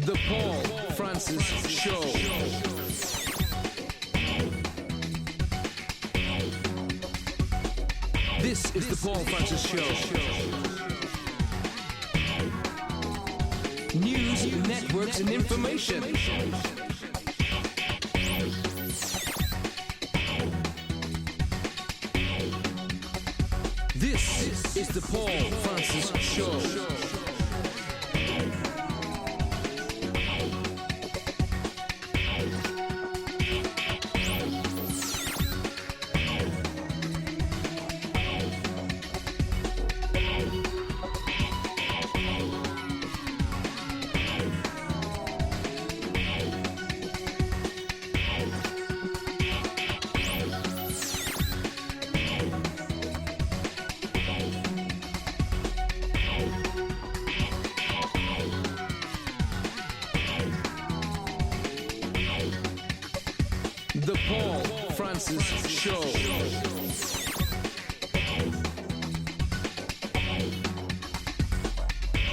The Paul Francis Show. This is the Paul Francis Show. News, networks, and information. This is the Paul Francis Show. The Paul Francis Show.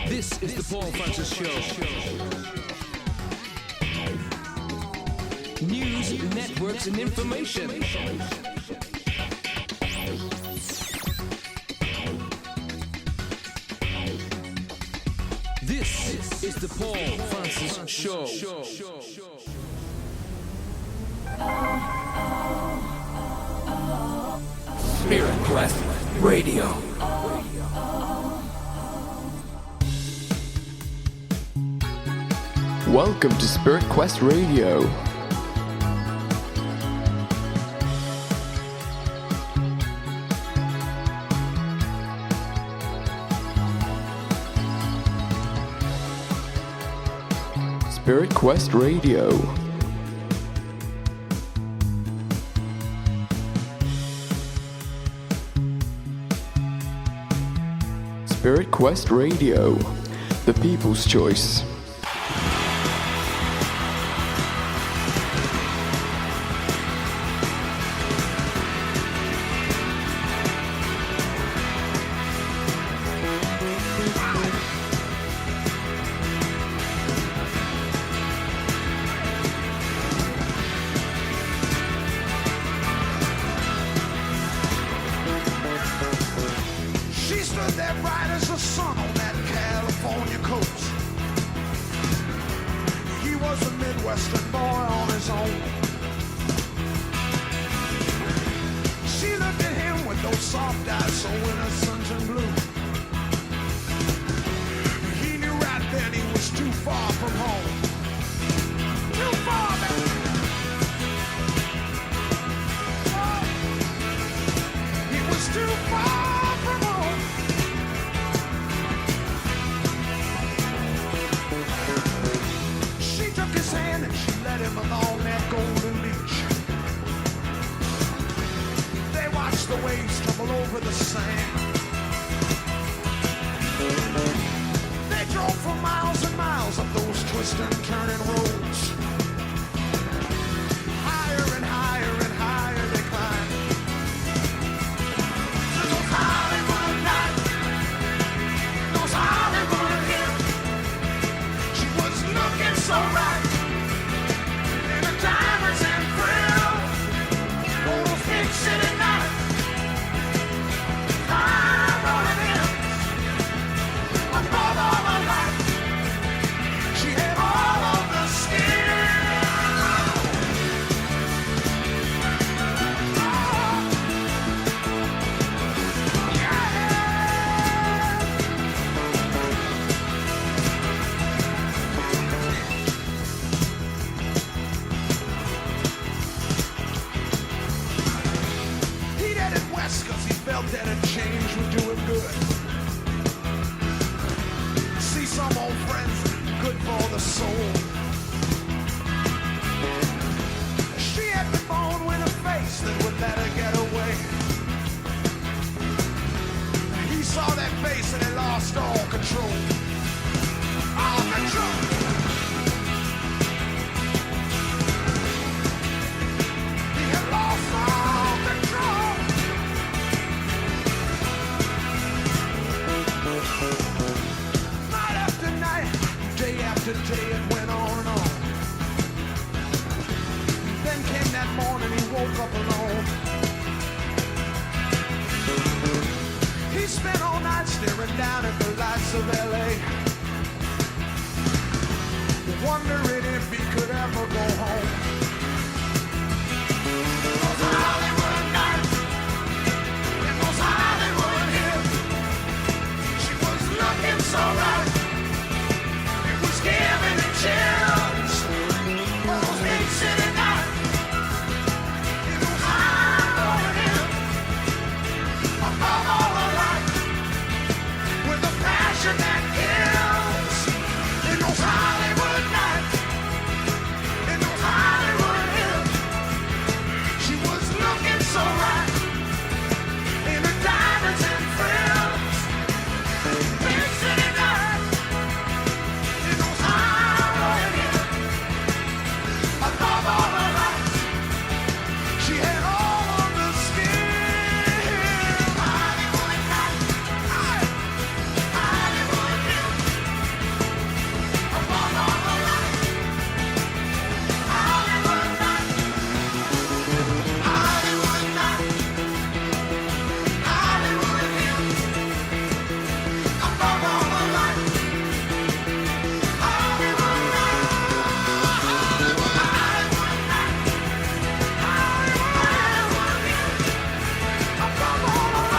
This is the Paul Francis Show. News, networks, and information. This is the Paul Francis Show. Spirit Quest Radio. Welcome to Spirit Quest Radio. Spirit Quest Radio. Spirit Quest Radio, the people's choice. Day after day it went morning he woke up alone. He spent all night staring down at the lights of LA, wondering if he could ever go home. Those Hollywood nights, and those Hollywood hills, she was looking so right, it was giving me chills. Those big city nights, and those Hollywood hills, above all the lights, with a passion that kills. In those Hollywood nights, in those Hollywood hills, she was looking so right, in the diamonds and frills. Big city nights, in those Hollywood hills, above all the lights, she had all of the skill. Hollywood nights, Hollywood hills, above all the lights, Hollywood nights, Hollywood nights, Hollywood hills, above all the lights, Hollywood nights, Hollywood nights, Hollywood hills, above all the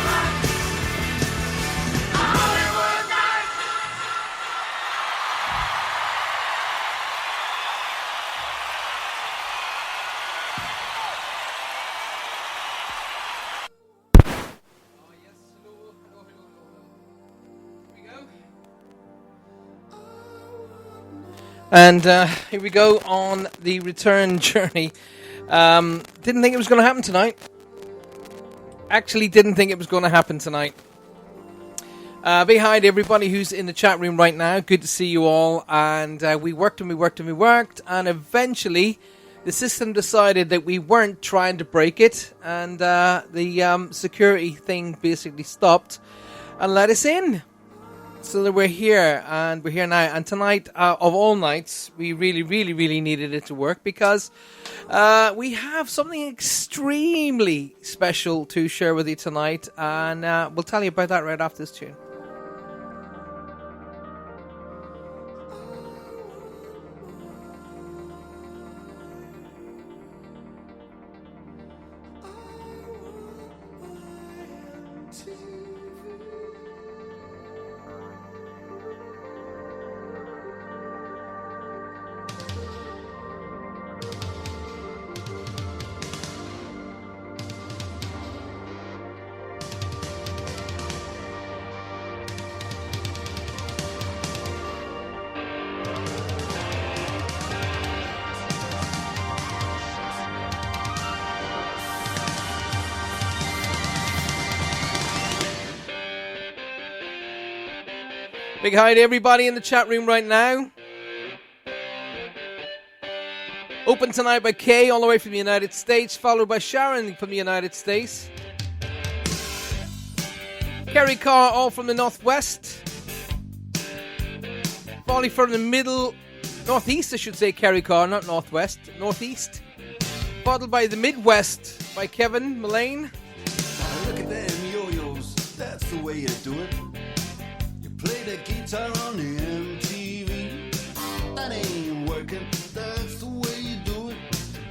lights, Hollywood nights, And here we go on the return journey. Didn't think it was going to happen tonight. Actually didn't think it was going to happen tonight. Big hi to everybody who's in the chat room right now. Good to see you all. And we worked and we worked and we worked. And eventually the system decided that we weren't trying to break it. And the security thing basically stopped and let us in. So that we're here, and we're here now. And tonight, of all nights, we really, really, really needed it to work because we have something extremely special to share with you tonight. And we'll tell you about that right after this tune. Big hi to everybody in the chat room right now. Open tonight by Kay, all the way from the United States, followed by Sharon from the United States. Kerry Carr, all from the Northwest. Folly from the middle, Northeast, I should say, Kerry Carr, not Northwest, Northeast. Followed by the Midwest by Kevin Mullane. Now look at them yo-yos, that's the way you do it. You play the guitar on the MTV. That ain't working, that's the way you do it.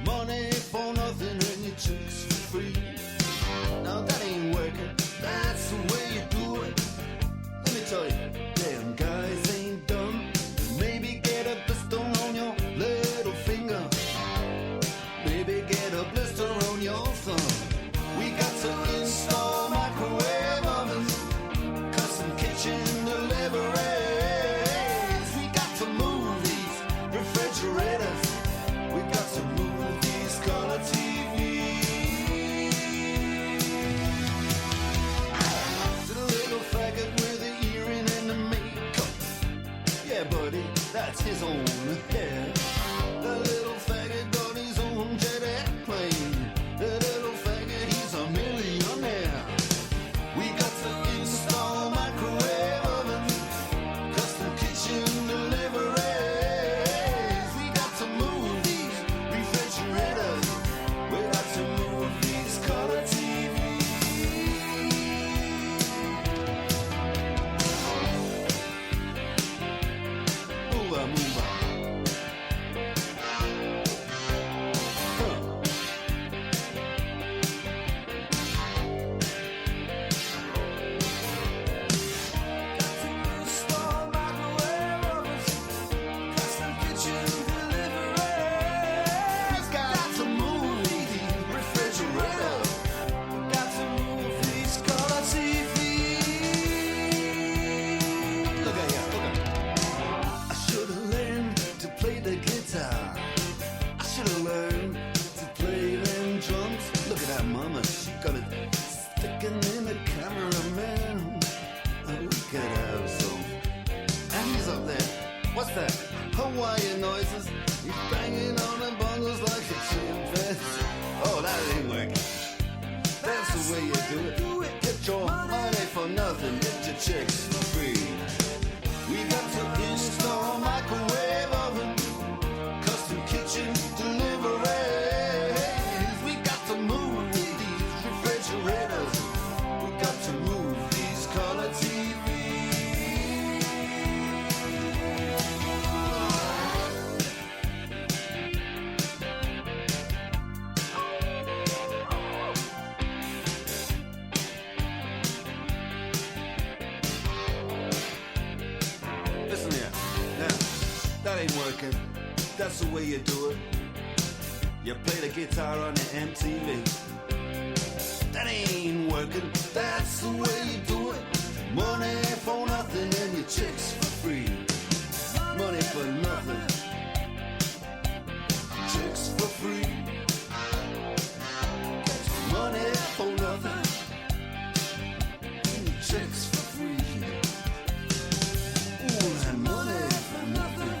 Money for nothing and your chicks for free. Now that ain't working, that's the way you do it. Let me tell you, damn guys ain't dumb. Maybe get a blister on your little finger. Maybe get a blister on your thumb. We got to install microwave ovens, custom kitchen deliveries. We got to move these refrigerators. We got to move these color TVs. To the little faggot with the earring and the makeup. Yeah, buddy, that's his own hair. The little faggot got his own jet airplane. The little faggot, he's a millionaire. that mama, she got it sticking in the cameraman. And we could have some. And he's up there. What's that? Hawaiian noises. He's banging on the bongos like a chimpanzee. Oh, that ain't working. That's the way you do it. Get your money for nothing. Get your chicks for free. We got to install microwave oven, custom kitchen deliveries. We got to move these refrigerators. We got to move these color TVs. Listen here. Now, that ain't working. That's the way you do it. You play the guitar on the MTV. That ain't working. That's the way you do it. Money for nothing and your chicks for free. Money for nothing. Chicks for free. Money for nothing. And your chicks for free. Ooh, and money for nothing.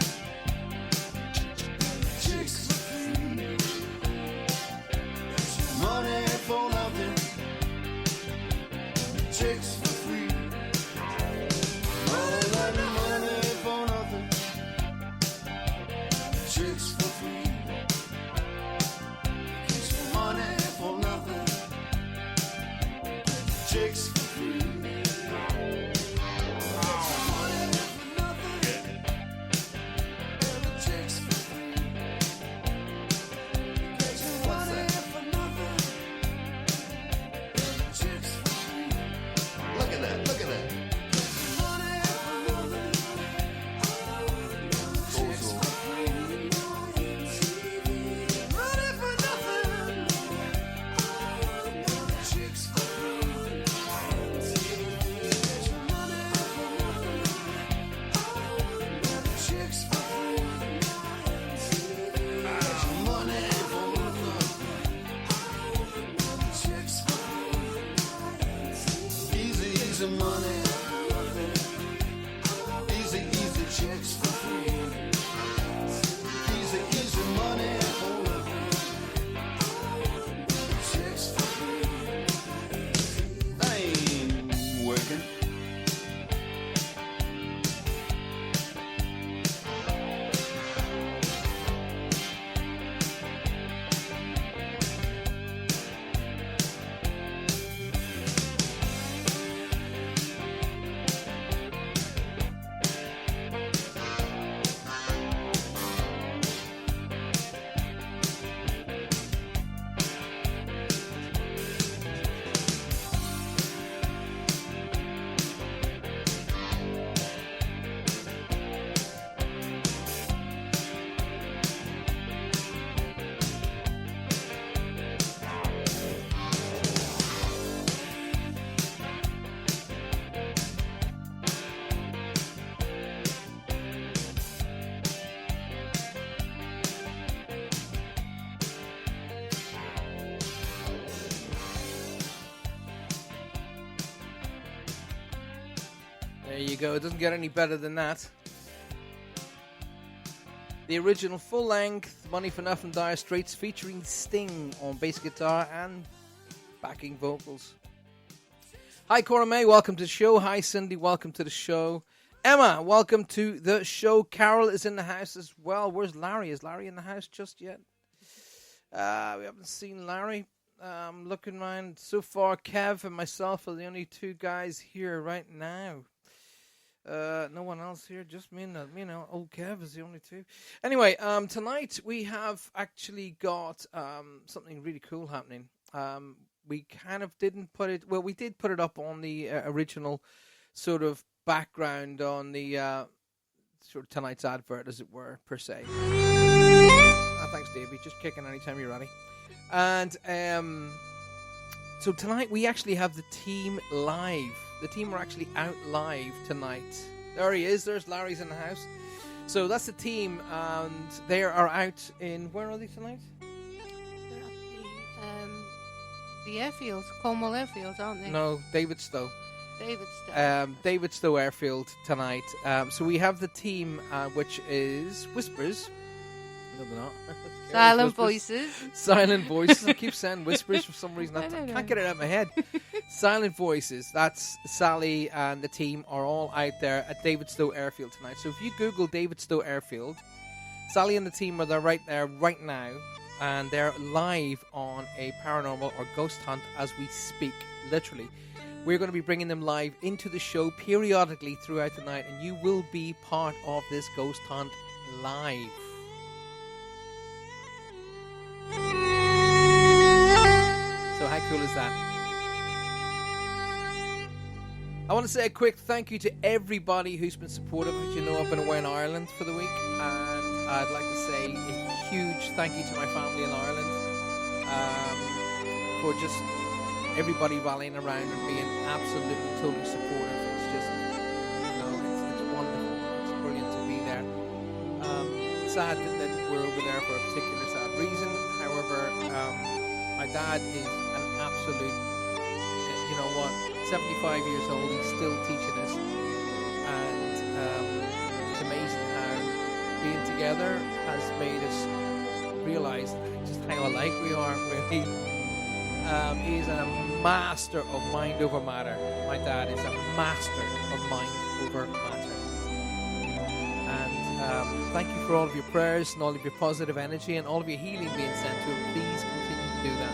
Chicks for free. Money for nothing. Chicks for free. All that money for nothing. Chicks for free. Money for nothing. Chicks for free. Look at that, look at that. Easy, easy money. Easy, easy chicks for free. Easy, easy money for nothing. Chicks for free. That ain't working. There you go. It doesn't get any better than that. The original full-length Money for Nothing Dire Straits featuring Sting on bass guitar and backing vocals. Hi, Cora May. Welcome to the show. Hi, Cindy. Welcome to the show. Emma, welcome to the show. Carol is in the house as well. Where's Larry? Is Larry in the house just yet? We haven't seen Larry. Looking around. So far, Kev and myself are the only two guys here right now. No one else here, just me and old Kev is the only two. Anyway, tonight we have actually got something really cool happening. We kind of didn't put it, well, we did put it up on the original sort of background on the sort of tonight's advert, as it were, per se. Thanks, Davey. Just kicking anytime you're ready. And so tonight we actually have the team live. The team are actually out live tonight. There he is. There's Larry's in the house. So that's the team, and they are out in... Where are they tonight? They're at the the airfields, Cornwall airfields, aren't they? No, Davidstow. Davidstow. Davidstow Airfield tonight. So we have the team, which is Whispers. No, they're not. Silent Whispers. Voices. Silent Voices. I keep saying Whispers for some reason. I don't know. Can't get it out of my head. Silent Voices. That's Sally and the team are all out there at Davidstow Airfield tonight. So if you Google Davidstow Airfield, Sally and the team are there right now, and they're live on a paranormal or ghost hunt as we speak, literally. We're going to be bringing them live into the show periodically throughout the night, and you will be part of this ghost hunt live. So how cool is that? I want to say a quick thank you to everybody who's been supportive. As you know, I've been away in Ireland for the week, and I'd like to say a huge thank you to my family in Ireland for just everybody rallying around and being absolutely, totally supportive. It's just, it's wonderful. It's brilliant to be there. Sad that we're over there for a particular sad reason. However, my dad is an absolute, 75 years old. He's still teaching us, and it's amazing how being together has made us realise just how alike we are. Really, he's a master of mind over matter. My dad is a master of mind over matter. And thank you for all of your prayers and all of your positive energy and all of your healing being sent to him. Please continue to do that.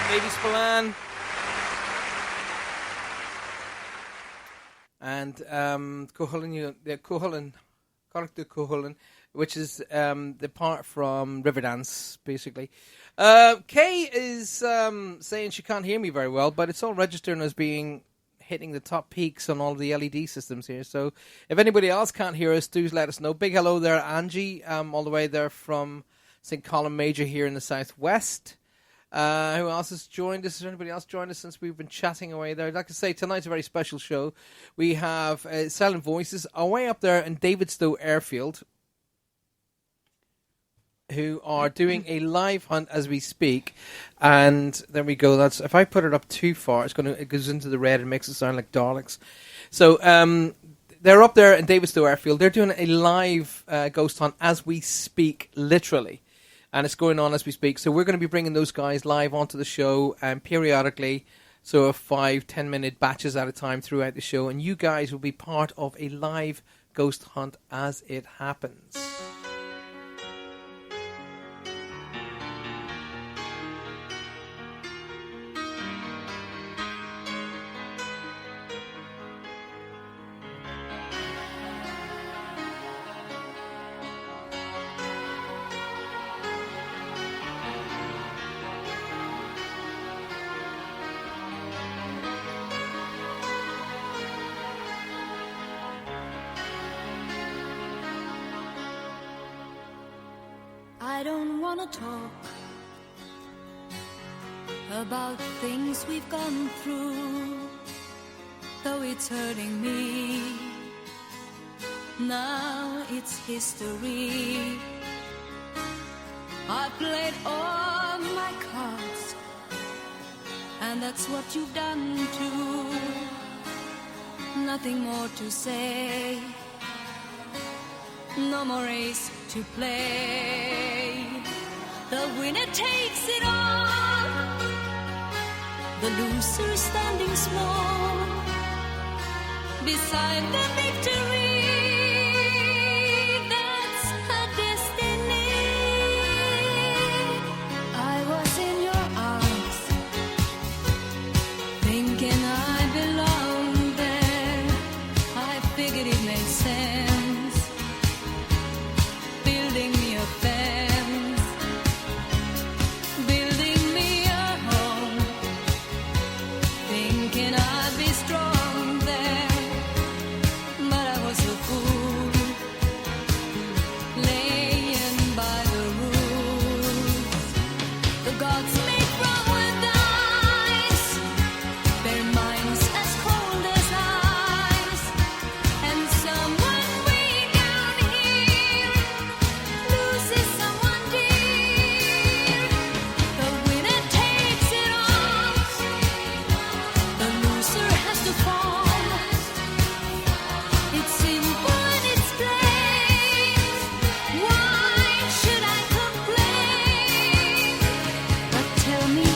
Baby Spillane. And Cuchulainn, which is the part from Riverdance, basically. Kay is saying she can't hear me very well, but it's all registering as being hitting the top peaks on all the LED systems here. So if anybody else can't hear us, do let us know. Big hello there, Angie, all the way there from St. Colin Major here in the southwest. Who else has joined us? Has anybody else joined us since we've been chatting away there? I'd like to say tonight's a very special show. We have Silent Voices away up there in Davidstow Airfield, who are doing a live hunt as we speak. And there we go. That's if I put it up too far, it goes into the red and makes it sound like Daleks. So they're up there in Davidstow Airfield. They're doing a live ghost hunt as we speak, literally. And it's going on as we speak. So we're going to be bringing those guys live onto the show periodically. So 5-10 minute batches at a time throughout the show. And you guys will be part of a live ghost hunt as it happens. wanna talk about things we've gone through, though it's hurting me. Now it's history. I played all my cards, and that's what you've done too. Nothing more to say, no more race to play. The winner takes it all, the loser standing small beside the victory. That's her destiny. I was in your arms, thinking I belonged there. I figured it made sense, building me a fence, building me a home, thinking I'd be strong there. But I was a fool, laying by the rules. The gods made from with ice, their minds as cold as ice. And someone way down here loses someone dear. The winner takes it all, the loser has to fall. It's simple and it's plain. Why should I complain? But tell me,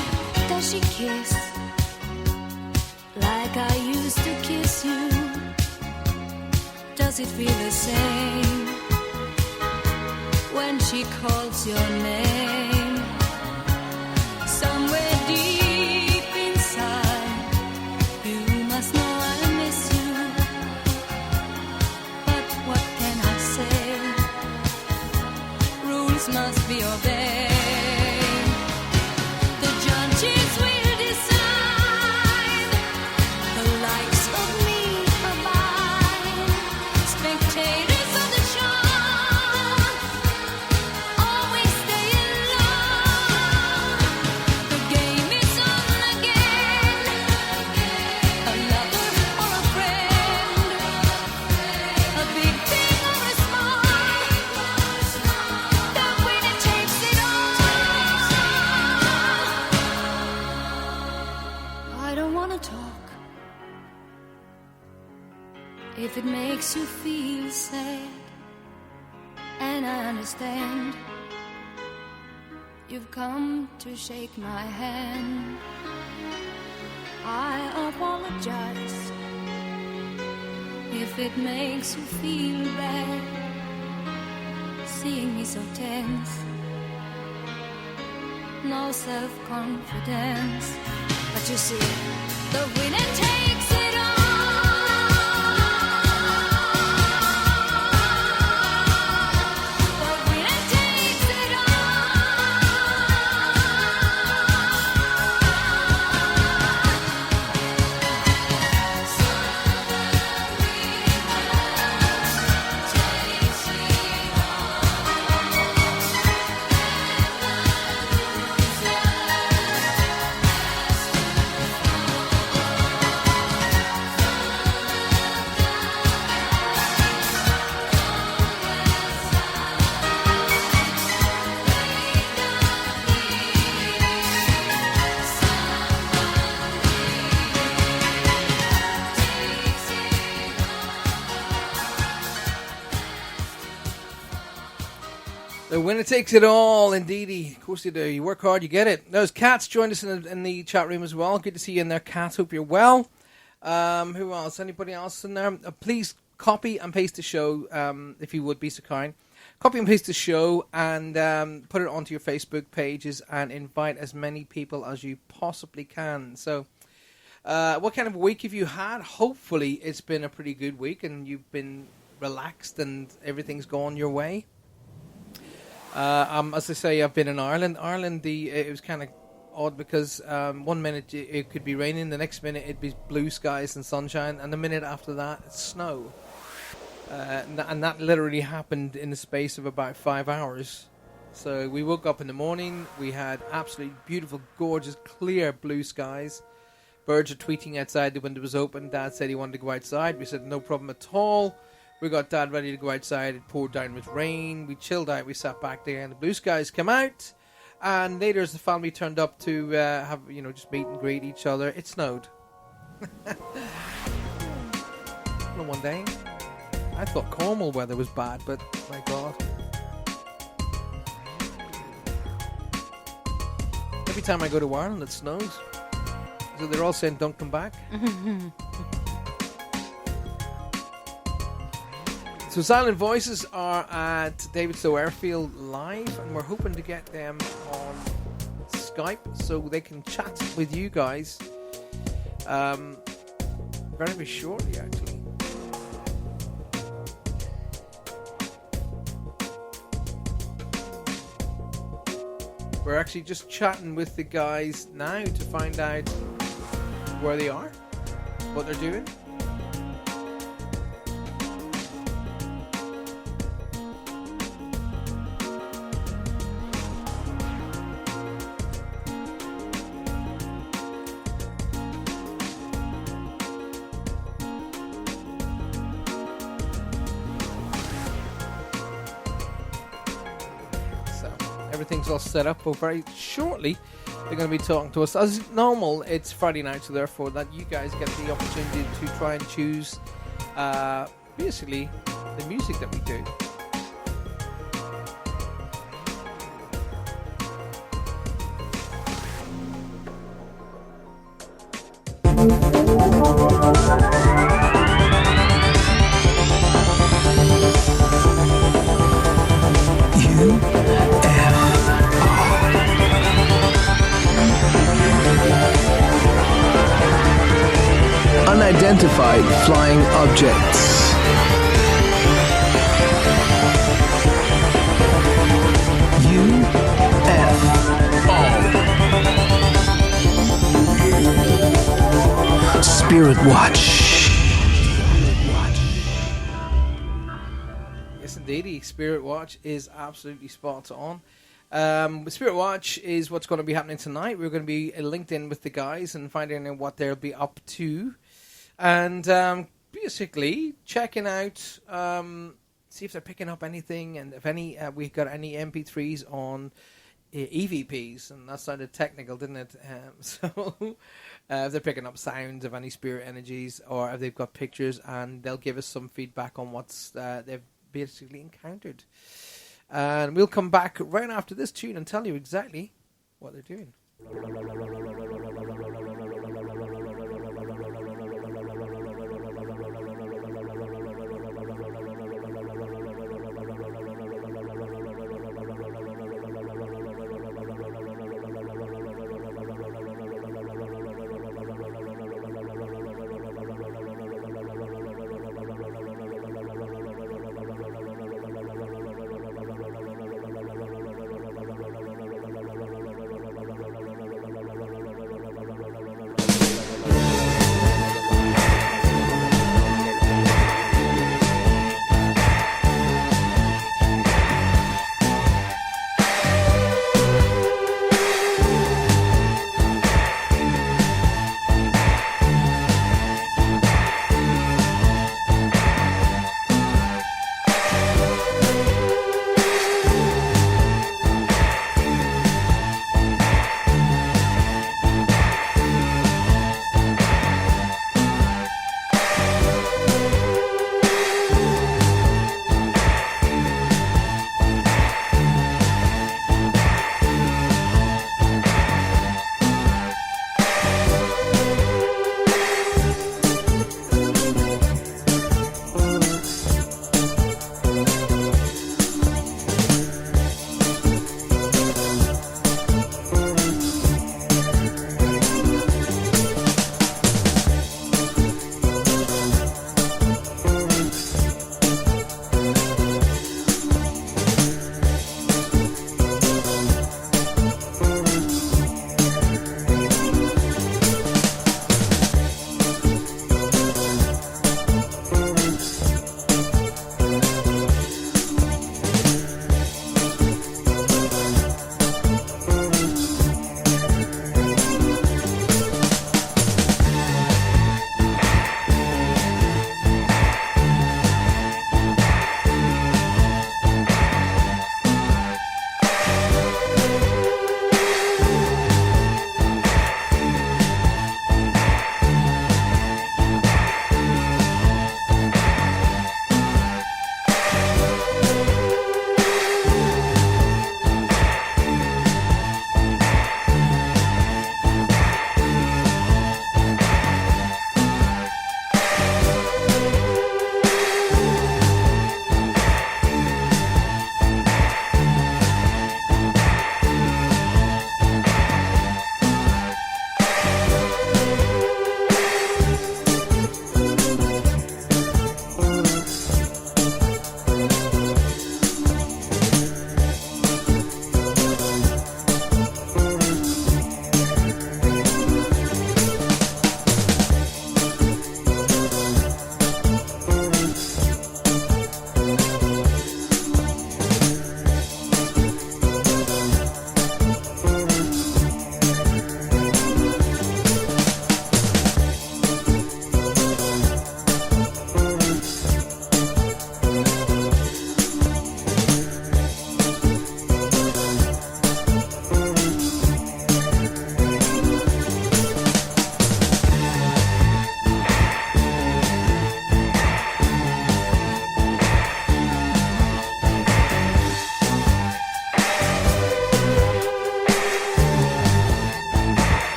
does she kiss like I used to kiss you? Does it feel the same when she calls your name? Somewhere deep inside, you must know I miss you. But what can I say? Rules must be obeyed. The judges will decide, the likes of me abide. Spectators of the show always stay in love. The game is on again, a lover or a friend, a big thing or a small, the winner takes it all. I don't wanna talk if it makes you feel sad, and I understand you've come to shake my hand. I apologize if it makes you feel bad, seeing me so tense, no self-confidence. But you see, the winner takes it all. The winner takes it The winner takes it all, indeedy. Of course you do. You work hard, you get it. Those Cats joined us in the chat room as well. Good to see you in there, Cats. Hope you're well. Who else? Anybody else in there? Please copy and paste the show, if you would be so kind. Copy and paste the show and put it onto your Facebook pages and invite as many people as you possibly can. So, what kind of week have you had? Hopefully it's been a pretty good week and you've been relaxed and everything's gone your way. As I say, I've been in Ireland. Ireland, it was kind of odd because 1 minute it could be raining, the next minute it'd be blue skies and sunshine, and the minute after that, it's snow. And that literally happened in the space of about 5 hours. So we woke up in the morning. We had absolutely beautiful, gorgeous, clear blue skies. Birds are tweeting outside. The window was open. Dad said he wanted to go outside. We said no problem at all. We got Dad ready to go outside. It poured down with rain. We chilled out. We sat back there, and the blue skies came out. And later, as the family turned up to have, just meet and greet each other, it snowed. On one day, I thought Cornwall weather was bad, but my God. Every time I go to Ireland, it snows. So they're all saying, don't come back. So Silent Voices are at Davidstow Airfield live, and we're hoping to get them on Skype so they can chat with you guys very, very shortly, actually. We're actually just chatting with the guys now to find out where they are, what they're doing. Everything's all set up, but very shortly they're going to be talking to us. As normal, it's Friday night, so therefore that you guys get the opportunity to try and choose basically the music that we do. Unidentified flying objects. UFO. Spirit Watch. Yes, indeed. Spirit Watch is absolutely spot on. Spirit Watch is what's going to be happening tonight. We're going to be linked in with the guys and finding out what they'll be up to. And basically checking out, see if they're picking up anything, and if any, we've got any MP3s on EVPs, and that sounded technical, didn't it? So if they're picking up sounds of any spirit energies, or if they've got pictures, and they'll give us some feedback on what's they've basically encountered. And we'll come back right after this tune and tell you exactly what they're doing.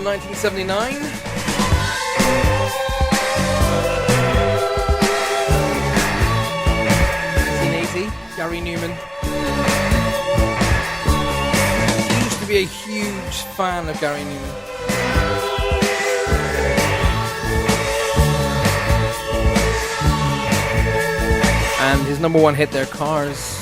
1979. 1980, Gary Newman. I used to be a huge fan of Gary Newman. And his number one hit there, Cars.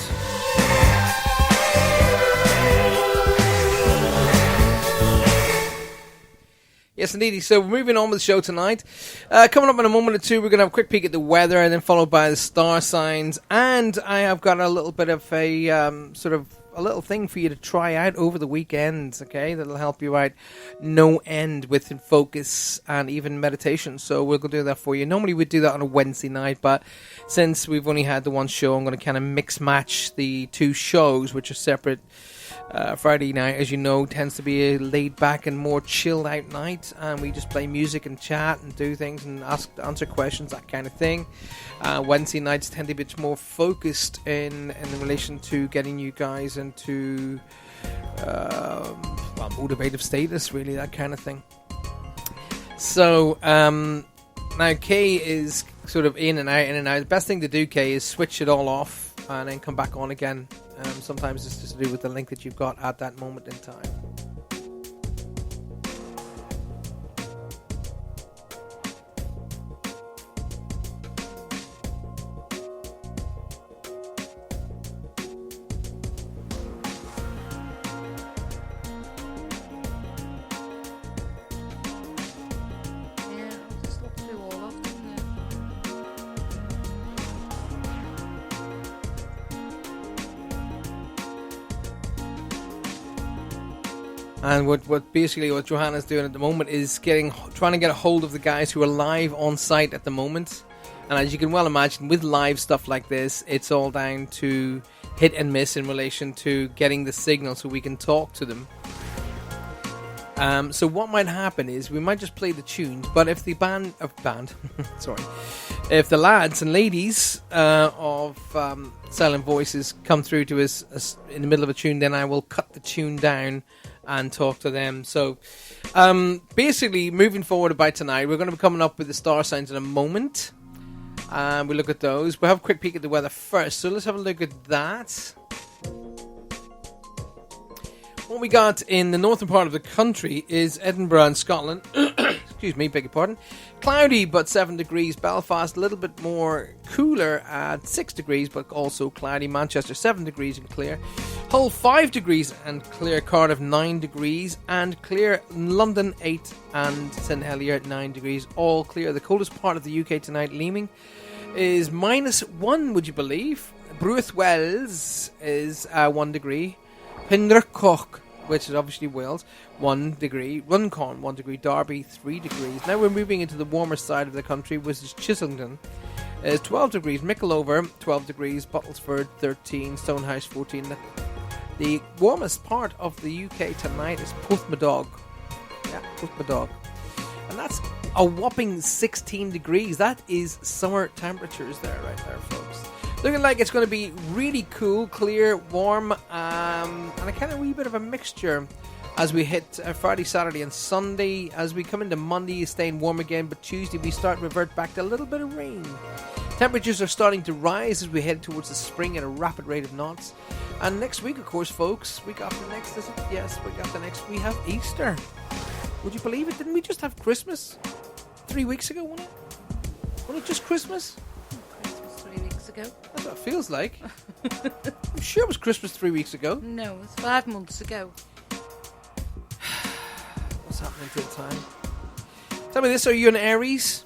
Yes, indeed. So we're moving on with the show tonight. Coming up in a moment or two, we're going to have a quick peek at the weather, and then followed by the star signs. And I have got a little bit of a sort of a little thing for you to try out over the weekend. Okay, that'll help you out no end with focus and even meditation. So we're going to do that for you. Normally we'd do that on a Wednesday night, but since we've only had the one show, I'm going to kind of mix match the two shows, which are separate. Friday night, as you know, tends to be a laid back and more chilled out night, and we just play music and chat and do things and answer questions, that kind of thing. Wednesday nights tend to be a bit more focused in relation to getting you guys into motivative status, really, that kind of thing. So now Kay is sort of in and out. The best thing to do, Kay, is switch it all off and then come back on again. Sometimes it's just to do with the link that you've got at that moment in time. And what Johanna's doing at the moment is trying to get a hold of the guys who are live on site at the moment. And as you can well imagine, with live stuff like this, it's all down to hit and miss in relation to getting the signal so we can talk to them. So what might happen is we might just play the tunes, but if the if the lads and ladies of Silent Voices come through to us in the middle of a tune, then I will cut the tune down and talk to them. So basically, moving forward about tonight, we're going to be coming up with the star signs in a moment. We look at those. We'll have a quick peek at the weather first. So let's have a look at that. What we got in the northern part of the country is Edinburgh and Scotland. Excuse me, beg your pardon. Cloudy, but 7 degrees. Belfast, a little bit more cooler at 6 degrees, but also cloudy. Manchester, 7 degrees and clear. Hull, 5 degrees and clear. Cardiff, 9 degrees and clear. London, 8, and St Helier, 9 degrees. All clear. The coldest part of the UK tonight, Leeming, is -1, would you believe? Bruce Wells is 1 degree. Pindrcoch, which is obviously Wales, 1 degree. Runcorn, 1 degree. Derby, 3 degrees. Now we're moving into the warmer side of the country, which is Chislington. Is 12 degrees. Mickleover, 12 degrees. Bottlesford, 13. Stonehouse, 14. The warmest part of the UK tonight is Porthmadog. Yeah, Porthmadog. And that's a whopping 16 degrees. That is summer temperatures there, right there, folks. Looking like it's going to be really cool, clear, warm, and a kind of wee bit of a mixture as we hit Friday, Saturday, and Sunday. As we come into Monday, it's staying warm again, but Tuesday we revert back to a little bit of rain. Temperatures are starting to rise as we head towards the spring at a rapid rate of knots. And next week, of course, folks, week after next, we have Easter. Would you believe it? Didn't we just have Christmas 3 weeks ago, wasn't it? Wasn't it just Christmas? 3 weeks ago. That's what it feels like. I'm sure it was Christmas 3 weeks ago. No, it was 5 months ago. What's happening to the time? Tell me this, are you an Aries?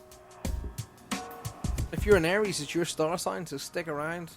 If you're an Aries, it's your star sign, so stick around.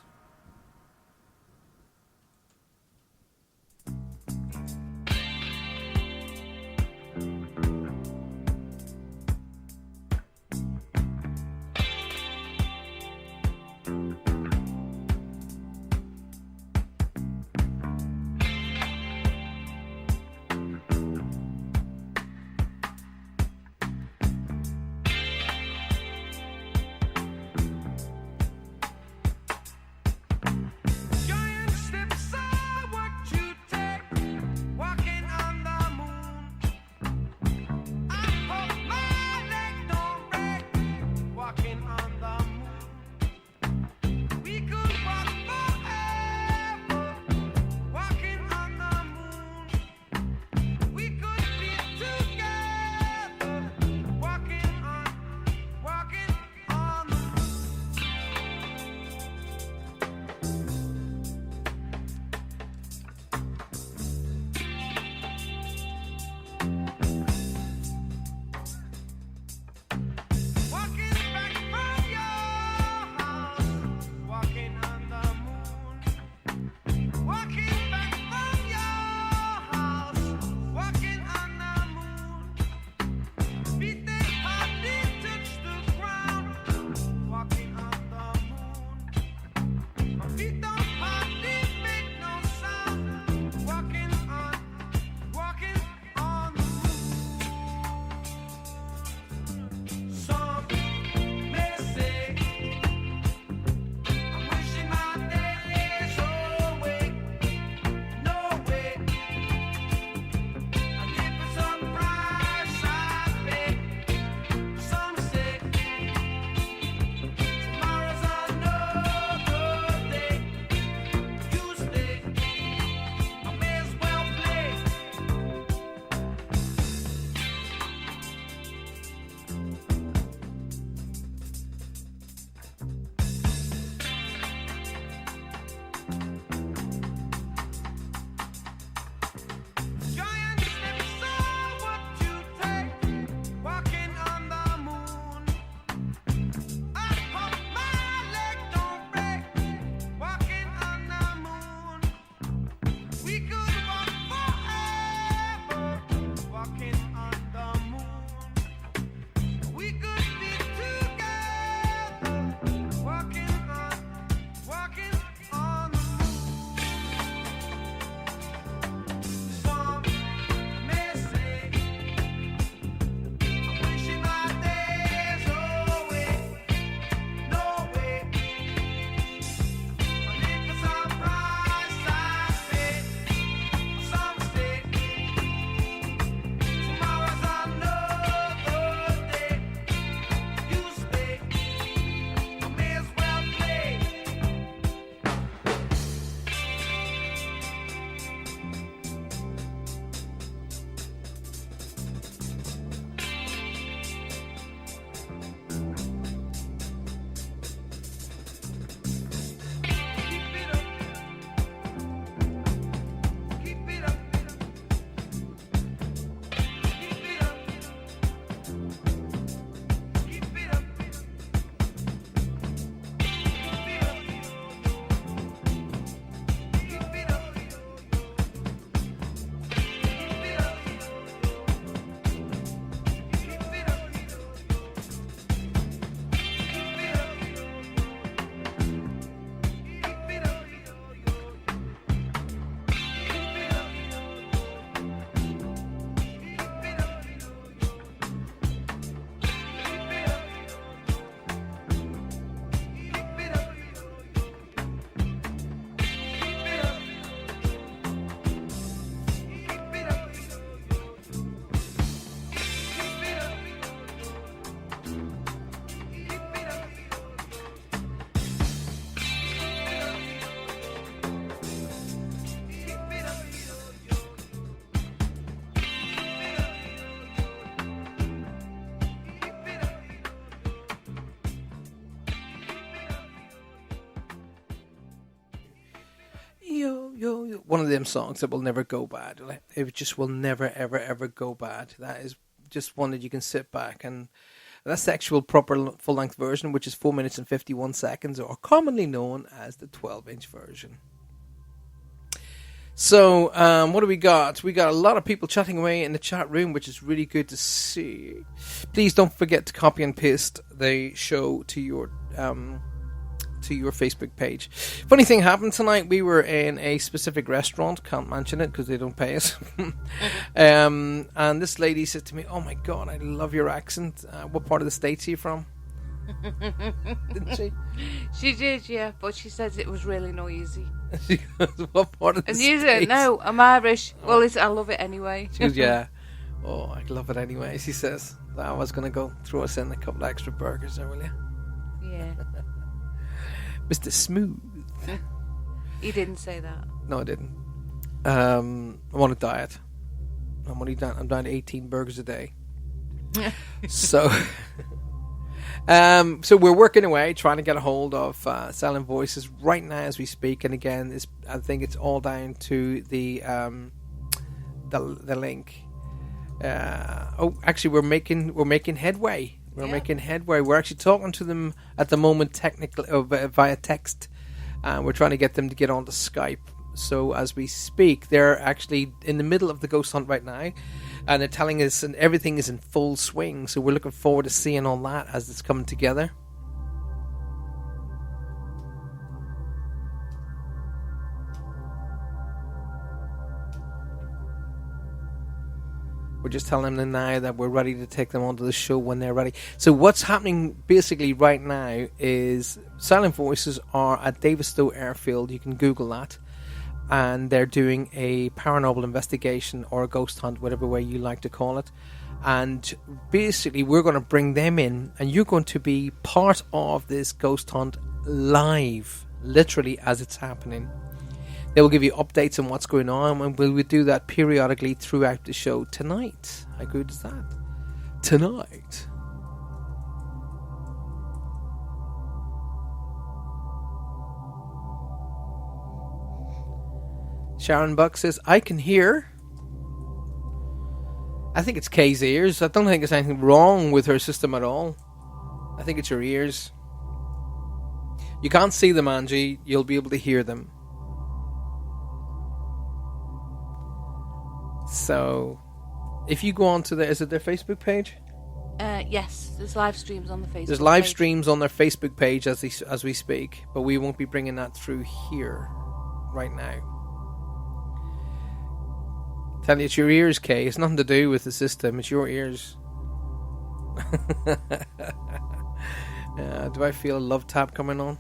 one of them songs that will never go bad. Like, it just will never, ever, ever go bad. That is just one that you can sit back and that's the actual proper full-length version, which is 4 minutes and 51 seconds, or commonly known as the 12-inch version. So, what do we got? We got a lot of people chatting away in the chat room, which is really good to see. Please don't forget to copy and paste the show to your Facebook page. Funny thing happened tonight. We were in a specific restaurant. Can't mention it because they don't pay us. And this lady said to me, "Oh my God, I love your accent. What part of the States are you from?" Didn't she? She did, yeah, but she says it was really noisy. She goes, "What part of the And States?" you said, "No, I'm Irish." Well, I love it anyway. She goes, "Yeah. Oh, I love it anyway." She says, "I was going to go throw us in a couple extra burgers there, will you?" Yeah. Mr. Smooth. He didn't say that. No, I didn't. I'm on a diet. I'm down to 18 burgers a day. So, so we're working away, trying to get a hold of Selling Voices right now as we speak. And again, I think it's all down to the link. Actually, we're making headway. We're making headway. We're actually talking to them at the moment, technically via text. We're trying to get them to get onto Skype. So as we speak, they're actually in the middle of the ghost hunt right now, and they're telling us, and everything is in full swing. So we're looking forward to seeing all that as it's coming together. We're just telling them now that we're ready to take them onto the show when they're ready. So what's happening basically right now is Silent Voices are at Davistow Airfield. You can Google that. And they're doing a paranormal investigation or a ghost hunt, whatever way you like to call it. And basically we're going to bring them in, and you're going to be part of this ghost hunt live, literally as it's happening. They will give you updates on what's going on, and we'll do that periodically throughout the show tonight. How good is that? Tonight. Sharon Buck says, "I can hear." I think it's Kay's ears. I don't think there's anything wrong with her system at all. I think it's your ears. You can't see them, Angie. You'll be able to hear them. So, if you go on to is it their Facebook page? Yes, there's live streams on the Facebook. There's live page. streams on their Facebook page as we speak, but we won't be bringing that through here right now. Tell you, it's your ears, Kay. It's nothing to do with the system. It's your ears. Do I feel a love tap coming on?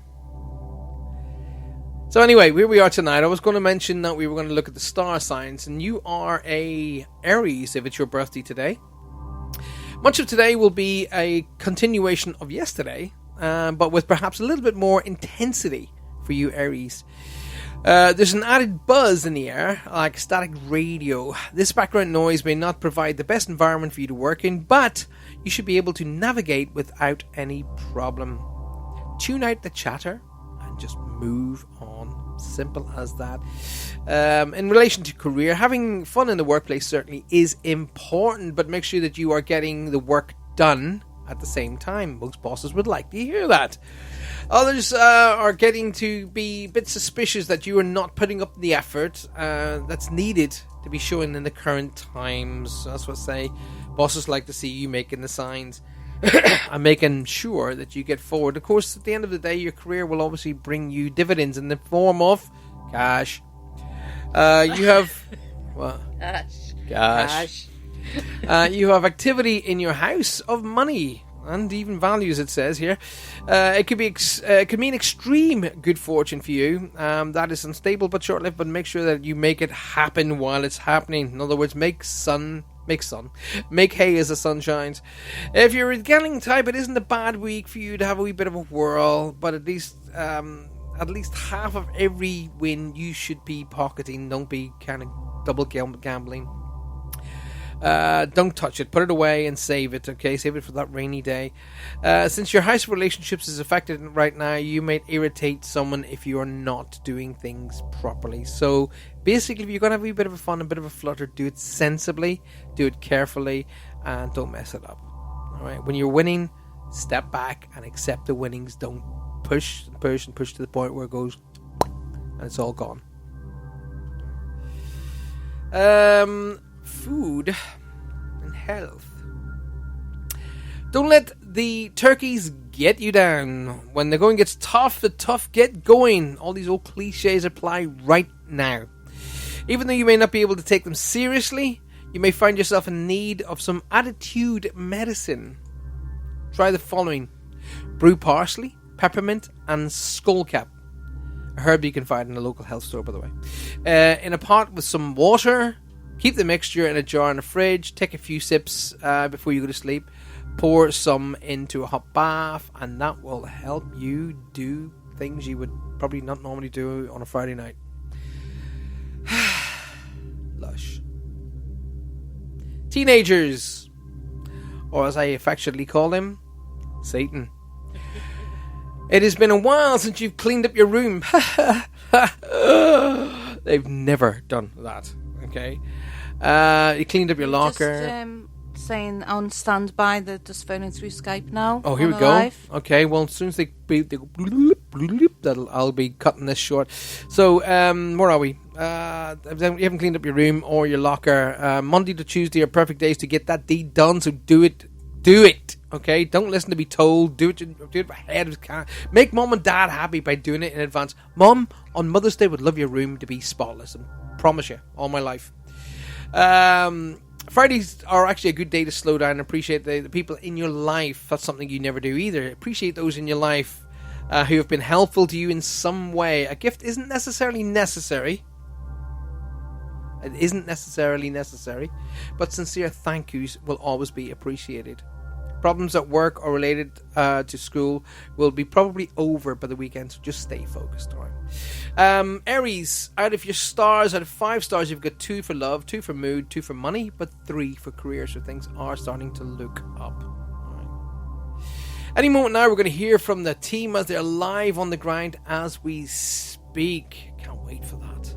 So anyway, where we are tonight, I was going to mention that we were going to look at the star signs, and you are a Aries if it's your birthday today. Much of today will be a continuation of yesterday, but with perhaps a little bit more intensity for you Aries. There's an added buzz in the air, like static radio. This background noise may not provide the best environment for you to work in, but you should be able to navigate without any problem. Tune out the chatter and just move on. Simple as that. In relation to career, having fun in the workplace certainly is important, but make sure that you are getting the work done at the same time. Most bosses would like to hear that. Others are getting to be a bit suspicious that you are not putting up the effort that's needed to be shown in the current times. That's what I say. Bosses like to see you making the signs and making sure that you get forward. Of course, at the end of the day, your career will obviously bring you dividends in the form of cash. You have... Well, cash. You have activity in your house of money and even values, it says here. It could mean extreme good fortune for you. That is unstable but short-lived, but make sure that you make it happen while it's happening. In other words, make hay as the sun shines. If you're a getting type, it isn't a bad week for you to have a wee bit of a whirl, but at least half of every win you should be pocketing. Don't be kind of double gambling. Don't touch it. Put it away and save it, okay? Save it for that rainy day. Since your house of relationships is affected right now, you might irritate someone if you are not doing things properly. So basically, if you're going to have a wee bit of a fun, a bit of a flutter, do it sensibly, do it carefully, and don't mess it up. All right? When you're winning, step back and accept the winnings. Don't push and push and push to the point where it goes and it's all gone. Food and health. Don't let the turkeys get you down. When the going gets tough, the tough get going. All these old cliches apply right now. Even though you may not be able to take them seriously, you may find yourself in need of some attitude medicine. Try the following: brew parsley, peppermint, and skullcap. A herb you can find in a local health store, by the way. In a pot with some water. Keep the mixture in a jar in the fridge. Take a few sips before you go to sleep. Pour some into a hot bath, and that will help you do things you would probably not normally do on a Friday night. Lush. Teenagers, or as I affectionately call him, Satan. It has been a while since you've cleaned up your room. They've never done that. Okay. You cleaned up your locker. Just saying on standby, they're just phoning through Skype now. Oh, here we go. Live. Okay, well, as soon as they go, I'll be cutting this short. So, where are we? If you haven't cleaned up your room or your locker, Monday to Tuesday are perfect days to get that deed done. So do it. Do it. Okay, don't listen to be told. Do it ahead of time. Make mom and dad happy by doing it in advance. Mom, on Mother's Day, would love your room to be spotless. I promise you, all my life. Fridays are actually a good day to slow down and appreciate the people in your life. That's something you never do either. Appreciate those in your life who have been helpful to you in some way. A gift isn't necessarily necessary. It isn't necessarily necessary, but sincere thank yous will always be appreciated. Problems at work or related to school will be probably over by the weekend, so just stay focused. All right. Aries, out of your stars, out of 5 stars, you've got 2 for love, 2 for mood, 2 for money, but 3 for career, so things are starting to look up. All right. Any moment now, we're going to hear from the team as they're live on the ground as we speak. Can't wait for that.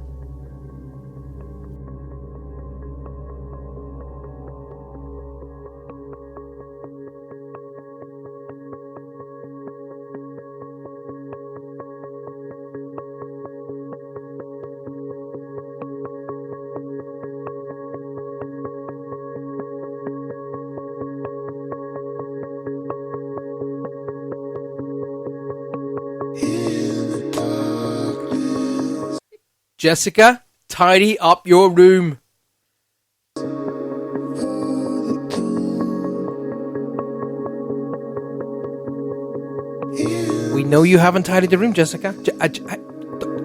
Jessica, tidy up your room. We know you haven't tidied the room, Jessica.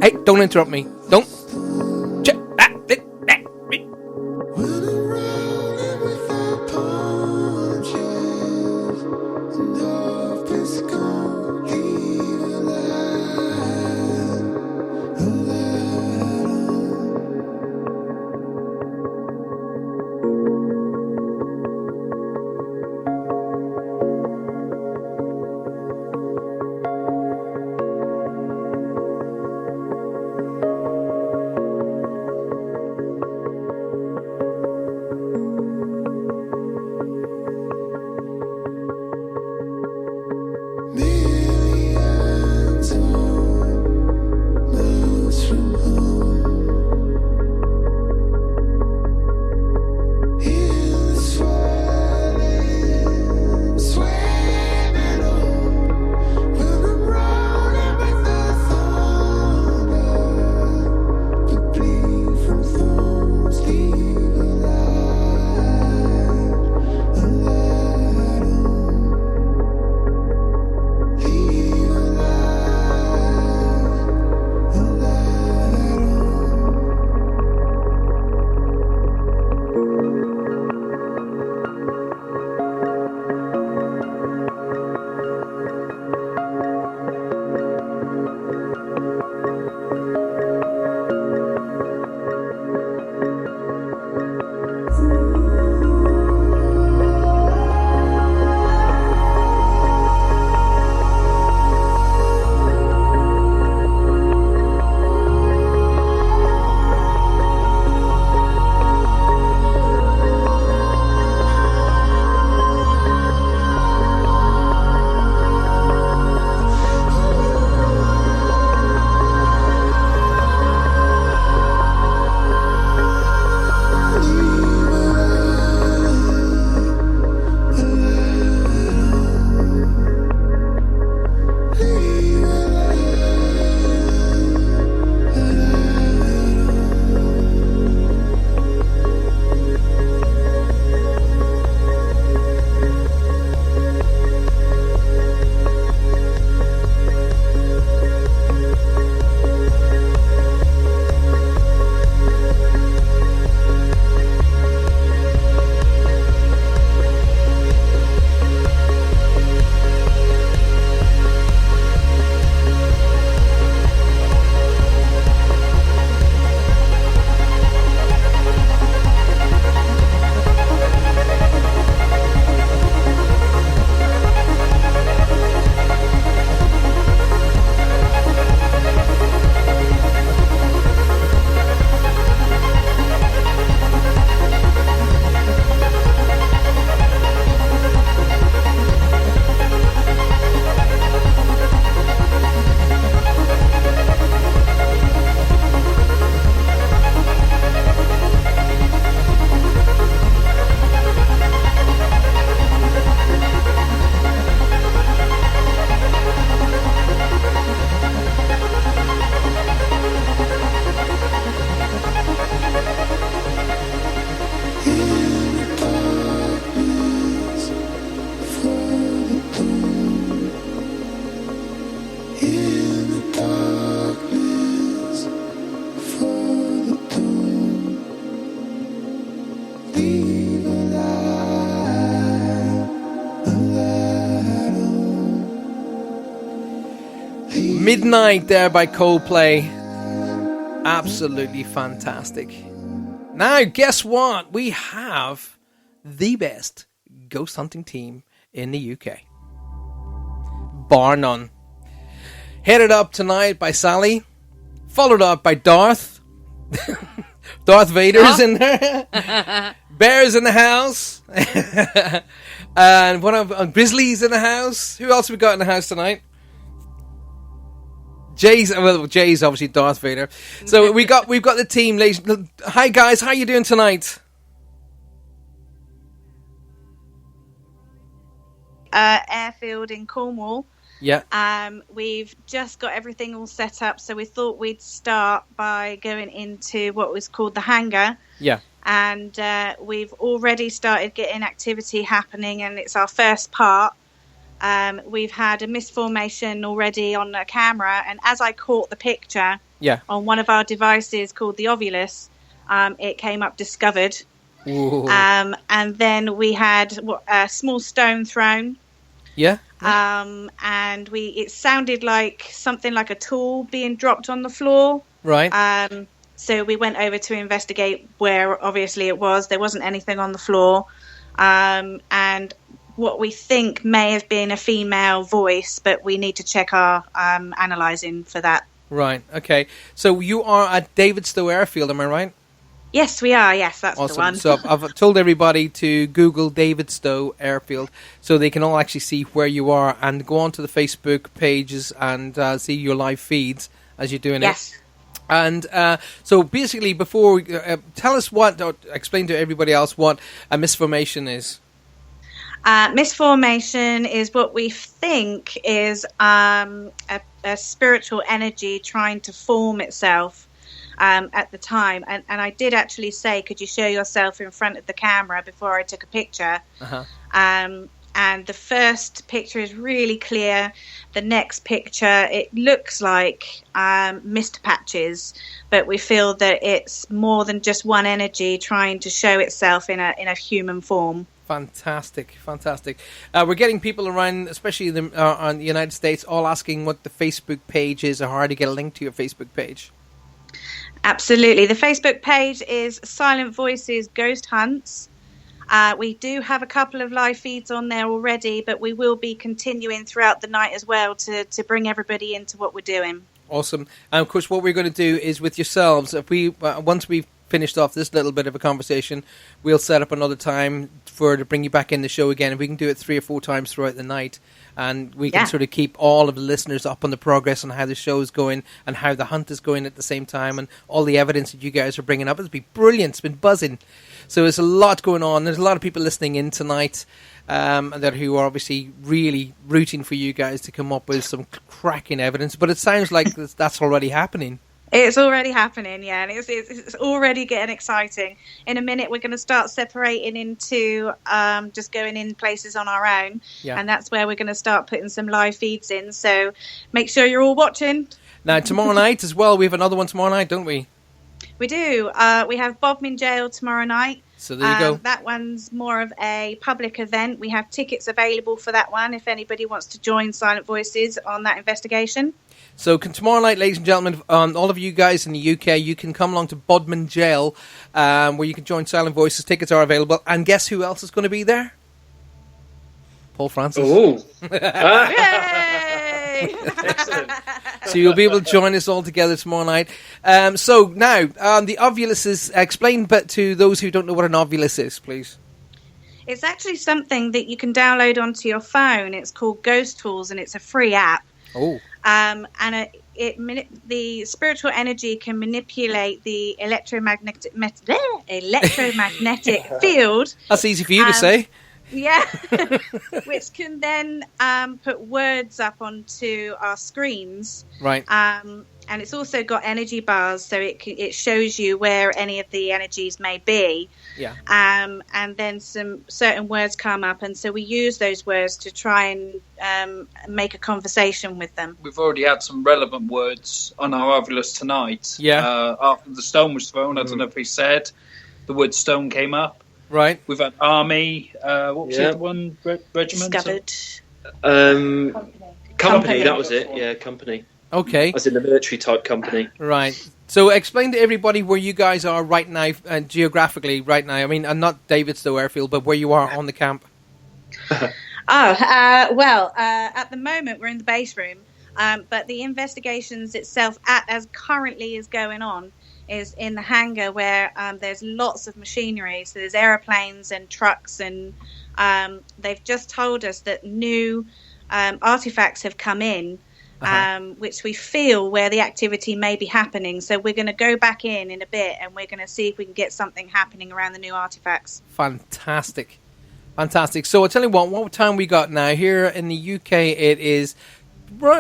Hey, don't interrupt me. Don't. Midnight there by Coldplay. Absolutely fantastic. Now, guess what? We have the best ghost hunting team in the UK. Bar none. Headed up tonight by Sally. Followed up by Darth. Darth Vader's in there. Bear's in the house. And one of Grizzly's in the house. Who else have we got in the house tonight? Jay's obviously Darth Vader. So we've got the team, ladies. Hi guys, how you doing tonight? Airfield in Cornwall. Yeah. We've just got everything all set up, so we thought we'd start by going into what was called the hangar. Yeah. And we've already started getting activity happening, and it's our first part. We've had a misformation already on the camera, and as I caught the picture on one of our devices called the Ovulus, it came up discovered. And then we had a small stone thrown. Yeah. And it sounded like something like a tool being dropped on the floor. Right. So we went over to investigate where obviously it was. There wasn't anything on the floor. And what we think may have been a female voice, but we need to check our analysing for that. Right, okay. So you are at Davidstow Airfield, am I right? Yes, we are. Yes, that's awesome. The one. So I've told everybody to Google Davidstow Airfield so they can all actually see where you are and go onto the Facebook pages and see your live feeds as you're doing it. And so basically, before we, tell us or explain to everybody else what a misformation is. Misformation is what we think is a spiritual energy trying to form itself at the time. And I did actually say, could you show yourself in front of the camera before I took a picture? And the first picture is really clear. The next picture, it looks like mist patches, but we feel that it's more than just one energy trying to show itself in a human form. Fantastic. We're getting people around, especially on the United States, all asking what the Facebook page is or how to get a link to your Facebook page. Absolutely. The Facebook page is Silent Voices Ghost Hunts. We do have a couple of live feeds on there already, but we will be continuing throughout the night as well to bring everybody into what we're doing. Awesome. And of course, what we're going to do is with yourselves, if we once we've finished off this little bit of a conversation, we'll set up another time to bring you back in the show again. If we can do it 3 or 4 times throughout the night, and we can sort of keep all of the listeners up on the progress on how the show is going and how the hunt is going at the same time, and all the evidence that you guys are bringing up. It's been brilliant. It's been buzzing. So there's a lot going on. There's a lot of people listening in tonight who are obviously really rooting for you guys to come up with some cracking evidence. But it sounds like that's already happening. It's already happening, yeah, and it's already getting exciting. In a minute, we're going to start separating into just going in places on our own, and that's where we're going to start putting some live feeds in. So make sure you're all watching. Now, tomorrow night as well, we have another one tomorrow night, don't we? We do. We have Bodmin Jail tomorrow night. So there you go. That one's more of a public event. We have tickets available for that one if anybody wants to join Silent Voices on that investigation. So tomorrow night, ladies and gentlemen, all of you guys in the UK, you can come along to Bodmin Jail, where you can join Silent Voices. Tickets are available. And guess who else is going to be there? Paul Francis. Oh. Yay! Excellent. So you'll be able to join us all together tomorrow night. So now, the Ovulus is... Explain to those who don't know what an Ovulus is, please. It's actually something that you can download onto your phone. It's called Ghost Tools, and it's a free app. Oh. And the spiritual energy can manipulate the electromagnetic field. That's easy for you to say. Yeah, which can then put words up onto our screens. Right. And it's also got energy bars, so it shows you where any of the energies may be. Yeah. And then some certain words come up, and so we use those words to try and make a conversation with them. We've already had some relevant words on our Ovilus tonight. Yeah. After the stone was thrown, I don't know if he said, the word stone came up. Right. We've had army. What was it? One regiment. Discovered. Company. That was it. Yeah, company. Okay. As in the military type company. Right. So explain to everybody where you guys are right now, geographically right now. I mean, not Davidstow Airfield, but where you are on the camp. At the moment we're in the base room, but the investigations itself, as currently is going on, is in the hangar where there's lots of machinery. So there's aeroplanes and trucks, and they've just told us that new artifacts have come in. Which we feel where the activity may be happening. So we're going to go back in a bit, and we're going to see if we can get something happening around the new artifacts. Fantastic. So I'll tell you what time we got now. Here in the UK, it is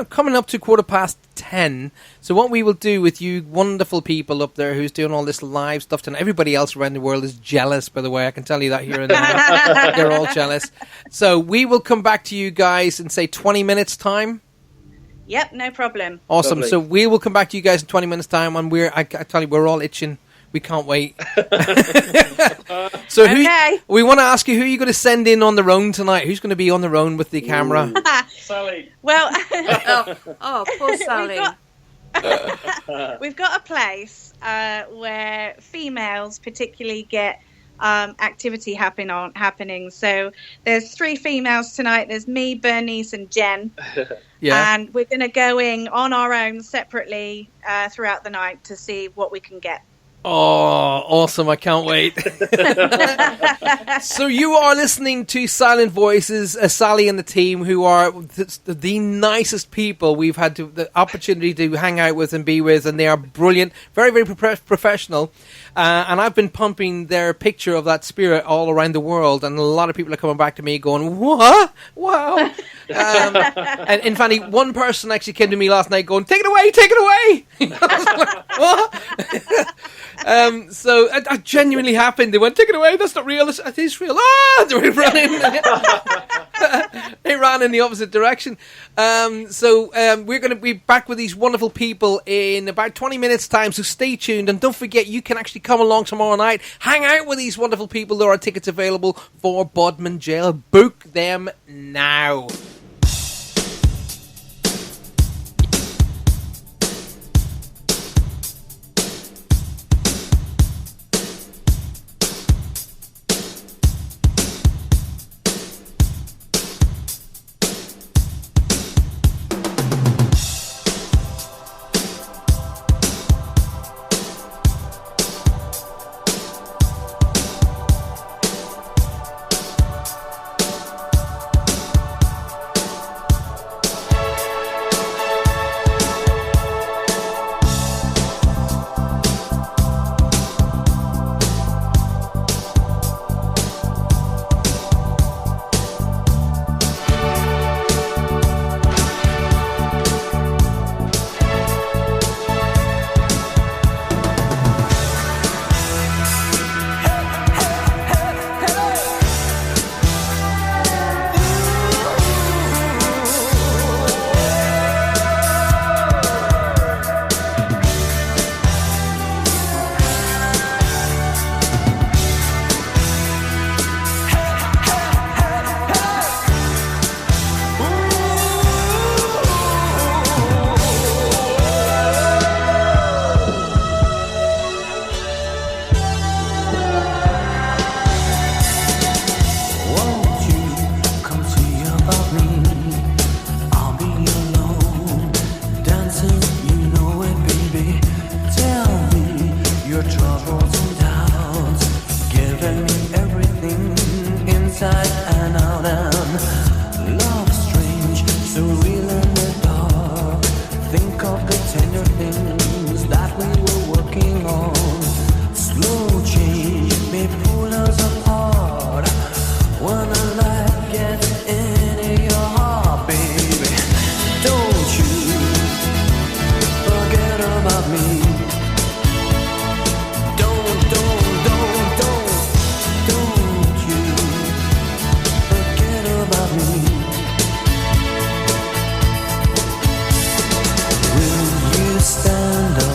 coming up to 10:15. So what we will do with you wonderful people up there who's doing all this live stuff tonight, everybody else around the world is jealous, by the way. I can tell you that here and there. They're all jealous. So we will come back to you guys in, say, 20 minutes' time. Yep, no problem. Awesome. Lovely. So we will come back to you guys in 20 minutes' time, and I tell you, we're all itching. We can't wait. So we want to ask you, who are you going to send in on their own tonight? Who's going to be on their own with the camera? Sally. Well, poor Sally. We've got a place where females particularly get activity happening. So there's 3 females tonight. There's me, Bernice, and Jen. Yeah. And we're going to go in on our own separately throughout the night to see what we can get. Oh, awesome. I can't wait. So you are listening to Silent Voices, Sally and the team, who are the nicest people we've had the opportunity to hang out with and be with, and they are brilliant, very, very professional. And I've been pumping their picture of that spirit all around the world, and a lot of people are coming back to me going, what? Wow. And in fact, one person actually came to me last night going, take it away. I was like, what? So it genuinely happened. They went, take it away, that's not real, it is real. They were running. They ran in the opposite direction. So we're going to be back with these wonderful people in about 20 minutes time, so stay tuned, and don't forget, you can actually come along tomorrow night, hang out with these wonderful people. There are tickets available for Bodmin Jail. Book them now.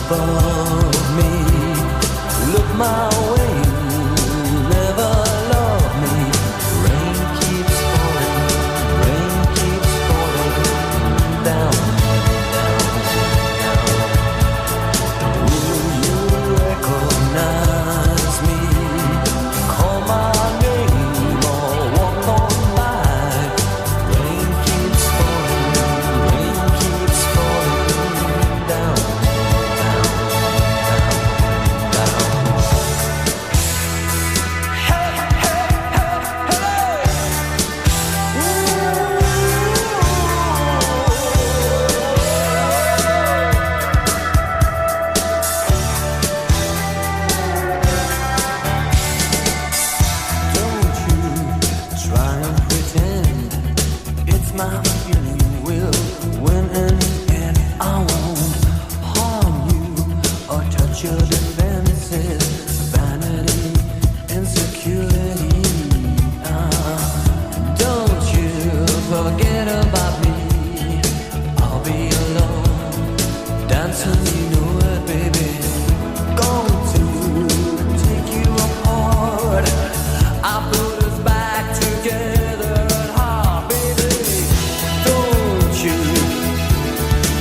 above me. Look my way, never love me. Rain keeps falling down, down. Will you recognize me? Call my name or walk on by. Rain keeps falling down, try and pretend it's my feeling will win in the end. I won't harm you or touch your defenses. Vanity, insecurity. Don't you forget about me. I'll be alone, dancing, you know it, baby. Going to take you apart. I put us back together at heart, baby. Don't you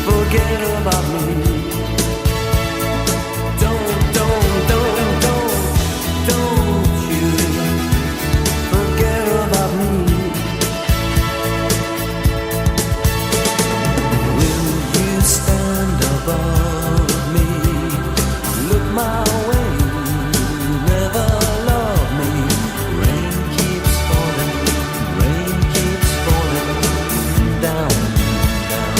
forget about me. Don't you forget about me. Will you stand above me? Look my way, never love me. Rain keeps falling down, down.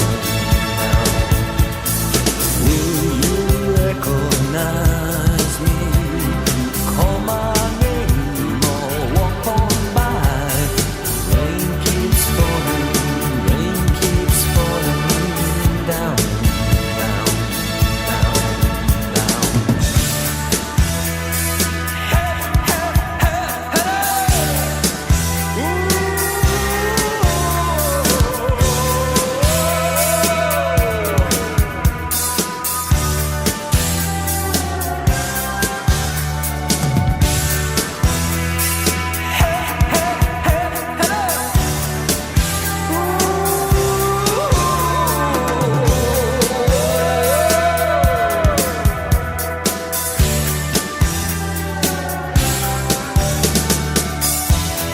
Will you recognize me? Call my name or walk on by. Rain keeps falling down, down.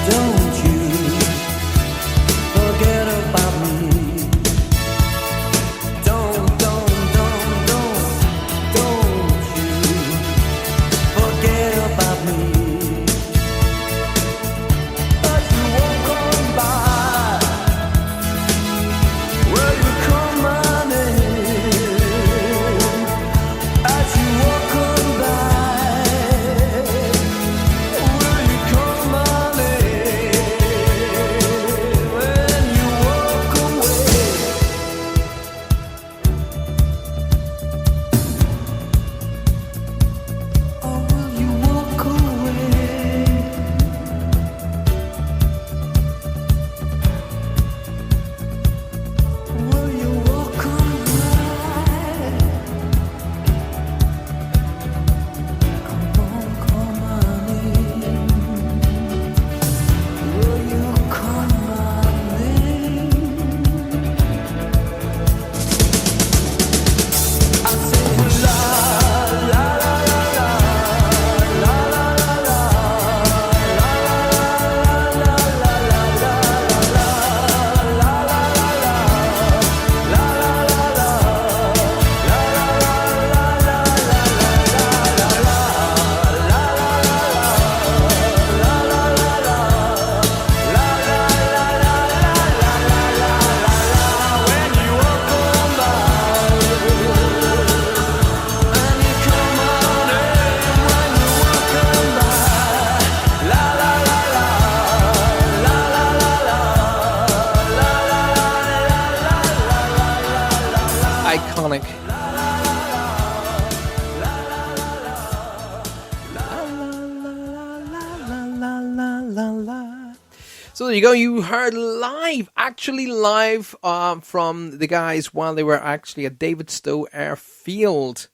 Don't you forget about me. Don't you forget about me. As you walk on by, will you call my name? As you walk on by, will you call my name? When you walk away, or will you walk away? Will you walk on by? Come on, call my name. Will you call my name? I say la la la la la la la la Iconic. So there you go. You heard live, actually live from the guys while they were actually at David Stowe Airfield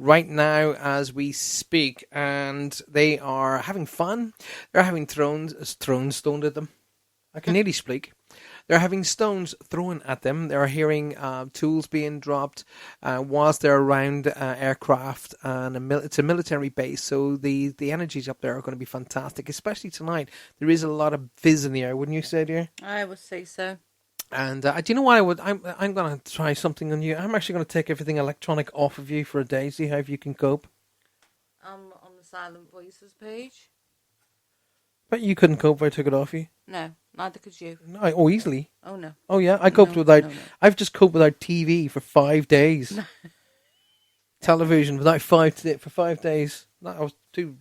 right now as we speak, and they are having fun. They're having thrones thrown at them. I can nearly speak. They're having stones thrown at them. They're hearing tools being dropped whilst they're around aircraft, and it's a military base, so the energies up there are going to be fantastic, especially tonight. There is a lot of fizz in the air, wouldn't you say, dear? I would say so. And do you know what I'm going to try something on you. I'm actually going to take everything electronic off of you for a day, see how you can cope. On the Silent Voices page. But you couldn't cope if I took it off you. No, neither could you. No, easily. Oh no. Oh yeah, I coped without. No. I've just coped without TV for 5 days. Television without for 5 days. I was too,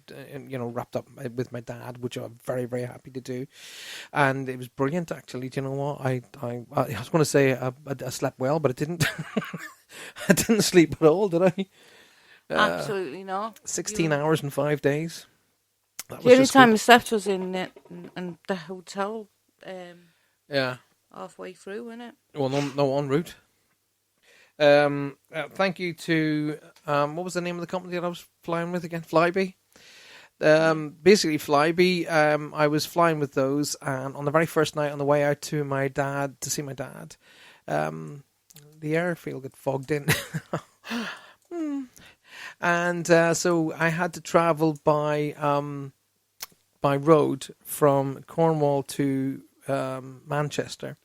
wrapped up with my dad, which I'm very, very happy to do, and it was brilliant. Actually, do you know what? I was going to say I slept well, but I didn't. I didn't sleep at all, did I? Absolutely not. 16 hours and 5 days. The only time I slept was in the hotel. Yeah. Halfway through, wasn't it? Well, no, en route. Thank you to what was the name of the company that I was flying with again? Flybe. Basically, Flybe. I was flying with those, and on the very first night on the way out to see my dad, the airfield got fogged in. And so I had to travel by road from Cornwall to Manchester,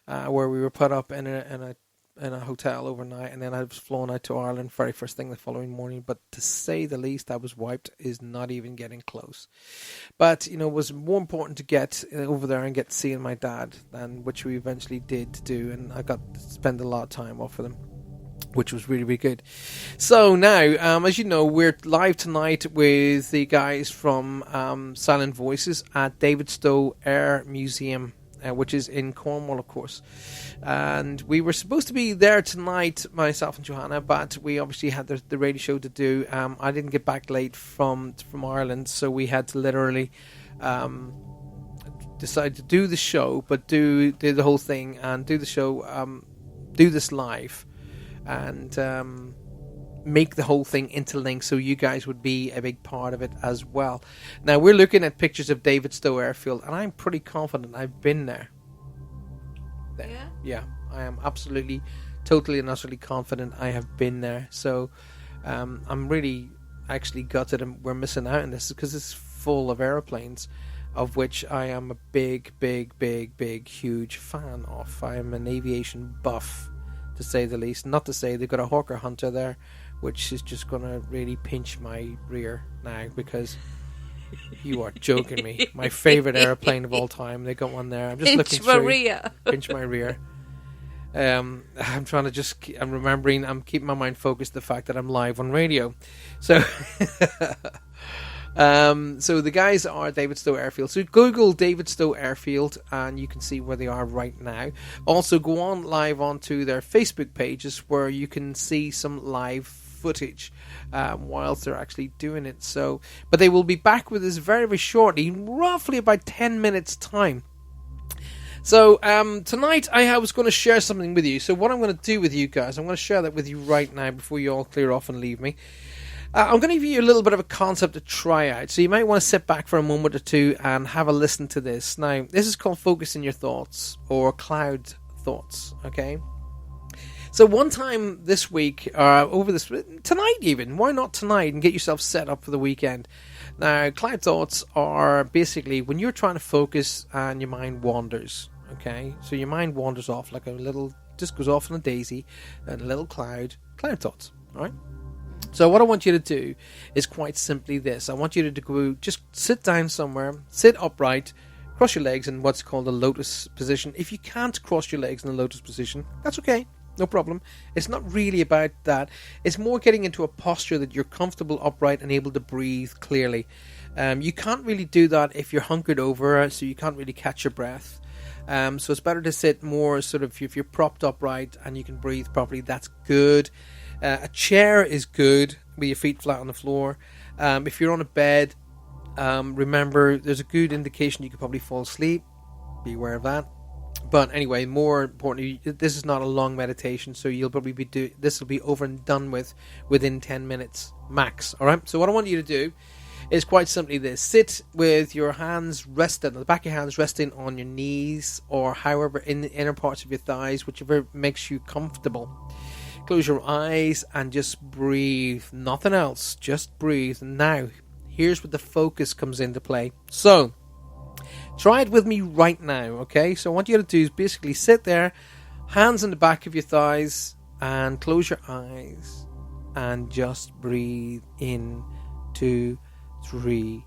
where we were put up in a hotel overnight, and then I was flown out to Ireland very first thing the following morning. But to say the least, I was wiped is not even getting close. But it was more important to get over there and get seeing my dad, than which we eventually did do, and I got to spend a lot of time off with him, which was really, really good. So now, as you know, we're live tonight with the guys from Silent Voices at Davidstow Air Museum, which is in Cornwall, of course. And we were supposed to be there tonight, myself and Johanna, but we obviously had the radio show to do. I didn't get back late from Ireland, so we had to literally decide to do the show, but do the whole thing and do the show, do this live, and make the whole thing interlinked so you guys would be a big part of it as well. Now, we're looking at pictures of Davidstow Airfield, and I'm pretty confident I've been there. Yeah, I am absolutely, totally and utterly confident I have been there. So I'm really actually gutted and we're missing out on this, because it's full of airplanes, of which I am a big, huge fan of. I am an aviation buff, to say the least. Not to say they've got a Hawker Hunter there, which is just going to really pinch my rear now, because you are joking me. My favourite airplane of all time. They got one there. I'm just looking through. Pinch my rear. I'm trying to I'm remembering, I'm keeping my mind focused the fact that I'm live on radio. So so the guys are Davidstow Airfield. So Google Davidstow Airfield and you can see where they are right now. Also go on live onto their Facebook pages, where you can see some live footage whilst they're actually doing it. So, but they will be back with us very, very shortly, roughly about 10 minutes time. So tonight I was going to share something with you. So what I'm going to do with you guys, I'm going to share that with you right now before you all clear off and leave me. I'm going to give you a little bit of a concept to try out. So you might want to sit back for a moment or two and have a listen to this. Now, this is called Focusing Your Thoughts, or Cloud Thoughts, okay? So one time this week, tonight even, why not tonight, and get yourself set up for the weekend. Now, cloud thoughts are basically when you're trying to focus and your mind wanders, okay? So your mind wanders off like just goes off on a daisy, and a little cloud thoughts, all right? So what I want you to do is quite simply this. I want you to go, just sit down somewhere, sit upright, cross your legs in what's called a lotus position. If you can't cross your legs in a lotus position, that's okay. No problem. It's not really about that. It's more getting into a posture that you're comfortable, upright, and able to breathe clearly. You can't really do that if you're hunkered over, so you can't really catch your breath. So it's better to sit more sort of, if you're propped upright and you can breathe properly, that's good. A chair is good with your feet flat on the floor. If you're on a bed, remember there's a good indication you could probably fall asleep. Be aware of that. But anyway, more importantly, this is not a long meditation, so you'll probably be this will be over and done with within 10 minutes max. All right. So what I want you to do is quite simply this: sit with your hands rested, the back of your hands resting on your knees, or however in the inner parts of your thighs, whichever makes you comfortable. Close your eyes and just breathe. Nothing else. Just breathe. Now, here's where the focus comes into play. So, try it with me right now, okay? So what you got to do is basically sit there, hands on the back of your thighs, and close your eyes and just breathe in 2, 3,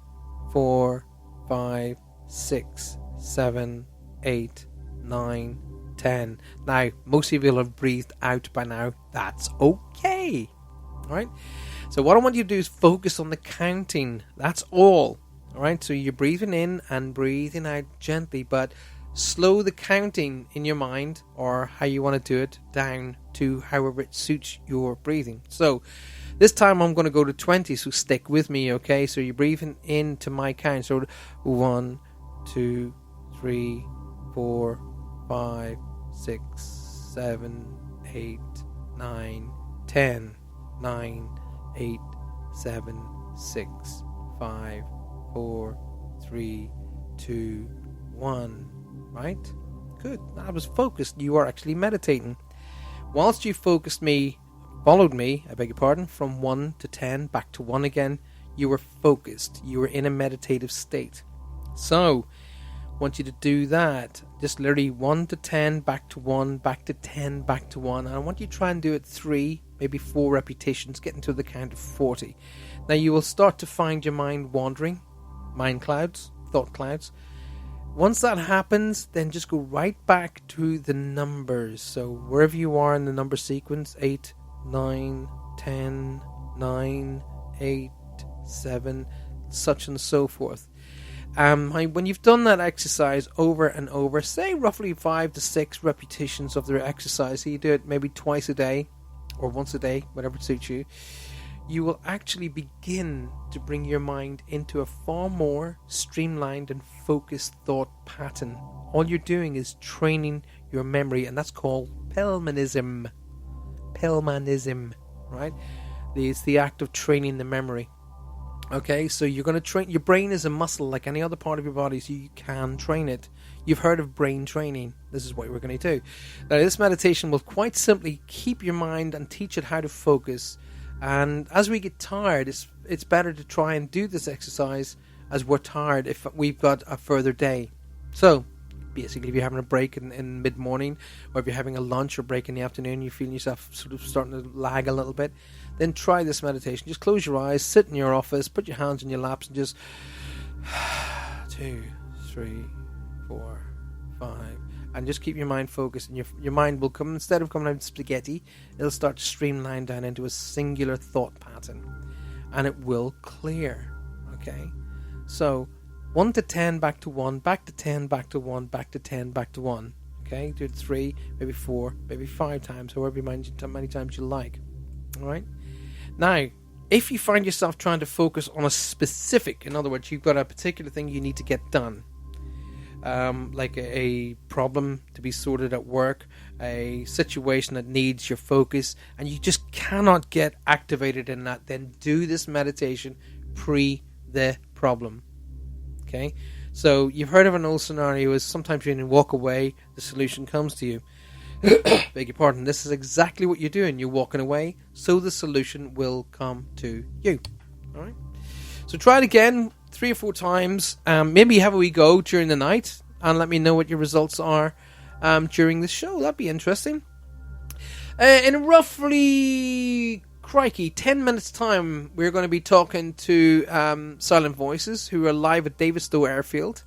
4, 5, 6, 7, 8, 9, 10. Now, most of you will have breathed out by now. That's okay. Alright? So what I want you to do is focus on the counting. That's all. Alright? So you're breathing in and breathing out gently, but slow the counting in your mind, or how you want to do it, down to however it suits your breathing. So this time I'm going to go to 20, so stick with me, okay? So you're breathing into my count. So 1, 2, 3, 4, 5, 6, 7, 8, 9, 10, 9, 8, 7, 6, 5, 4, 3, 2, 1. Right? Good. I was focused. You are actually meditating. Whilst you followed me, I beg your pardon, from 1 to 10, back to 1 again, you were focused. You were in a meditative state. So, I want you to do that. Just literally 1 to 10, back to 1, back to 10, back to 1. And I want you to try and do it 3, maybe 4 repetitions, getting to the count of 40. Now, you will start to find your mind wandering, mind clouds, thought clouds. Once that happens, then just go right back to the numbers. So wherever you are in the number sequence, 8, 9, 10, 9, 8, 7, such and so forth. When you've done that exercise over and over, say roughly 5 to 6 repetitions of the exercise, so you do it maybe twice a day or once a day, whatever suits you, you will actually begin to bring your mind into a far more streamlined and focused thought pattern. All you're doing is training your memory, and that's called Pelmanism. Pelmanism, right? It's the act of training the memory. Okay, so you're going to train. Your brain is a muscle like any other part of your body, so you can train it. You've heard of brain training. This is what we're going to do. Now, this meditation will quite simply keep your mind and teach it how to focus. And as we get tired, it's better to try and do this exercise as we're tired if we've got a further day. So, basically, if you're having a break in mid-morning, or if you're having a lunch or break in the afternoon, you're feeling yourself sort of starting to lag a little bit, then try this meditation. Just close your eyes, sit in your office, put your hands in your laps, and just 2, 3, 4, 5, and just keep your mind focused, and your mind will come, instead of coming out spaghetti, it'll start to streamline down into a singular thought pattern, and it will clear. Okay, so 1 to 10, back to 1, back to 10, back to 1, back to 10, back to 1. Okay, do it 3, maybe 4, maybe 5 times, however many times you like. Alright, now if you find yourself trying to focus on a specific, in other words, you've got a particular thing you need to get done, like a problem to be sorted at work, a situation that needs your focus, and you just cannot get activated in that, then do this meditation pre the problem. Okay, so you've heard of an old scenario is sometimes you walk away, the solution comes to you. Beg your pardon, this is exactly what you're doing. You're walking away, so the solution will come to you. Alright, so try it again 3 or 4 times. Maybe have a wee go during the night and let me know what your results are during the show. That'd be interesting. In roughly 10 minutes time, we're going to be talking to Silent Voices, who are live at Davidstow Airfield,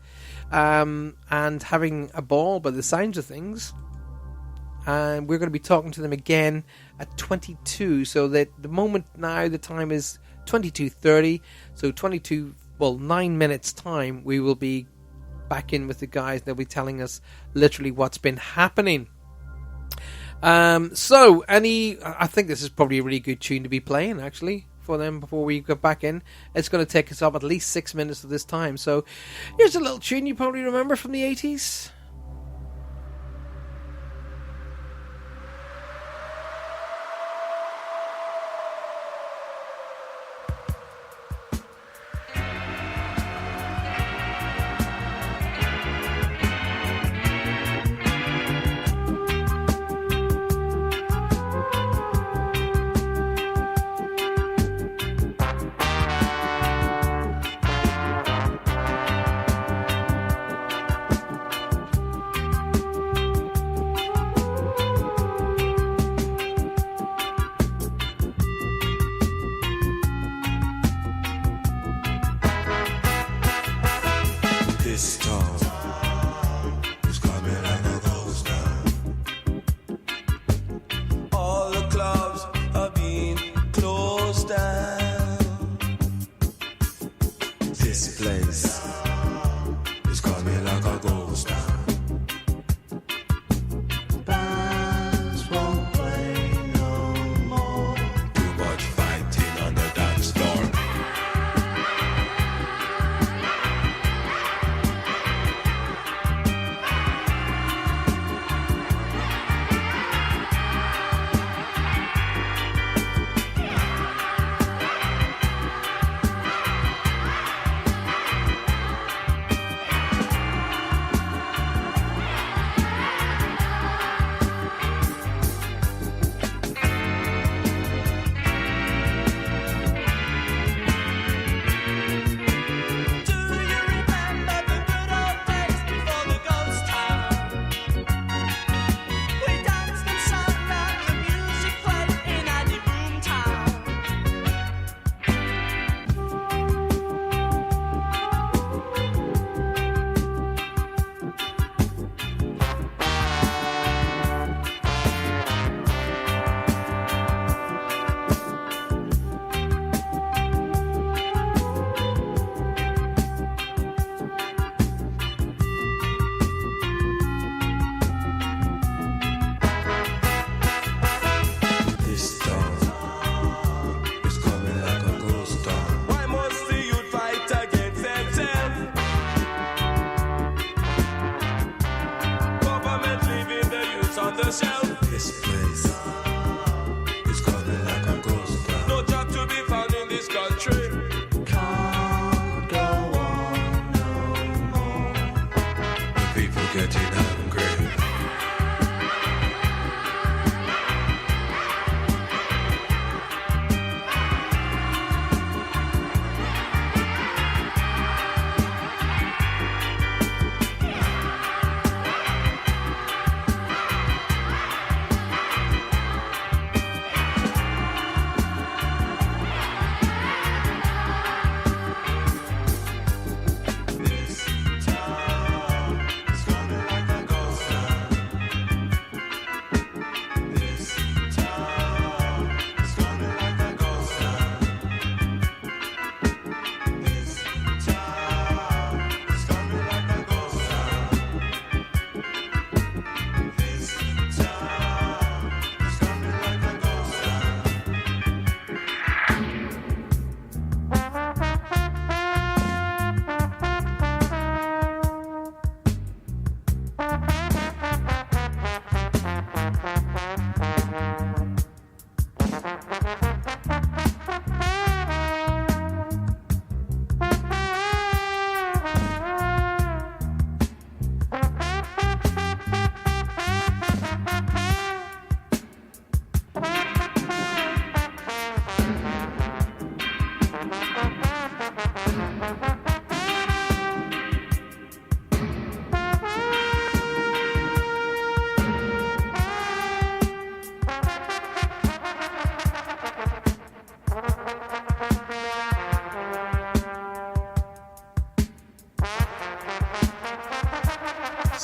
and having a ball by the sounds of things. And we're going to be talking to them again at 22. So that the moment now, the time is 22:30. So 9 minutes time, we will be back in with the guys. They'll be telling us literally what's been happening. I think this is probably a really good tune to be playing, actually, for them before we go back in. It's going to take us up at least 6 minutes of this time. So here's a little tune you probably remember from the 80s.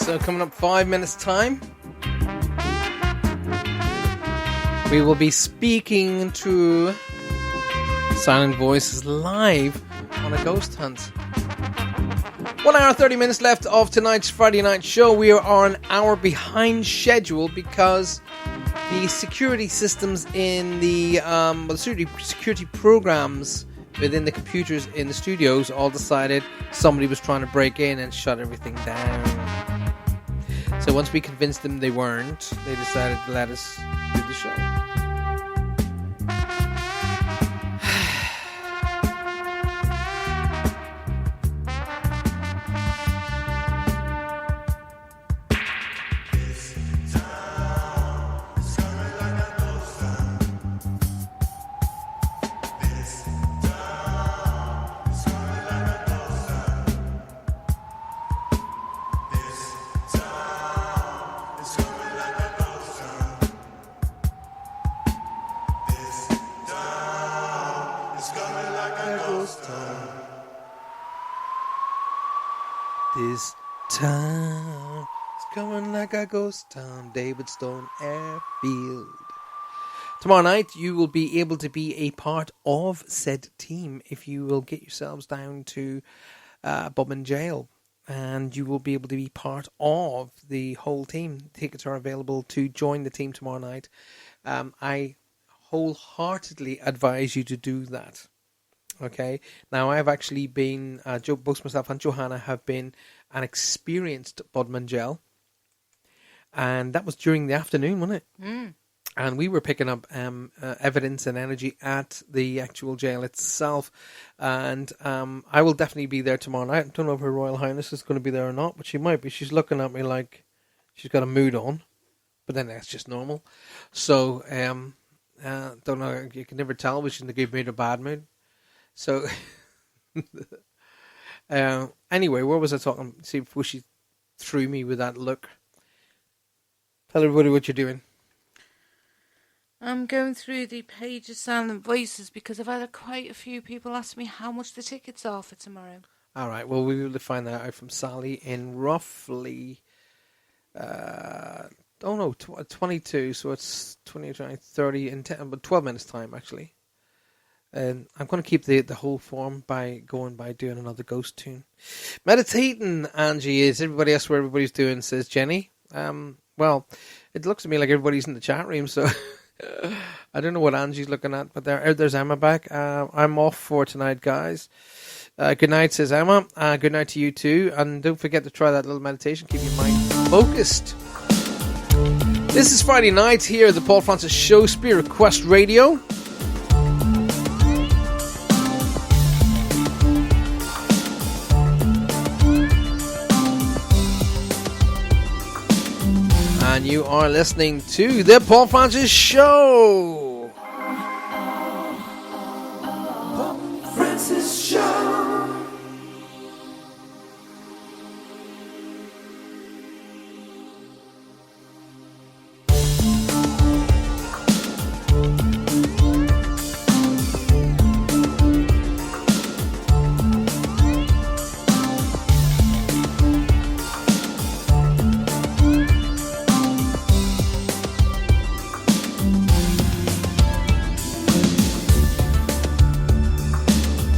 So coming up 5 minutes time, we will be speaking to Silent Voices live on a ghost hunt. 1 hour 30 minutes left of tonight's Friday night show. We are an hour behind schedule because the security systems in the security programs within the computers in the studios all decided somebody was trying to break in and shut everything down. So once we convinced them they weren't, they decided to let us do the show. This town is coming like a ghost town, Davidstone Airfield. Tomorrow night you will be able to be a part of said team if you will get yourselves down to Bodmin Jail, and you will be able to be part of the whole team. Tickets are available to join the team tomorrow night. I wholeheartedly advise you to do that. Okay, now I've actually been, both myself and Johanna have been an experienced Bodmin Jail, and that was during the afternoon, wasn't it? Mm. And we were picking up evidence and energy at the actual jail itself, and I will definitely be there tomorrow night. I don't know if Her Royal Highness is going to be there or not, but she might be. She's looking at me like she's got a mood on, but then that's just normal. So, don't know, you can never tell whether she's in a good mood or bad mood. So, anyway, where was I talking? See, before she threw me with that look. Tell everybody what you're doing. I'm going through the page of Silent Voices because I've had quite a few people ask me how much the tickets are for tomorrow. All right, well, we will find that out from Sally in roughly, 22, so it's 20, 30, in 10, but 12 minutes time, actually. And I'm going to keep the whole form by doing another ghost tune. Meditating, Angie, is everybody else where everybody's doing, says Jenny. Well, it looks to me like everybody's in the chat room, so I don't know what Angie's looking at, but there's Emma back. I'm off for tonight, guys. Good night, says Emma. Good night to you too. And don't forget to try that little meditation. Keep your mind focused. This is Friday night here at the Paul Francis Show, Spirit Quest Radio. And you are listening to the Paul Francis Show. Paul Francis Show.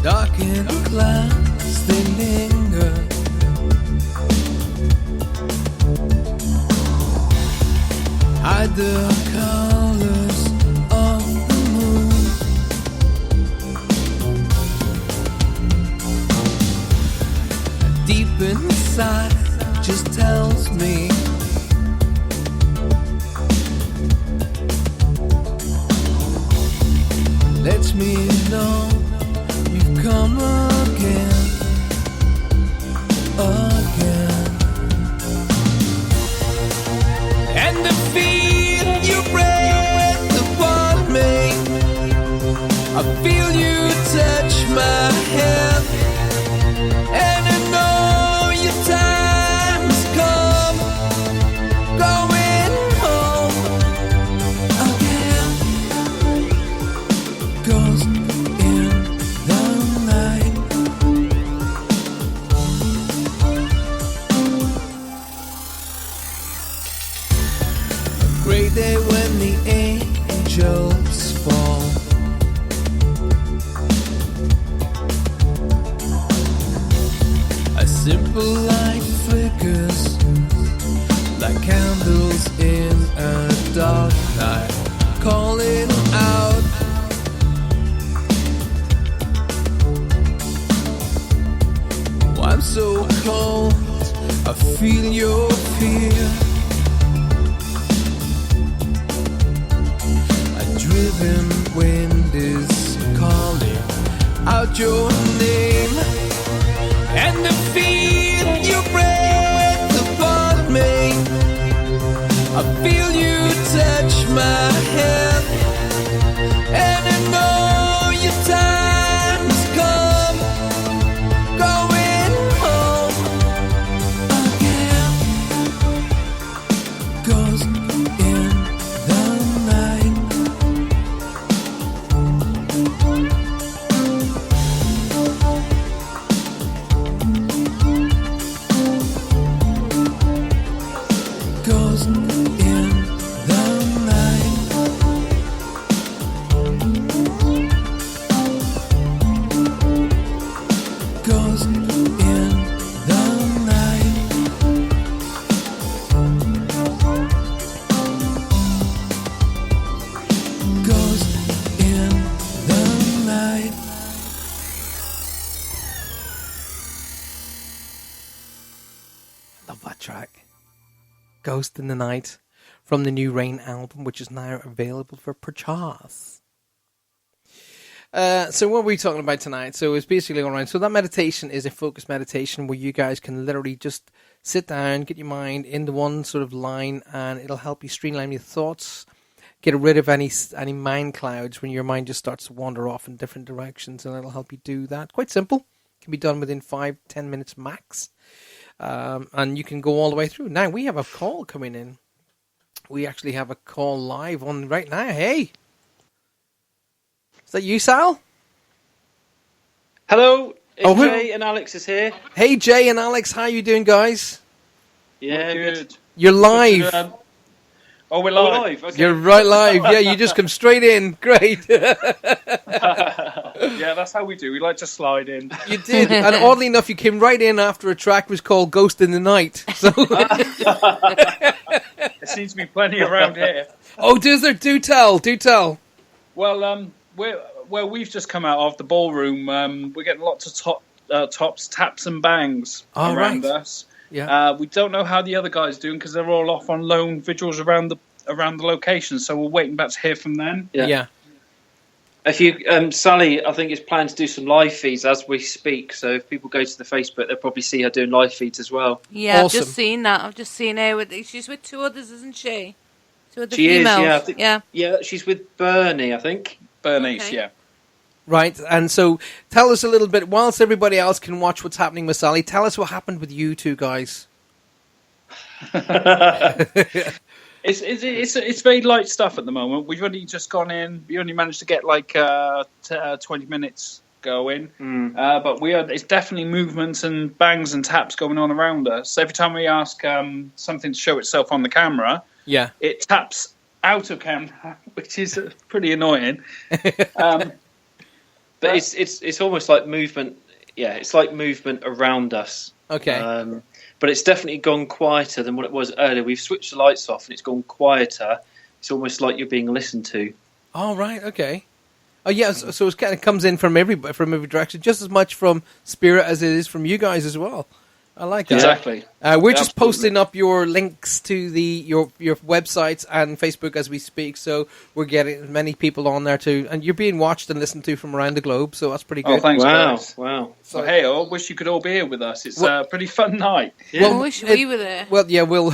Darkened clouds, they linger. Hide the colors of the moon. Deep inside just tells me lets me know you've come again, again. And the feel you breathe upon me, I feel you touch my hand, and I know your time's come, going home again. Ghost in the night. hopes fall. A simple light flickers like candles in a dark night, calling out. Oh, I'm so cold, I feel your fear. A driven wind is calling out your name, and the feel you breathe upon me. I feel you touch my hand, and I know your time's come, going home again. Ghost in the night. Ghost in the night. Ghost in the night. Ghost in the night. Love that track. Ghost in the Night from the new Rain album, which is now available for purchase. So what are we talking about tonight? So it's basically all right. So that meditation is a focused meditation where you guys can literally just sit down, get your mind into one sort of line, and it'll help you streamline your thoughts, get rid of any mind clouds when your mind just starts to wander off in different directions, and it'll help you do that. Quite simple. Can be done within 5-10 minutes max. And you can go all the way through. Now, we have a call coming in. We actually have a call live on right now. Hey! Is that you, Sal? Hello, it's Oh, who- Jay and Alex is here. Hey, Jay and Alex, how you doing, guys? Yeah, Good. You're live. Oh, we're Oh, live. live. Okay. You're right live. Yeah, you just come straight in. Great. Yeah, that's how we do. We like to slide in. You did. And oddly enough, you came right in after a track was called Ghost in the Night. So, There seems to be plenty around here. oh, does there? Do tell. Do tell. Well, we've just come out of the ballroom. We're getting lots of tops, taps, and bangs Oh, around right. us. Yeah. We don't know how the other guys are doing because they're all off on lone vigils around the location. So we're waiting back to hear from them. Yeah. If you, Sally, I think is planning to do some live feeds as we speak. So if people go to the Facebook, they'll probably see her doing live feeds as well. Yeah, Awesome. I've just seen that. I've just seen her with. She's with two others, isn't she? Two other She is, females. yeah. I think- yeah. Yeah, she's with Bernie, I think. Bernice, Okay. yeah. Right. And so tell us a little bit, whilst everybody else can watch what's happening with Sally, tell us what happened with you two guys. It's very light stuff at the moment. We've only just gone in. We only managed to get like 20 minutes going, but it's definitely movements and bangs and taps going on around us. Every time we ask something to show itself on the camera, Yeah. it taps out of camera, which is pretty annoying. But it's almost like movement. Yeah, it's like movement around us. Okay. But it's definitely gone quieter than what it was earlier. We've switched the lights off and it's gone quieter. It's almost like you're being listened to. Oh, right. Okay. Oh, yeah. So it kind of comes in from every direction, just as much from Spirit as it is from you guys as well. I like that. Exactly. We're just Absolutely. posting up your links to your websites and Facebook as we speak, so we're getting as many people on there too, and you're being watched and listened to from around the globe, so that's pretty good. Oh, thanks, Wow, guys. wow. So, hey, I wish you could all be here with us. It's Well- a pretty fun night. I wish we were there. Well, yeah, we'll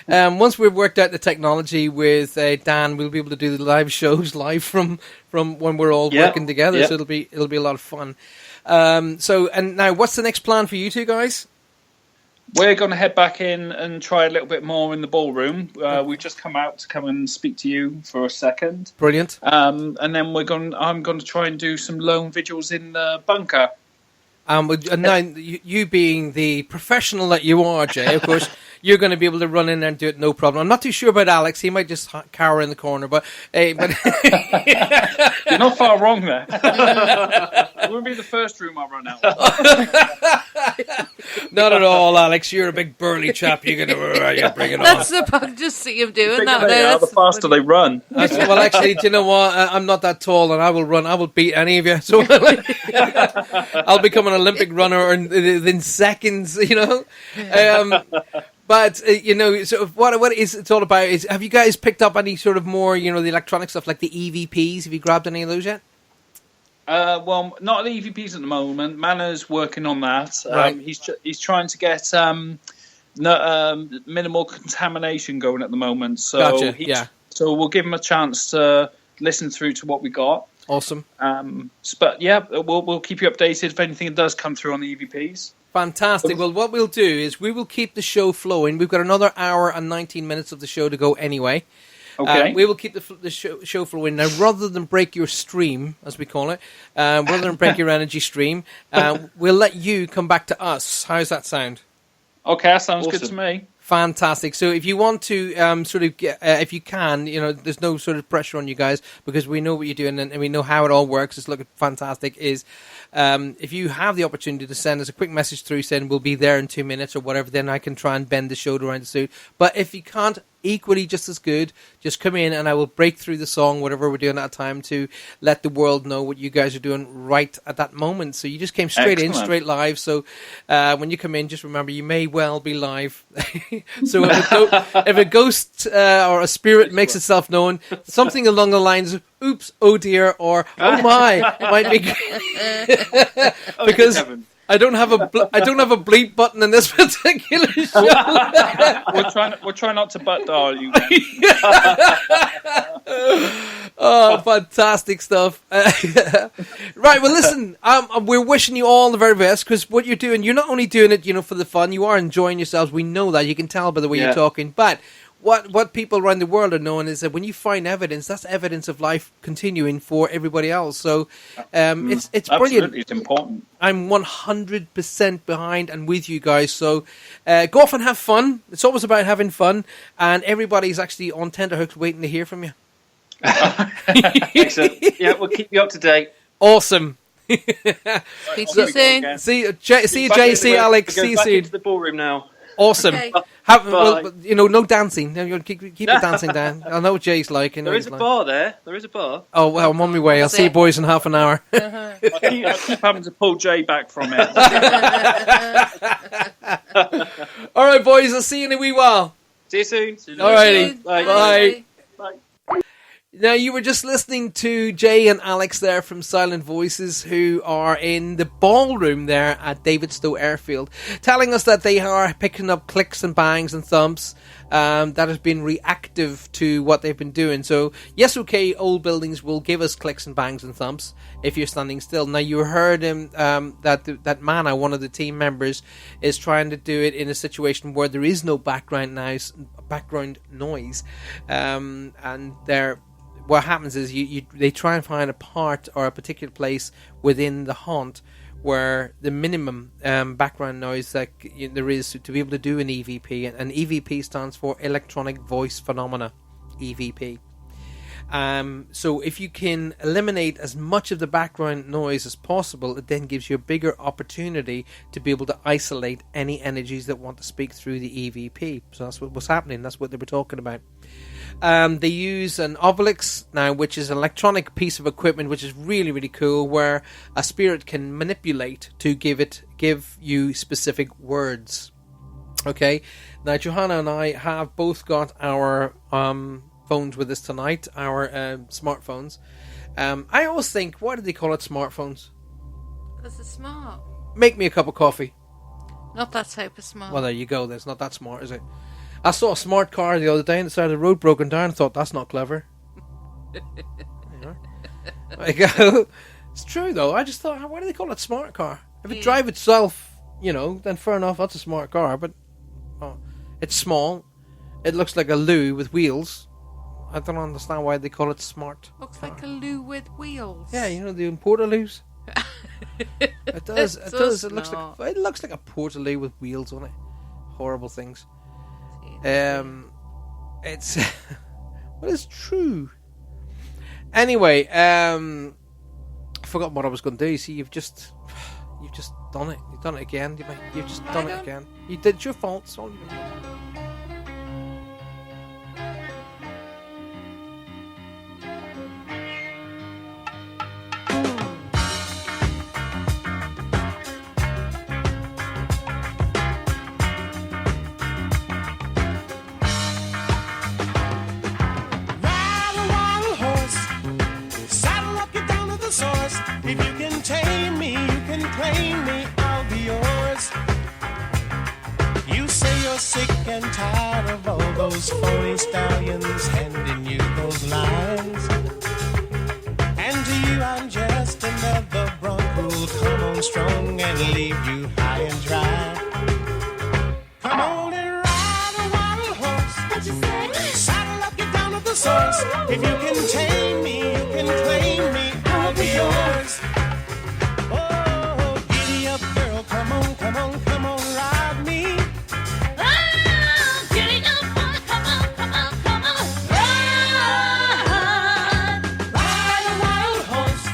once we've worked out the technology with Dan, we'll be able to do the live shows live from when we're all Yeah, working together. yeah. So it'll be a lot of fun. So and now, what's the next plan for you two guys? We're going to head back in and try a little bit more in the ballroom. We've just come out to come and speak to you for a second. Brilliant. And then I'm going to try and do some lone vigils in the bunker. And now, you being the professional that you are, Jay, of course, you're going to be able to run in there and do it no problem. I'm not too sure about Alex. He might just cower in the corner, but You're not far wrong there. It won't be the first room I run out. Not at all, Alex. You're a big burly chap. You're going to bring it on. That's the bug. Just see him doing that. There. The faster they run. Well, actually, do you know what? I'm not that tall, and I will run. I will beat any of you. So I'll become an Olympic runner in seconds. But you know, so what is it's all about is, have you guys picked up any sort of more, the electronic stuff like the EVPs? Have you grabbed any of those yet? Well, not the EVPs at the moment. Mana's working on that. Right. He's trying to get minimal contamination going at the moment. So Gotcha, yeah. So we'll give him a chance to listen through to what we got. Awesome. But yeah, we'll keep you updated if anything does come through on the EVPs. Fantastic. Well, what we'll do is we will keep the show flowing. We've got another hour and 19 minutes of the show to go anyway. Okay. We will keep the show flowing. Now, rather than break your stream, as we call it, rather than break your energy stream, we'll let you come back to us. How's that sound? Okay, that sounds Awesome. good to me. Fantastic. So if you want to sort of get, if you can, there's no sort of pressure on you guys because we know what you're doing and we know how it all works. It's looking fantastic. If you have the opportunity to send us a quick message through saying we'll be there in 2 minutes or whatever, then I can try and bend the show around the suit. But if you can't, equally just as good, just come in and I will break through the song, whatever we're doing at that time, to let the world know what you guys are doing right at that moment. So you just came straight in, straight live. So when you come in, just remember you may well be live. So if a ghost or a spirit makes itself known, something along the lines of "oops, oh dear," or "oh my," might be because I don't have a bleep button in this particular show. We'll try not to butt dial you. Oh, fantastic stuff. Right, well, listen, we're wishing you all the very best, because what you're doing, you're not only doing it, for the fun, you are enjoying yourselves. We know that. You can tell by the way you're talking. But what people around the world are knowing is that when you find evidence, that's evidence of life continuing for everybody else. So it's brilliant. Absolutely, it's important. I'm 100% behind and with you guys. So go off and have fun. It's always about having fun. And everybody's actually on tenterhooks waiting to hear from you. Excellent. Yeah, we'll keep you up to date. Speak Awesome. to you soon. See you, Jay. See you, Alex. See you back soon. into the ballroom now. Awesome. Okay. No dancing. No, keep the dancing down. I know what Jay's like. There is a bar there. There is a bar. Oh, well, I'm on my way. I'll see you boys in half an hour. I keep having to pull Jay back from it. All right, boys. I'll see you in a wee while. See you soon. All righty. Bye. Bye. Now, you were just listening to Jay and Alex there from Silent Voices, who are in the ballroom there at Davidstow Airfield, telling us that they are picking up clicks and bangs and thumps that has been reactive to what they've been doing. So, yes, okay, old buildings will give us clicks and bangs and thumps if you're standing still. Now, you heard him that Mana, one of the team members, is trying to do it in a situation where there is no background noise, and what happens is they try and find a part or a particular place within the haunt where the minimum background noise that there is to be able to do an EVP. And EVP stands for Electronic Voice Phenomena, EVP. So if you can eliminate as much of the background noise as possible, it then gives you a bigger opportunity to be able to isolate any energies that want to speak through the EVP. So that's what was happening. That's what they were talking about. They use an Obelix now, which is an electronic piece of equipment, which is really, really cool, where a spirit can manipulate to give you specific words. Okay, now Johanna and I have both got our phones with us tonight, our smartphones. I always think, why do they call it smartphones? Because they're smart. Make me a cup of coffee. Not that type of smart. Well, there you go. That's not that smart, is it? I saw a smart car the other day on the side of the road broken down and thought, that's not clever. I go, it's true though. I just thought, why do they call it smart car? If it drive itself, then fair enough, that's a smart car. But it's small. It looks like a loo with wheels. I don't understand why they call it smart. Looks like a loo with wheels. Yeah, the Portaloos. It does. It does. It looks like a Portaloo with wheels on it. Horrible things. It's what is true. Anyway, I forgot what I was going to do. See, you've just done it. You've done it again. You've just done it again. You did. It's your fault. It's all your fault. Ride a wild horse, saddle up, get down to the source. If you can tame me, you can claim me, I'll be yours. You say you're sick and tired of all those phony stallions handing you those lines. And to you I'm just another bronc who'll come on strong and leave you high and dry. Come on and ride a wild horse. What you say? Saddle up, get down to the source. If you can tame me, you can claim me, I'll be yours. Oh, giddy up, girl, come on, come on, come on, ride me. Giddy up, boy, come on, come on, come on. Ride a wild horse.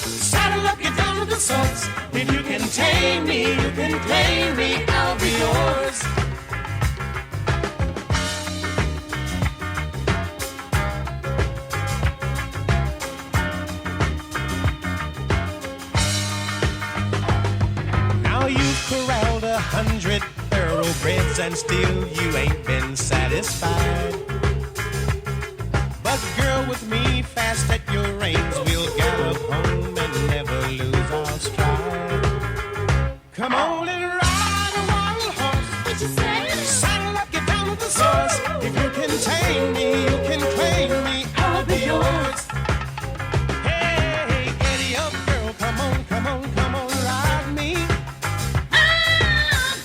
Saddle up, get down to the source. If you can tame me, you can claim me, I'll be yours. Now you've corralled 100 thoroughbreds and still you ain't been satisfied. But girl, with me fast at your reins, we'll gallop home and never lose our stride. Come on and ride a wild horse. What you say? Saddle up, get down to the source. If you can tame me, you can claim me, I'll be yours. Hey, giddy up, girl, come on, come on, come on, ride me.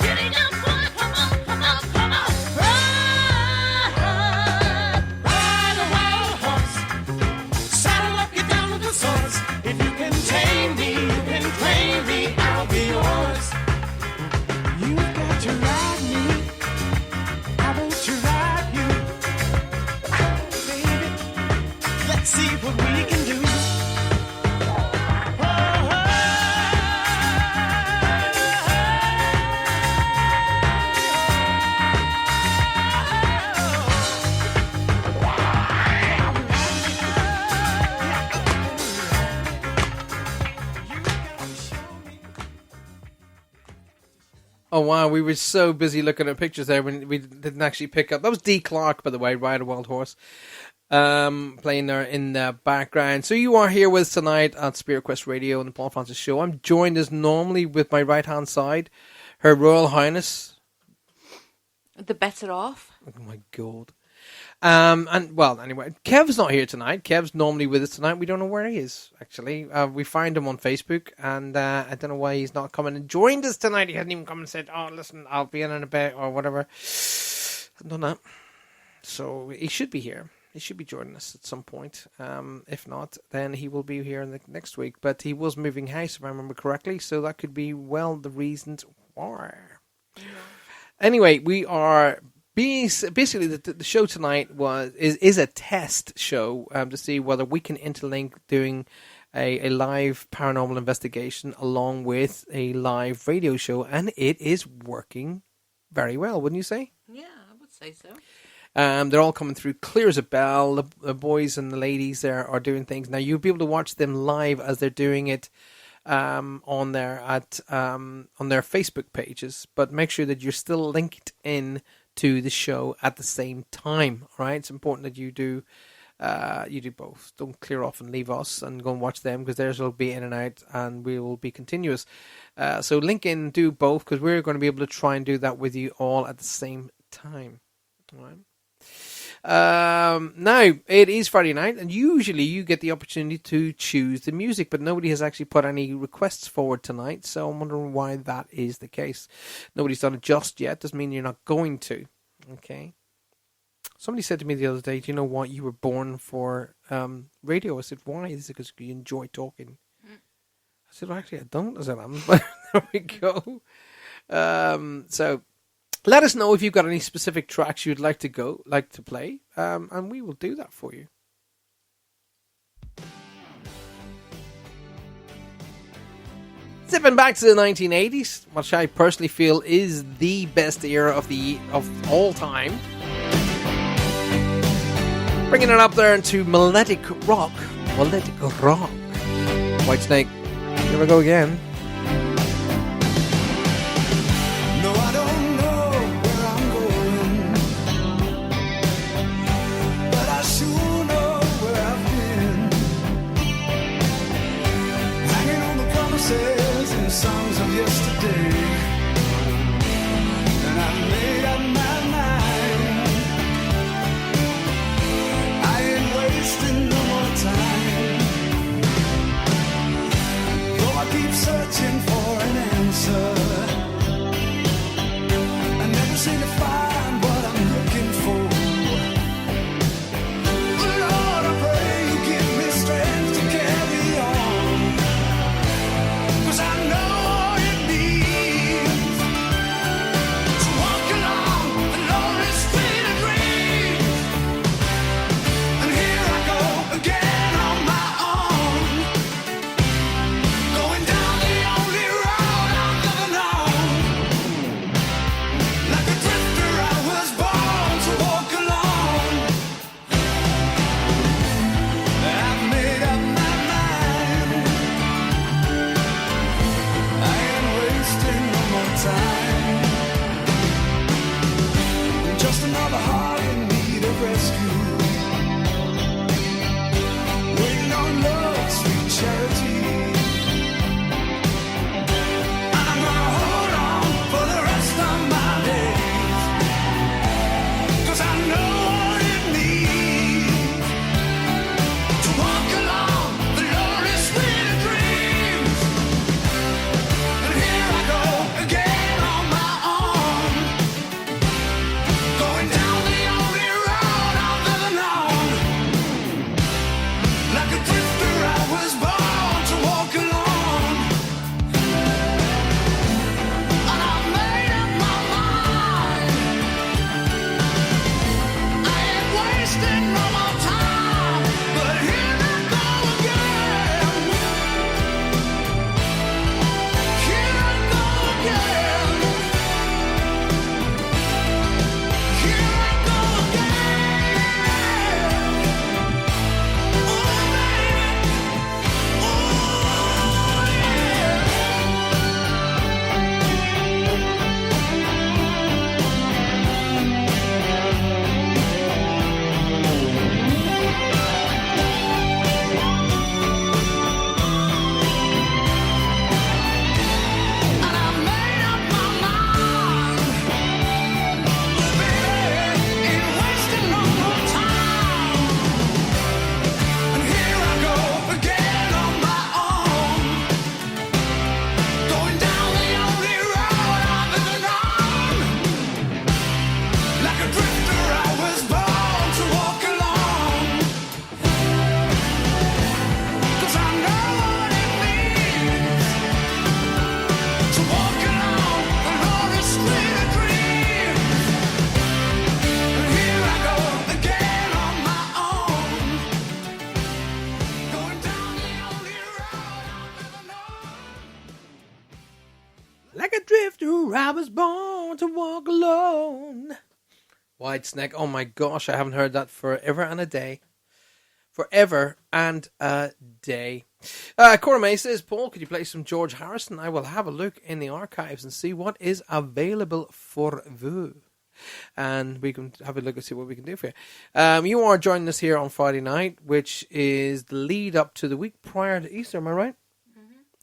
Giddy up, boy, come on, come on, come on. Ride a wild horse. Saddle up, get down to the source. If you can tame me, you can claim me, I'll be yours. You've got to ride me. I want to ride you. Baby, let's see what we can do. Oh wow, we were so busy looking at pictures there when we didn't actually pick up. That was D. Clark, by the way, Ride a Wild Horse, playing there in the background. So you are here with us tonight at Spirit Quest Radio and the Paul Francis Show. I'm joined as normally with my right hand side, Her Royal Highness. The better off. Oh my God. And well, anyway, Kev's not here tonight. Kev's normally with us tonight. We don't know where he is, actually. We find him on Facebook, and I don't know why he's not coming and joined us tonight. He hadn't even come and said, oh, listen, I'll be in a bit, or whatever. I've done that. So he should be here. He should be joining us at some point. If not, then he will be here next week. But he was moving house, if I remember correctly, so that could be, well, the reasons why. Anyway, we are... Basically, the show tonight is a test show to see whether we can interlink doing a live paranormal investigation along with a live radio show, and it is working very well, wouldn't you say? Yeah, I would say so. They're all coming through clear as a bell. The boys and the ladies there are doing things. Now, you'll be able to watch them live as they're doing it on their Facebook pages, but make sure that you're still linked in to the show at the same time. All right, it's important that you do both. Don't clear off and leave us and go and watch them, because theirs will be in and out and we will be continuous. So link in, do both, because we're going to be able to try and do that with you all at the same time. All right. Now it is Friday night, and usually you get the opportunity to choose the music, but nobody has actually put any requests forward tonight, so I'm wondering why that is the case. Nobody's done it just yet. Doesn't mean you're not going to. Okay. Somebody said to me the other day, do you know what, you were born for radio? I said, why? Is it because you enjoy talking? I said, well, actually I don't. I said, but there we go. So Let us know if you've got any specific tracks you'd like to play, and we will do that for you. Zipping back to the 1980s, which I personally feel is the best era of all time. Bringing it up there into melodic rock. Whitesnake, here we go again. No, I don't know where I'm going, but I sure know where I've been. Hanging on the promises and songs of yesterday, and I've made up my mind. I ain't wasting no more time. Though I keep searching for an answer, I never seem to find what I'm looking for. But Lord, I pray you give me strength to carry on, 'cause I know all it means to walk along the lonely street of dreams. And here I go again on my own, going down the only road I've ever known. Like a drifter, I was born to walk alone. I've made up my mind. I ain't wasting no more time. Just another heart in need of rescue, waiting on love's sweet charity. I'm gonna hold on for the rest of my days, 'cause I know what it means to walk along the lonely street of dreams. And here I go again on my own, going down the only road I've ever known. Like a drifter, I was born to walk alone. And I made up my mind. I ain't wasting no more time. But here I go again. Here I go again. Here I go again. Oh, baby. And I made up my mind. Oh, baby, ain't wasting no more time. And here I go again on my own, going down the only road I've ever known. Like a drifter, I was born to walk alone. 'Cause I know what it means to walk along the lonely street of dreams. And here I go again on my own, going down the only road I've ever known. Like a drifter, I was born to walk alone. Whitesnake, oh my gosh, I haven't heard that forever and a day. Forever and a day. Cora May says, Paul, could you play some George Harrison? I will have a look in the archives and see what is available for vous. And we can have a look and see what we can do for you. You are joining us here on Friday night, which is the lead up to the week prior to Easter, am I right?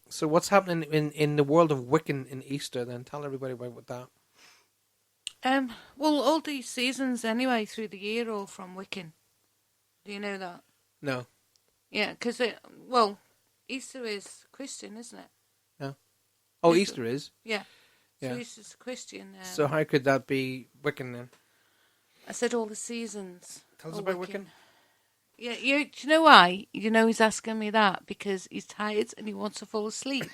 So what's happening in the world of Wiccan in Easter then? Tell everybody about that. Well, all these seasons anyway through the year are all from Wiccan. Do you know that? No. Yeah, because Easter is Christian, isn't it? No. Oh, Easter is? Yeah. Yeah. So Easter's Christian. So how could that be Wiccan then? I said all the seasons. Tell us are about Wiccan. Yeah, do you know why? You know he's asking me that because he's tired and he wants to fall asleep.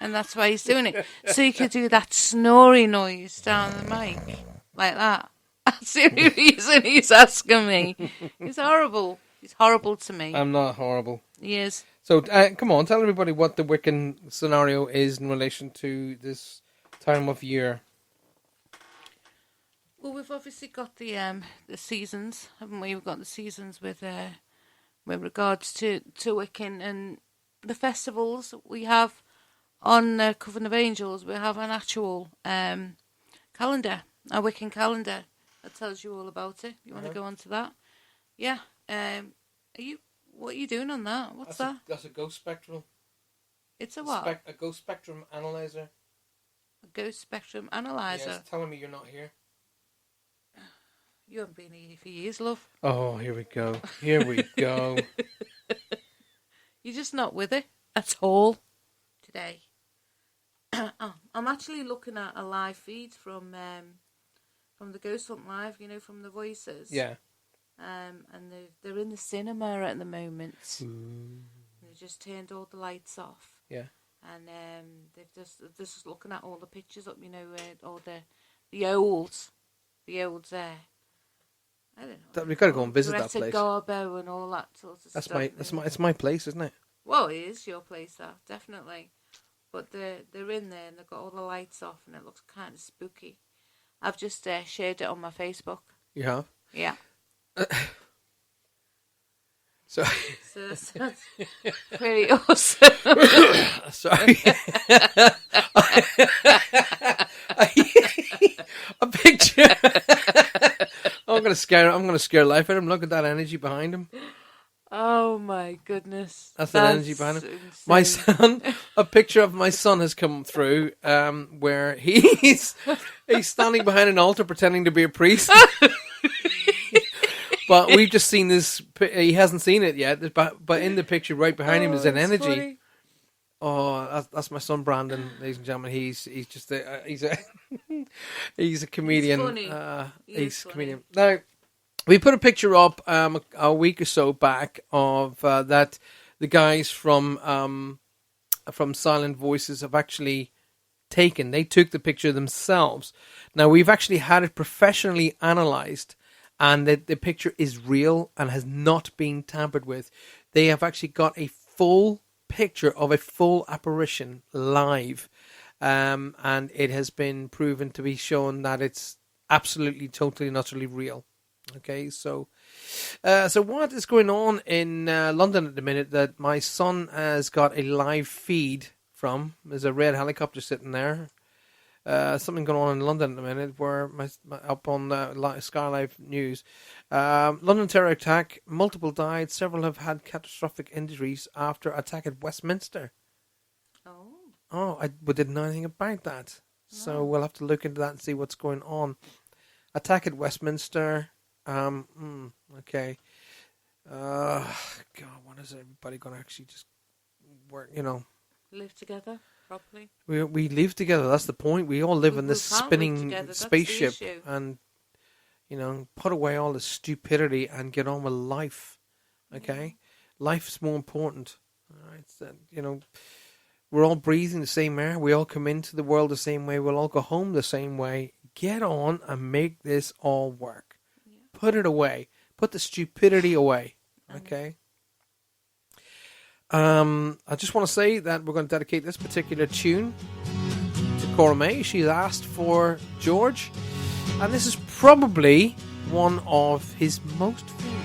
And that's why he's doing it. So he could do that snory noise down the mic. Like that. That's the only reason he's asking me. He's horrible. He's horrible to me. I'm not horrible. He is. So, come on, tell everybody what the Wiccan scenario is in relation to this time of year. Well, we've obviously got the seasons, haven't we? We've got the seasons with regards to Wiccan and the festivals we have on Coven of Angels. We have an actual calendar, a Wiccan calendar that tells you all about it. You want to go on to that? Yeah. What are you doing on that? What's that? That's a ghost spectral. It's a what? A ghost spectrum analyzer. A ghost spectrum analyzer. Yeah, it's telling me you're not here. You haven't been here for years, love. Oh, here we go. Here we go. You're just not with it at all today. I'm actually looking at a live feed from the Ghost Hunt Live, you know, from the Voices. Yeah. And they're in the cinema at the moment. Ooh. They just turned all the lights off. Yeah. And they've just looking at all the pictures up, you know, all the olds there. I don't know. We've got to go and visit that Greta place. Garbo and all that sort of stuff. It's my place, isn't it? Well, it is your place, that definitely. But they're in there and they've got all the lights off and it looks kind of spooky. I've just shared it on my Facebook. You have? Yeah. So that's pretty awesome. Sorry. A picture. I'm gonna scare life out of him. Look at that energy behind him. Oh my goodness. That's the energy behind him. insane. My son, a picture of my son has come through, where he's standing behind an altar pretending to be a priest. But we've just seen this. He hasn't seen it yet. But in the picture right behind him is an energy. Funny. Oh, that's my son Brandon, ladies and gentlemen. He's just he's a he's a comedian. He's funny. He's a comedian. Now, we put a picture up a week or so back of that the guys from Silent Voices have actually taken. They took the picture themselves. Now, we've actually had it professionally analysed, and the picture is real and has not been tampered with. They have actually got a full picture of a full apparition live, and it has been proven to be shown that it's absolutely, totally, and utterly real. Okay, so what is going on in London at the minute that my son has got a live feed from? There's a red helicopter sitting there. Something going on in London at the minute where up on Sky Live News. London terror attack, multiple died, several have had catastrophic injuries after attack at Westminster. We didn't know anything about that. No. So we'll have to look into that and see what's going on. Attack at Westminster. Okay. God, when is everybody going to actually just work, Live together properly? We live together. That's the point. We all live in this spinning spaceship, and put away all the stupidity and get on with life. Okay, life's more important. All right, so, we're all breathing the same air. We all come into the world the same way. We'll all go home the same way. Get on and make this all work. Yeah. Put it away. Put the stupidity away. Okay. I just want to say that we're going to dedicate this particular tune to Cora May. She's asked for George, and this is probably one of his most famous.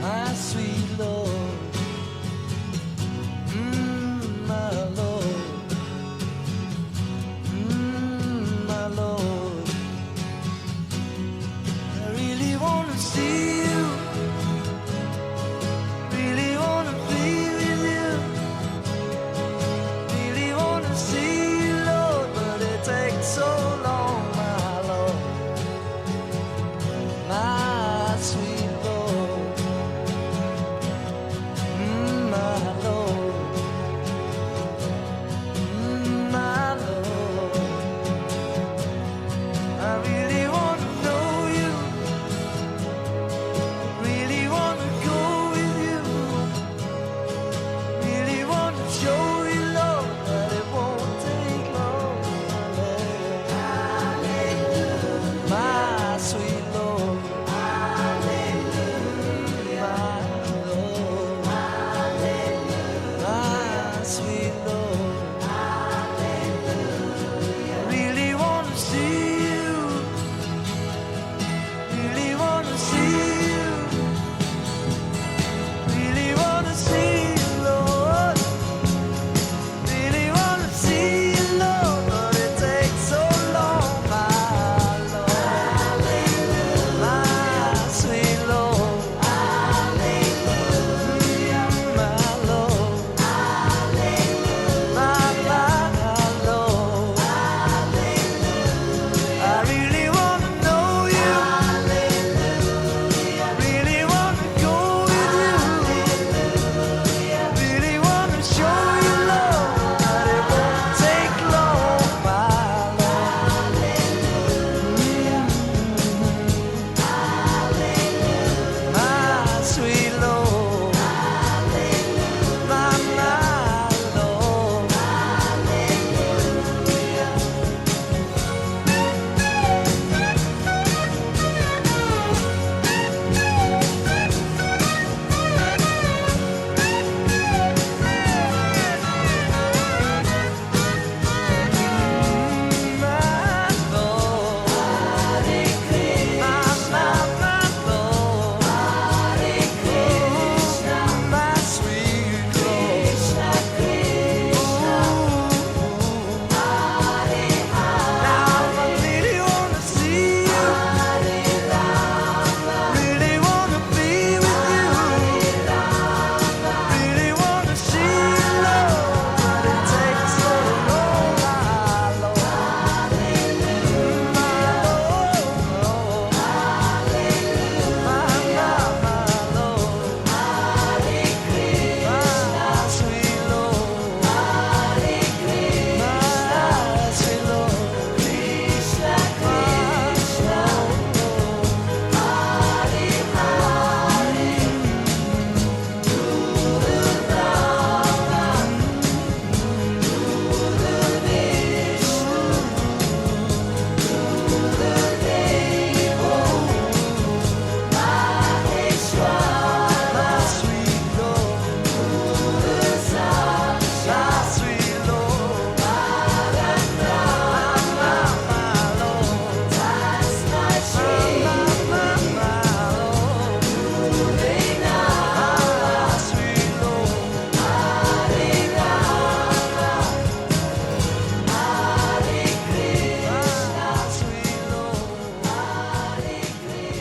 My sweet Lord, my Lord, my Lord. I really want to see you, really want to be with you, really want to see you, Lord, but it takes so long, my Lord, my sweet Lord.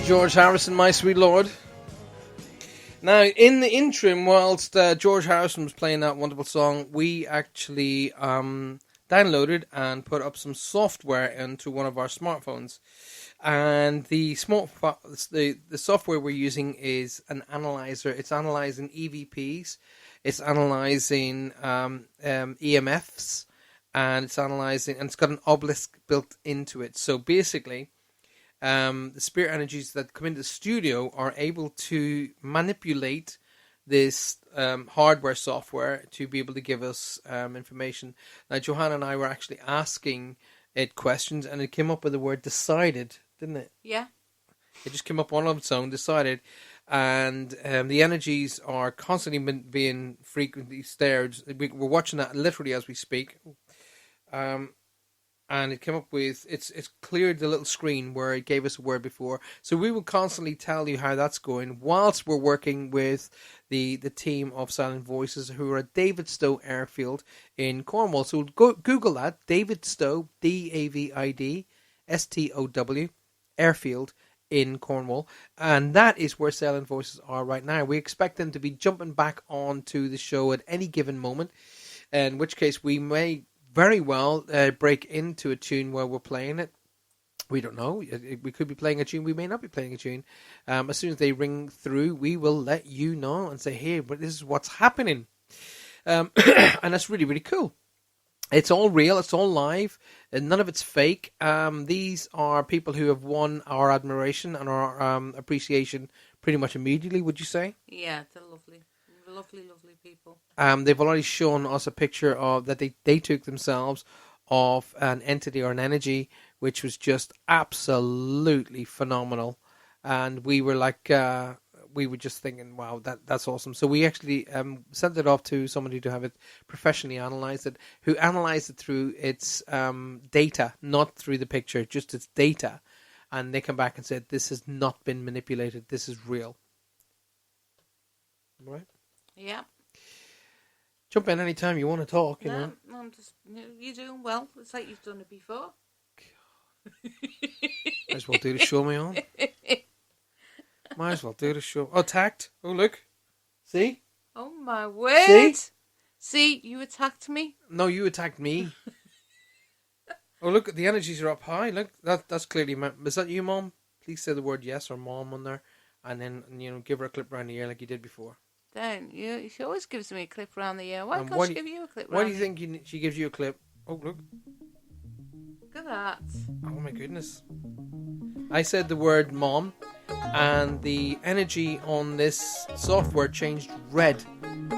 George Harrison, My Sweet Lord. Now, in the interim, whilst George Harrison was playing that wonderful song, we actually downloaded and put up some software into one of our smartphones. And the software we're using is an analyzer. It's analyzing EVPs, it's analyzing EMFs, and it's got an obelisk built into it. So basically, the spirit energies that come into the studio are able to manipulate this hardware software to be able to give us information. Now, Johanna and I were actually asking it questions, and it came up with the word decided, didn't it? Yeah. It just came up on its own, decided. And the energies are constantly being frequently stirred. We're watching that literally as we speak. And it came up with, it's cleared the little screen where it gave us a word before. So we will constantly tell you how that's going whilst we're working with the team of Silent Voices who are at David Stowe Airfield in Cornwall. So go Google that, David Stowe, DAVID STOW, Airfield in Cornwall. And that is where Silent Voices are right now. We expect them to be jumping back onto the show at any given moment, in which case we may very well break into a tune while we're playing it. We don't know. We could be playing a tune. We may not be playing a tune. As soon as they ring through, we will let you know and say, hey, but this is what's happening. And that's really, really cool. It's all real. It's all live. And none of it's fake. These are people who have won our admiration and our appreciation pretty much immediately, would you say? Yeah, they're lovely. Lovely, lovely people. They've already shown us a picture of that they took themselves of an entity or an energy, which was just absolutely phenomenal. And we were like, we were just thinking, wow, that's awesome. So we actually sent it off to somebody to have it professionally analyzed it, who analyzed it through its data, not through the picture, just its data. And they come back and said, this has not been manipulated. This is real. Right? Yeah. Jump in anytime you want to talk, you know. I'm just, you're doing well. It's like you've done it before. Might as well do the show me on. Might as well do the show. Oh, attacked. Oh, look. See? Oh, my word. See, you attacked me. No, you attacked me. Oh, look, the energies are up high. Look, that's clearly... Is that you, Mom? Please say the word yes or Mom on there. And then, give her a clip around the ear like you did before. Then she always gives me a clip around the ear. Why can't she give you a clip? Why do you think she gives you a clip? Oh, look. Look at that. Oh my goodness. I said the word mom, and the energy on this software changed red.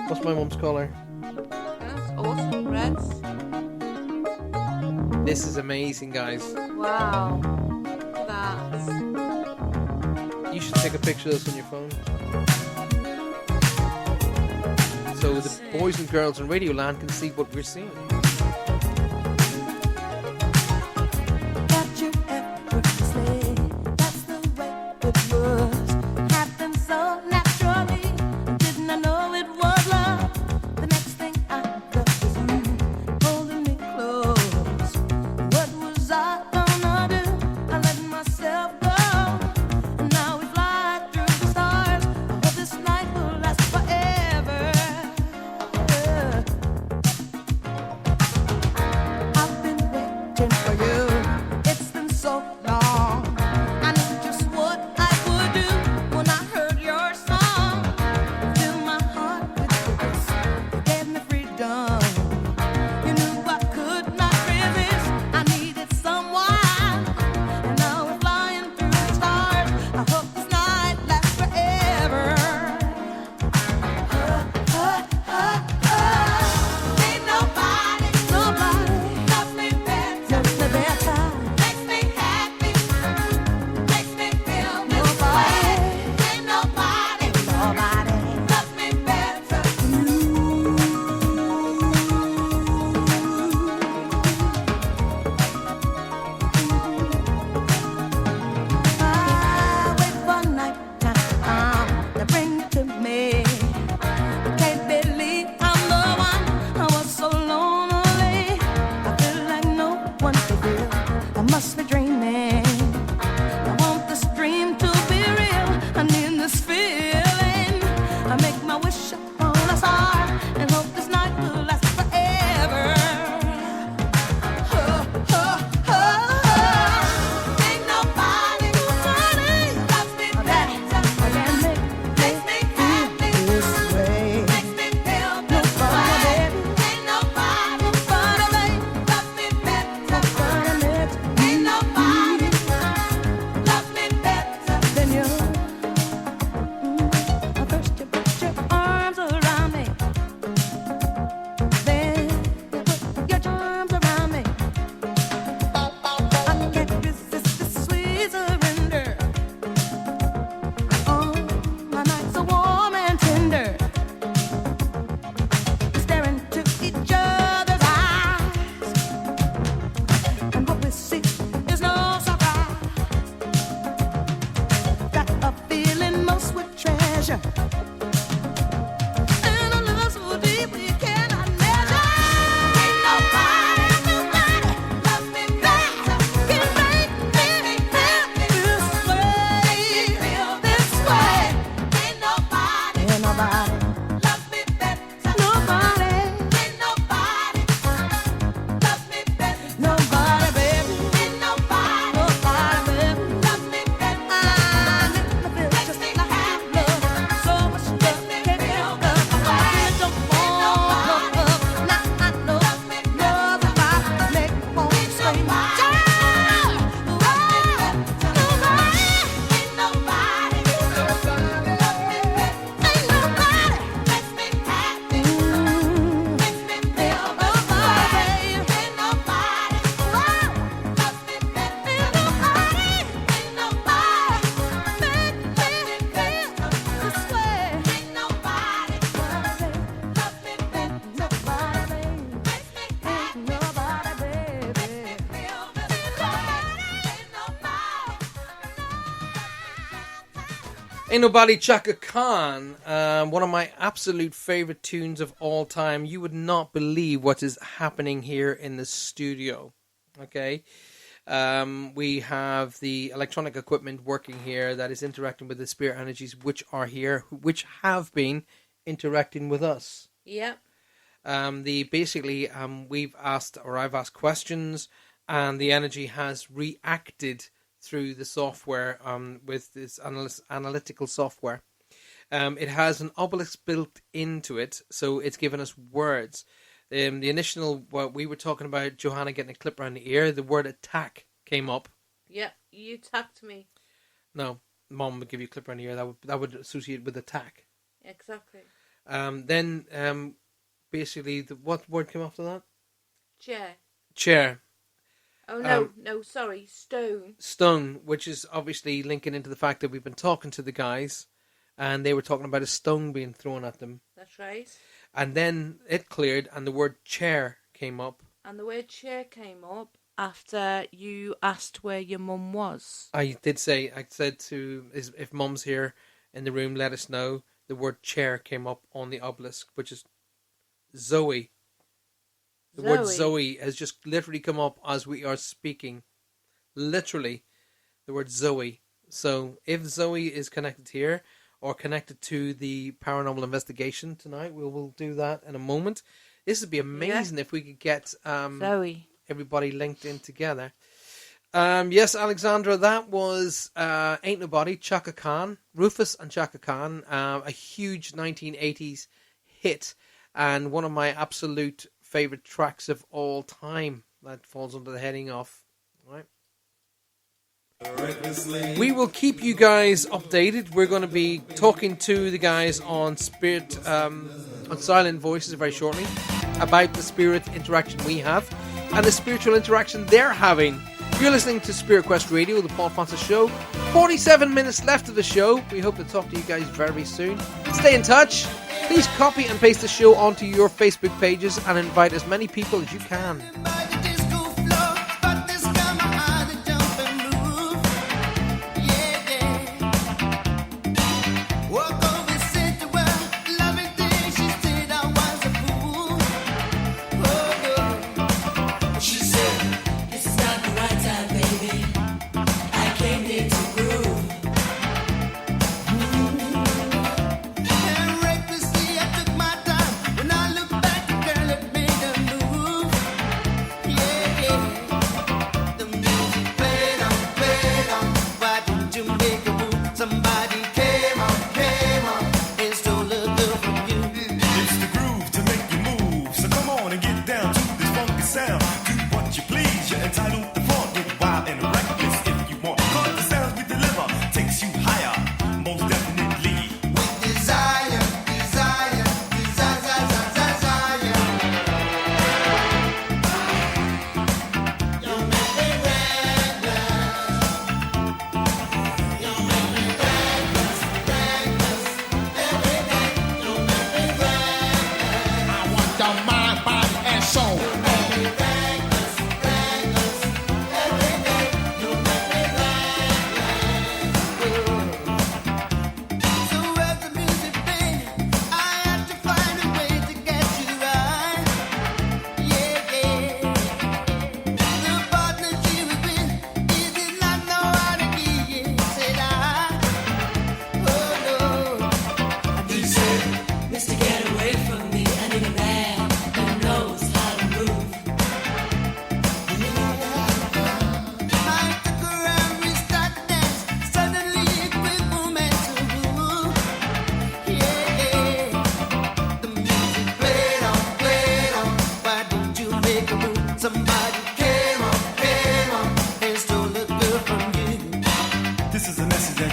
What's my mom's colour? That's awesome, reds. This is amazing, guys. Wow. Look at that. You should take a picture of this on your phone. So the boys and girls in Radioland can see what we're seeing. And a love so deep we cannot measure. Ain't nobody, nobody loves me better. Can make me feel this way, this way. Ain't nobody loves me better. Nobody. Ain't nobody loves me better. Nobody, baby. Ain't nobody baby, loves me better. Makes me have love, so much love, can't feel love. I don't want love, now I know love about make me want to scream. Ain't Nobody, Chaka Khan, one of my absolute favorite tunes of all time. You would not believe what is happening here in the studio. Okay, we have the electronic equipment working here that is interacting with the spirit energies which are here, which have been interacting with us. Yep. We've asked, or I've asked questions, and the energy has reacted through the software, with this analytical software. It has an obelisk built into it, so it's given us words. The initial, what we were talking about, Johanna getting a clip around the ear, the word attack came up. Yep, you tapped me. No, Mom would give you a clip around the ear, that would associate with attack. Exactly. What word came after that? Chair. Chair. Oh, no, sorry, stone. Stone, which is obviously linking into the fact that we've been talking to the guys, and they were talking about a stone being thrown at them. That's right. And then it cleared, and the word chair came up. And the word chair came up after you asked where your mum was. I said to, if Mum's here in the room, let us know. The word chair came up on the obelisk, which is Zoe. The word Zoe has just literally come up as we are speaking. Literally, the word Zoe. So if Zoe is connected here or connected to the paranormal investigation tonight, we will do that in a moment. This would be amazing if we could get Zoe, everybody linked in together. Yes, Alexandra, that was Ain't Nobody, Chaka Khan, Rufus and Chaka Khan, a huge 1980s hit and one of my absolute favorite tracks of all time. That falls under the heading of, right? We will keep you guys updated. We're going to be talking to the guys on Spirit, on Silent Voices very shortly about the spirit interaction we have and the spiritual interaction they're having. You're listening to Spirit Quest Radio, the Paul Francis Show. 47 minutes left of the show. We hope to talk to you guys very soon. Stay in touch. Please copy and paste the show onto your Facebook pages and invite as many people as you can.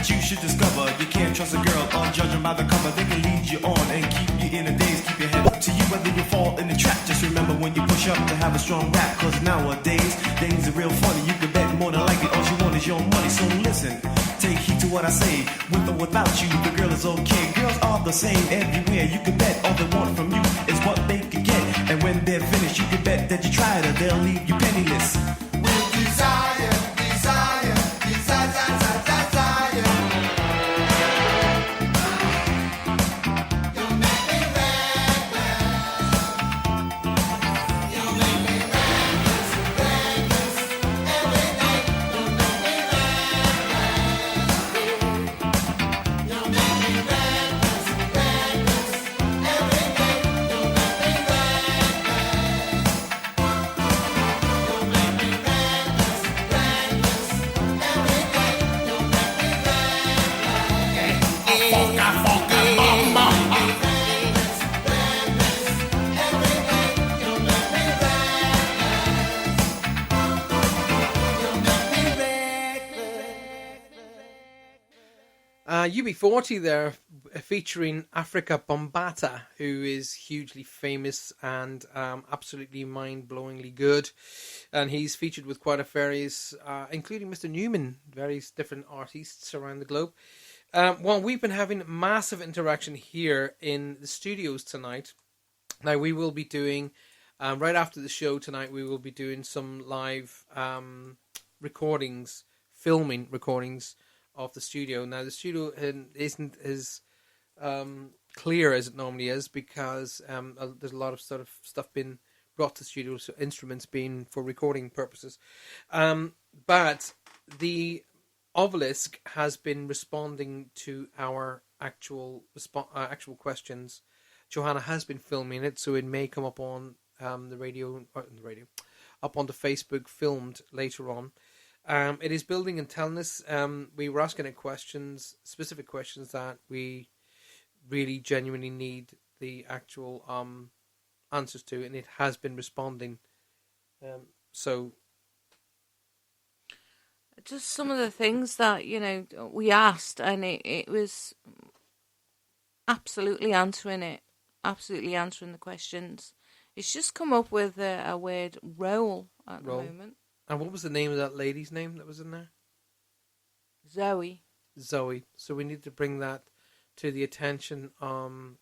that you should discover. You can't trust a girl on judging by the cover. They can lead you on and keep you in a daze. Keep your head up to you whether you fall in the trap. Just remember when you push up to have a strong rap. Cause nowadays, things are real funny. You can bet more than likely all you want is your money. So listen, take heed to what I say. With or without you, the girl is okay. Girls are the same everywhere. You can bet all they want from you is what they can get. And when they're finished, you can bet that you tried her. They'll leave you penniless. With desire, desire, desire, desire, desire. You make me reckless. You make me reckless, reckless. Every night you make me reckless. You make me reckless, reckless. Every night you make me UB40 there, featuring Africa Bambaataa, who is hugely famous and absolutely mind-blowingly good. And he's featured with quite a various, including Mr. Newman, various different artists around the globe. Well, we've been having massive interaction here in the studios tonight. Now, we will be doing, right after the show tonight, we will be doing some live filming recordings of the studio. Now, the studio isn't as clear as it normally is because there's a lot of sort of stuff being brought to the studio, so instruments being for recording purposes. But the Obelisk has been responding to our actual questions. Johanna has been filming it, so it may come up on the radio, up on the Facebook, filmed later on. It is building and telling us. We were asking it questions, specific questions that we really genuinely need the actual answers to, and it has been responding. So, just some of the things that we asked, and it was absolutely answering the questions. It's just come up with a word roll at the moment. And what was the name of that lady's name that was in there? Zoe. So we need to bring that to the attention of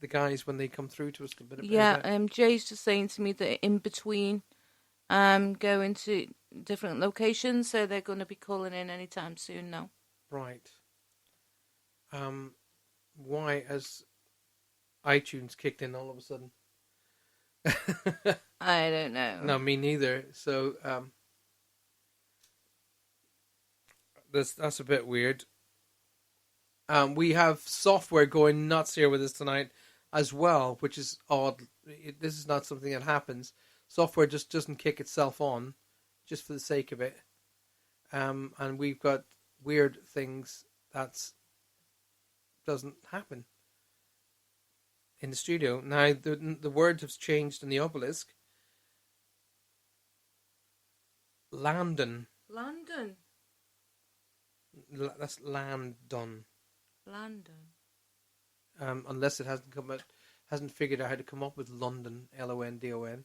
the guys when they come through to us. Jay's just saying to me that in between going to different locations, so they're going to be calling in anytime soon now. Right. Why has iTunes kicked in all of a sudden? I don't know. No, me neither. So that's a bit weird. We have software going nuts here with us tonight as well, which is odd. This is not something that happens. Software just doesn't kick itself on just for the sake of it. And we've got weird things that doesn't happen in the studio. Now, the word has changed in the Obelisk. Landon. That's Landon. Unless it hasn't figured out how to come up with London, London.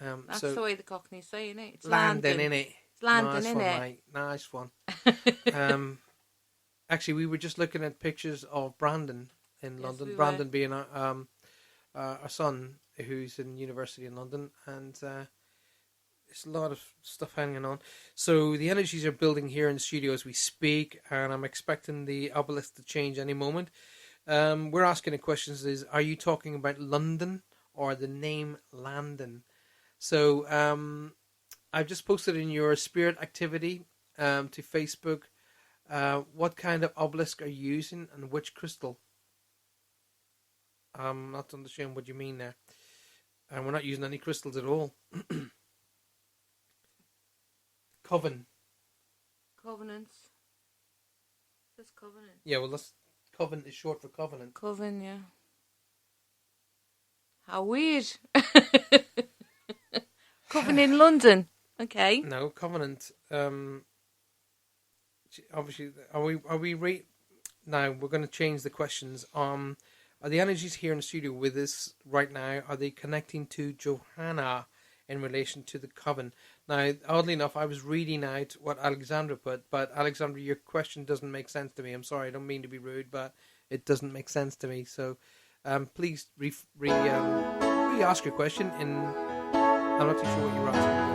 That's the way the Cockneys say, innit? It's Landon, innit? It's Landon, nice innit? One, mate. Nice one. Actually, we were just looking at pictures of Brandon in London. We Brandon were. being our son, who's in university in London, and there's a lot of stuff hanging on. So the energies are building here in the studio as we speak, and I'm expecting the Obelisk to change any moment. We're asking the questions: are you talking about London or the name Landon? So I've just posted in your spirit activity to Facebook. What kind of obelisk are you using and which crystal? I'm not understanding what you mean there. And we're not using any crystals at all. Covenants. Just covenant. Yeah, well, Coven is short for covenant. Coven, yeah. How weird. Coven in London. Okay. No, Covenant. obviously, are we now we're going to change the questions. Are the energies here in the studio with us right now? Are they connecting to Johanna in relation to the coven? Now, oddly enough, I was reading out what Alexandra put, but Alexandra, your question doesn't make sense to me. I'm sorry, I don't mean to be rude, but it doesn't make sense to me. So, please re-ask your question. I'm not too sure what you're asking.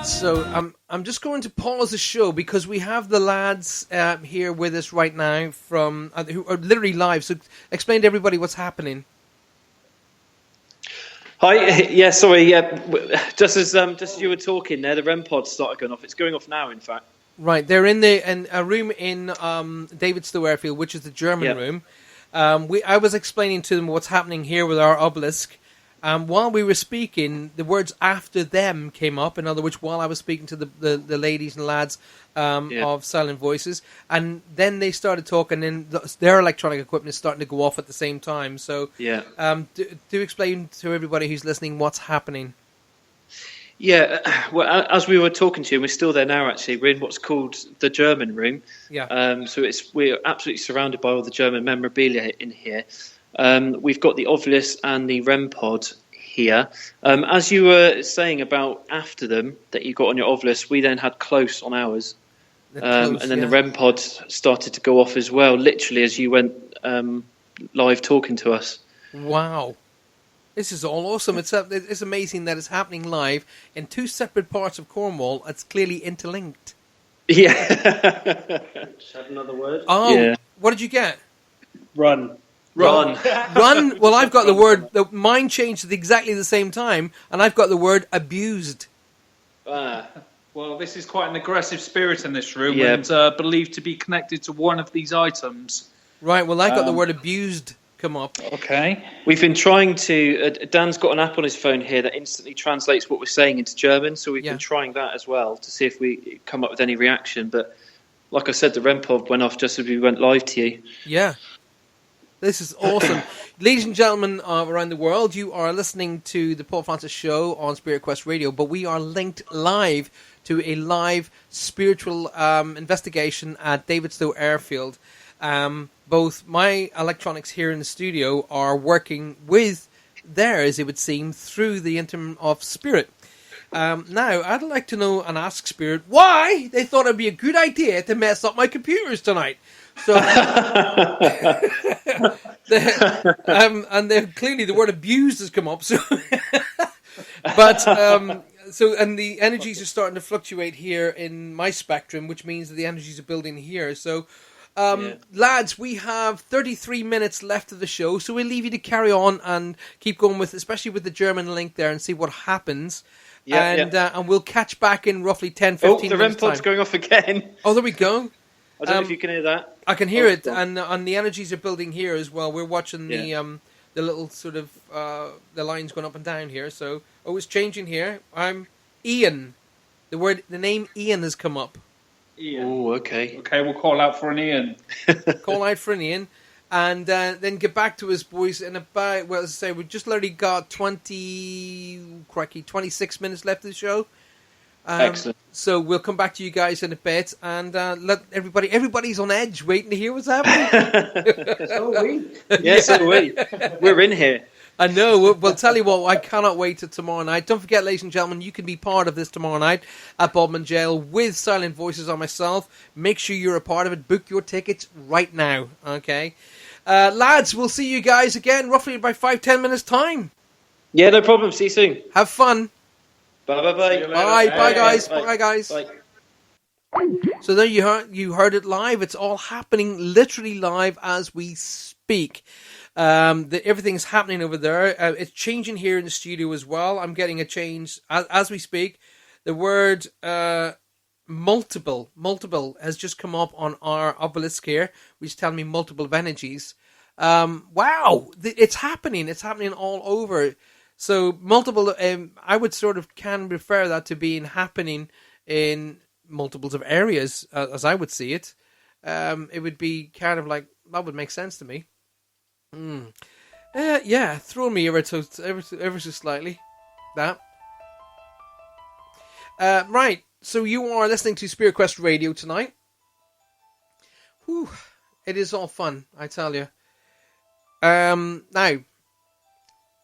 So I'm just going to pause the show because we have the lads here with us right now from who are literally live. So explain to everybody what's happening. Hi, yeah, sorry, yeah. Just as you were talking there, the REM pod started going off. It's going off now, in fact. Right, they're in a room in Davidstow Airfield, which is the German room. I was explaining to them what's happening here with our obelisk. While we were speaking, the words "after them" came up. In other words, while I was speaking to the ladies and lads of Silent Voices, and then they started talking, and their electronic equipment is starting to go off at the same time. So, do explain to everybody who's listening what's happening. Yeah, well, as we were talking to you, we're still there now. Actually, we're in what's called the German room. Yeah. So we're absolutely surrounded by all the German memorabilia in here. We've got the obelisk and the REM pod here. As you were saying about after them that you got on your OV list, we then had Close on ours. Close, and then yeah. the REM pod started to go off as well, literally as you went live talking to us. Wow. This is all awesome. It's amazing that it's happening live in two separate parts of Cornwall. It's clearly interlinked. Yeah. Just had another word. Oh, yeah. What did you get? Run. Run. Well, I've got the word. Mine changed at exactly the same time, and I've got the word abused. Well, this is quite an aggressive spirit in this room, Yeah. and believed to be connected to one of these items. Right. Well, I got the word abused come up. Okay. We've been trying to. Dan's got an app on his phone here that instantly translates what we're saying into German, so we've been trying that as well to see if we come up with any reaction. But like I said, the REM pod went off just as we went live to you. Yeah. This is awesome. Ladies and gentlemen around the world, you are listening to the Paul Francis Show on Spirit Quest Radio, but we are linked live to a live spiritual investigation at Davidstow Airfield. Both my electronics here in the studio are working with theirs, it would seem, through the interim of Spirit. Now, I'd like to know and ask Spirit why they thought it'd be a good idea to mess up my computers tonight. So, and clearly the word abused has come up. So, but and the energies are starting to fluctuate here in my spectrum, which means that the energies are building here. So, lads, we have 33 minutes left of the show, so we'll leave you to carry on and keep going with, especially with the German link there, and see what happens. And we'll catch back in roughly 10, 15 minutes. The REM pod's going off again. Oh, there we go. I don't know if you can hear that. I can hear it, and the energies are building here as well. We're watching the little sort of the lines going up and down here. So, it's changing here. I'm Ian. The name Ian has come up. Ian. Oh, okay. Okay, we'll call out for an Ian. Call out for an Ian, and then get back to us, boys. In about, well, as I say, we've just literally got 26 minutes left of the show. Excellent. So we'll come back to you guys in a bit, and let everybody's on edge, waiting to hear what's happening. So are we. Yes, so are we. We're in here. I know. We'll tell you what, I cannot wait till tomorrow night. Don't forget, ladies and gentlemen, you can be part of this tomorrow night at Bodmin Jail with Silent Voices on myself. Make sure you're a part of it. Book your tickets right now, okay? Lads, we'll see you guys again roughly in about 5-10 minutes' time. Yeah, no problem. See you soon. Have fun. Bye. Bye, guys. Bye, guys. Bye. So there you heard it live. It's all happening literally live as we speak. Everything's happening over there. It's changing here in the studio as well. I'm getting a change as we speak. The word multiple has just come up on our obelisk here, which is telling me multiple of energies. Wow, it's happening. It's happening all over. So multiple, I would sort of can refer that to being happening in multiples of areas, as I would see it. It would be kind of like, that would make sense to me. Yeah, throw me ever so slightly. That. Right, so you are listening to Spirit Quest Radio tonight. Whew, it is all fun, I tell you. Now,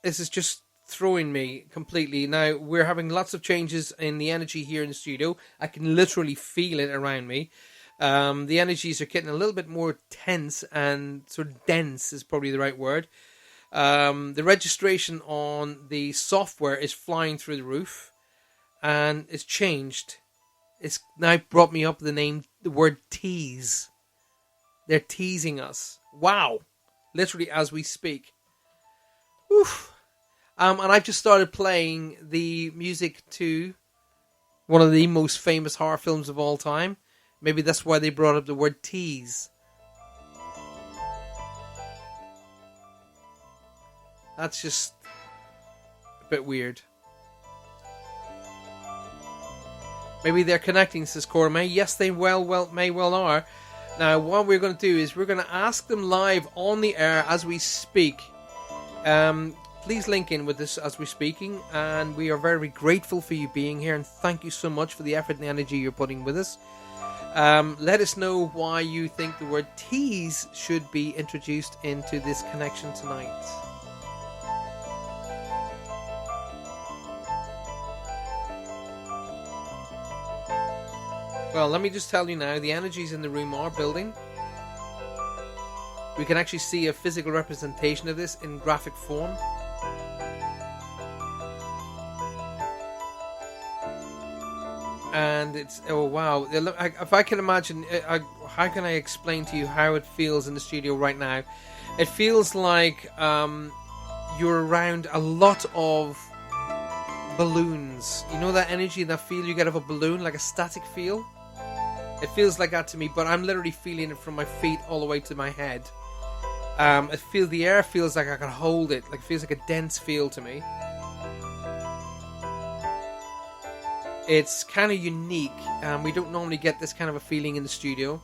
this is just throwing me completely. Now, we're having lots of changes in the energy here in the studio. I can literally feel it around me. The energies are getting a little bit more tense and sort of dense is probably the right word. The registration on the software is flying through the roof, and it's changed. It's now brought me up the word tease. They're teasing us. Wow. Literally as we speak. Oof. And I've just started playing the music to one of the most famous horror films of all time. Maybe that's why they brought up the word tease. That's just a bit weird. Maybe they're connecting, says Cora May. Yes, they may well are. Now, what we're going to do is we're going to ask them live on the air as we speak. Please link in with us as we're speaking, and we are very grateful for you being here, and thank you so much for the effort and the energy you're putting with us. Let us know why you think the word tease should be introduced into this connection tonight. Well, let me just tell you now, the energies in the room are building. We can actually see a physical representation of this in graphic form. And it's, oh wow, if I can imagine, how can I explain to you how it feels in the studio right now? It feels like you're around a lot of balloons. You know that energy, that feel you get of a balloon, like a static feel? It feels like that to me, but I'm literally feeling it from my feet all the way to my head. The air feels like I can hold it, like it feels like a dense feel to me. It's kind of unique. We don't normally get this kind of a feeling in the studio.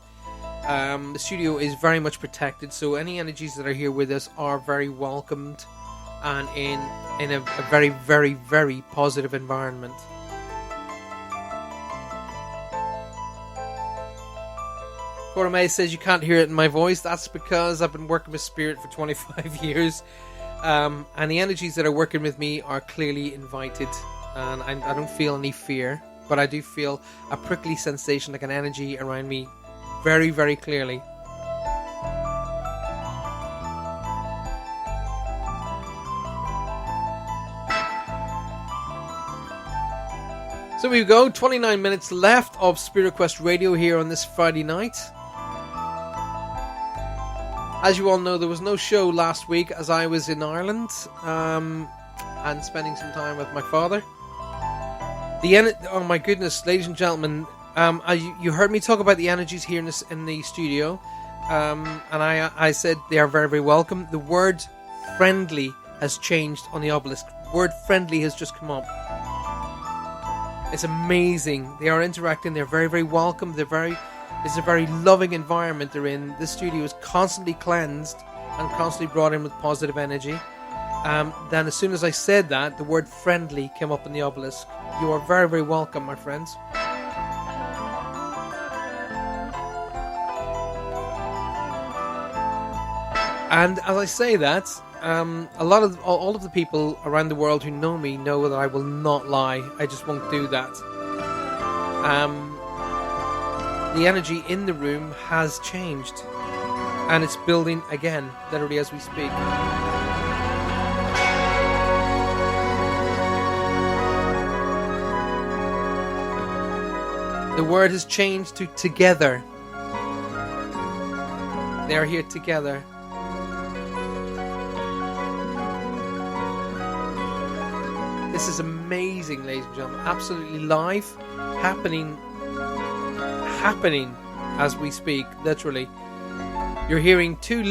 The studio is very much protected, so any energies that are here with us are very welcomed and in a very, very, very positive environment. Cora May says you can't hear it in my voice. That's because I've been working with Spirit for 25 years. And the energies that are working with me are clearly invited. And I don't feel any fear. But I do feel a prickly sensation, like an energy around me, very, very clearly. So we go, 29 minutes left of Spirit Quest Radio here on this Friday night. As you all know, there was no show last week as I was in Ireland and spending some time with my father. Oh my goodness, ladies and gentlemen, you heard me talk about the energies here in the studio, and I said they are very, very welcome. The word friendly has changed on the obelisk. Word friendly has just come up. It's amazing. They are interacting. They're very, very welcome. It's a very loving environment they're in. This studio is constantly cleansed and constantly brought in with positive energy. Then as soon as I said that, the word friendly came up in the obelisk. You are very, very welcome, my friends. And as I say that, all of the people around the world who know me know that I will not lie. I just won't do that. The energy in the room has changed, and it's building again, literally as we speak. The word has changed to together. They are here together. This is amazing, ladies and gentlemen. Absolutely live, happening as we speak, literally. You're hearing two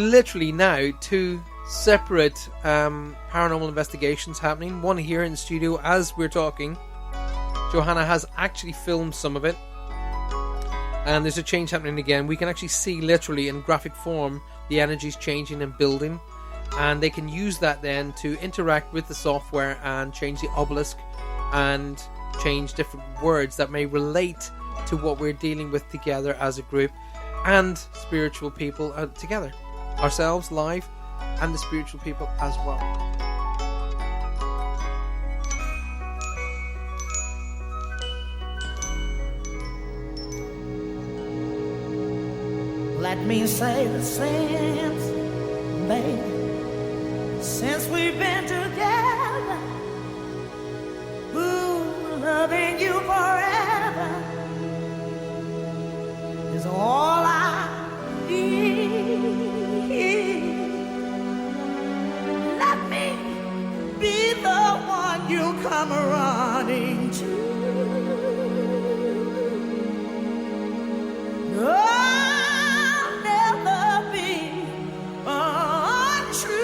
separate paranormal investigations happening. One here in the studio as we're talking. Johanna has actually filmed some of it. And there's a change happening again. We can actually see literally in graphic form the energies changing and building. And they can use that then to interact with the software and change the obelisk and change different words that may relate to what we're dealing with together as a group and spiritual people together. Ourselves live and the spiritual people as well. Let me say the since, baby, since we've been together, ooh, loving you forever is all I need. Let me be the one you come running to. I'll never be untrue.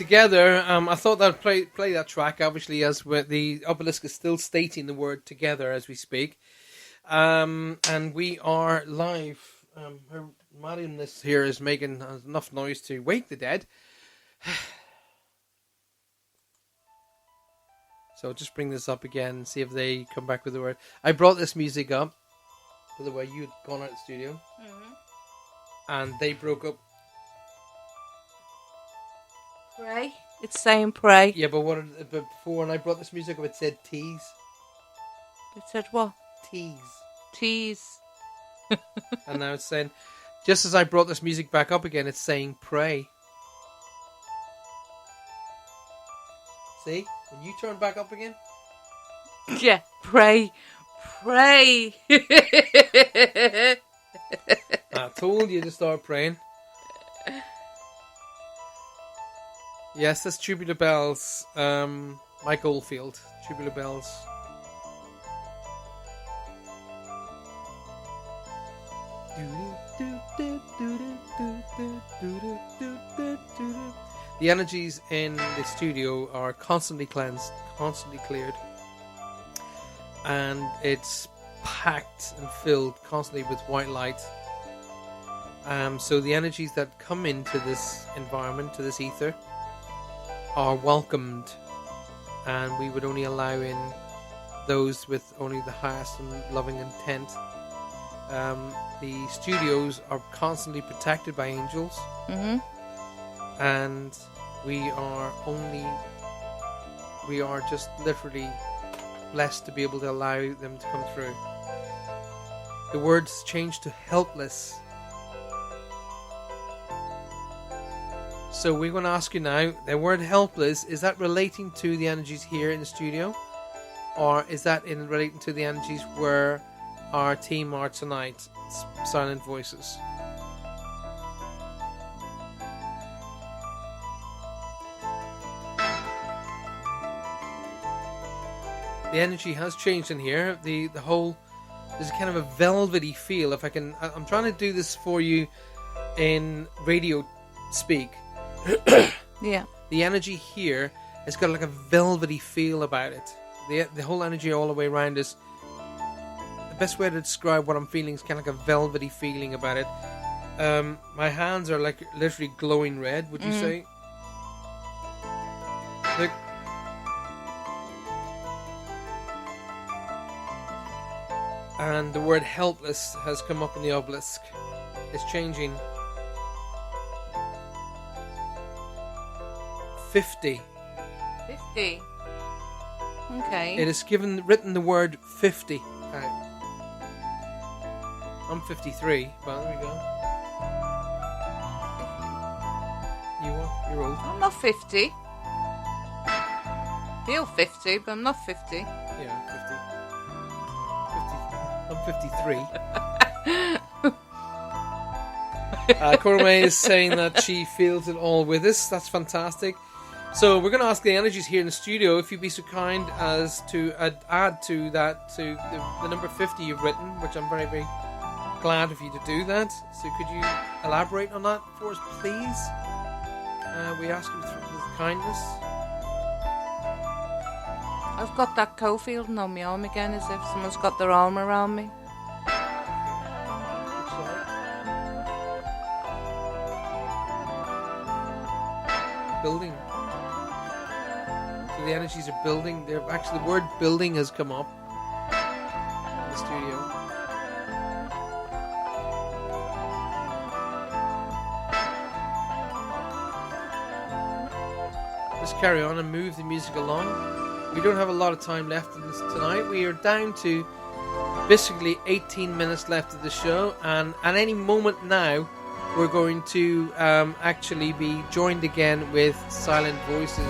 Together, I thought I'd play that track, obviously, as the obelisk is still stating the word together as we speak. And we are live. Her Marionness here is making enough noise to wake the dead. So I'll just bring this up again and see if they come back with the word. I brought this music up, by the way, you'd gone out of the studio. Mm-hmm. And they broke up. Pray. It's saying pray. Yeah, but but before when I brought this music up, it said tease. It said what? Tease. Tease. And now it's saying, just as I brought this music back up again, it's saying pray. See? When you turn back up again? Yeah, pray. Pray. I told you to start praying. Yes, that's Tubular Bells. Mike Oldfield. Tubular Bells. The energies in the studio are constantly cleansed, constantly cleared, and it's packed and filled constantly with white light. So the energies that come into this environment, to this ether, are welcomed, and we would only allow in those with only the highest and loving intent. The studios are constantly protected by angels, and we are just literally blessed to be able to allow them to come through. The words change to helpless. So we're going to ask you now, the word helpless, is that relating to the energies here in the studio? Or is that relating to the energies where our team are tonight, Silent Voices? The energy has changed in here. The whole, there's a kind of a velvety feel. If I can, I'm trying to do this for you in radio speak. Yeah. The energy here has got like a velvety feel about it. The whole energy all the way around is, the best way to describe what I'm feeling is kind of like a velvety feeling about it. My hands are like literally glowing red, would you say? Look. And the word helpless has come up in the obelisk. It's changing. 50. 50. Okay. It is written the word 50 out. I'm 53, but there we go. You're old. I'm not 50. Feel 50, but I'm not 50. Yeah, 50. I'm 53. Cormay is saying that she feels it all with us. That's fantastic. So we're going to ask the energies here in the studio if you'd be so kind as to add to that, to the number 50 you've written, which I'm very, very glad of you to do that. So could you elaborate on that for us, please? We ask you with kindness. I've got that co-feeling on my arm again, as if someone's got their arm around me. Building. So the energies are building. Actually, the word building has come up in the studio. Let's carry on and move the music along. We don't have a lot of time left in this tonight. We are down to basically 18 minutes left of the show, and at any moment now we're going to actually be joined again with Silent Voices.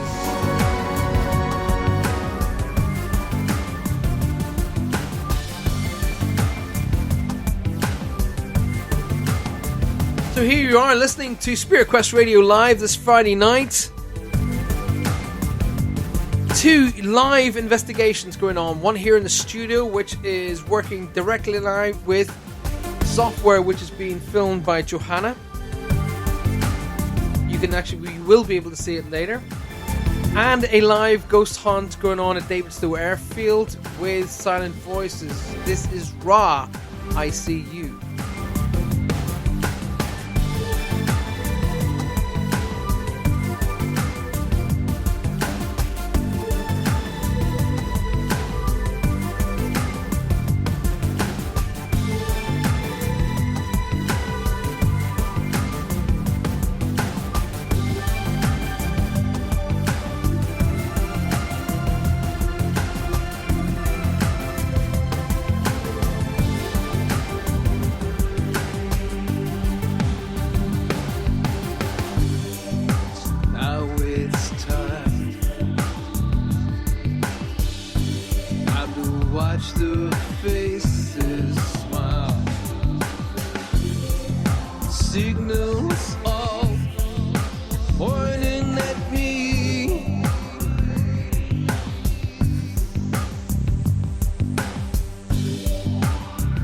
So here you are listening to Spirit Quest Radio Live this Friday night. Two live investigations going on. One here in the studio, which is working directly live with software which is being filmed by Johanna. You live, and actually we will be able to see it later. And a live ghost hunt going on at Davidstow Airfield with Silent Voices. This is Ra, I See You. Now it's time. Time to watch the faces smile. Signals all pointing at me.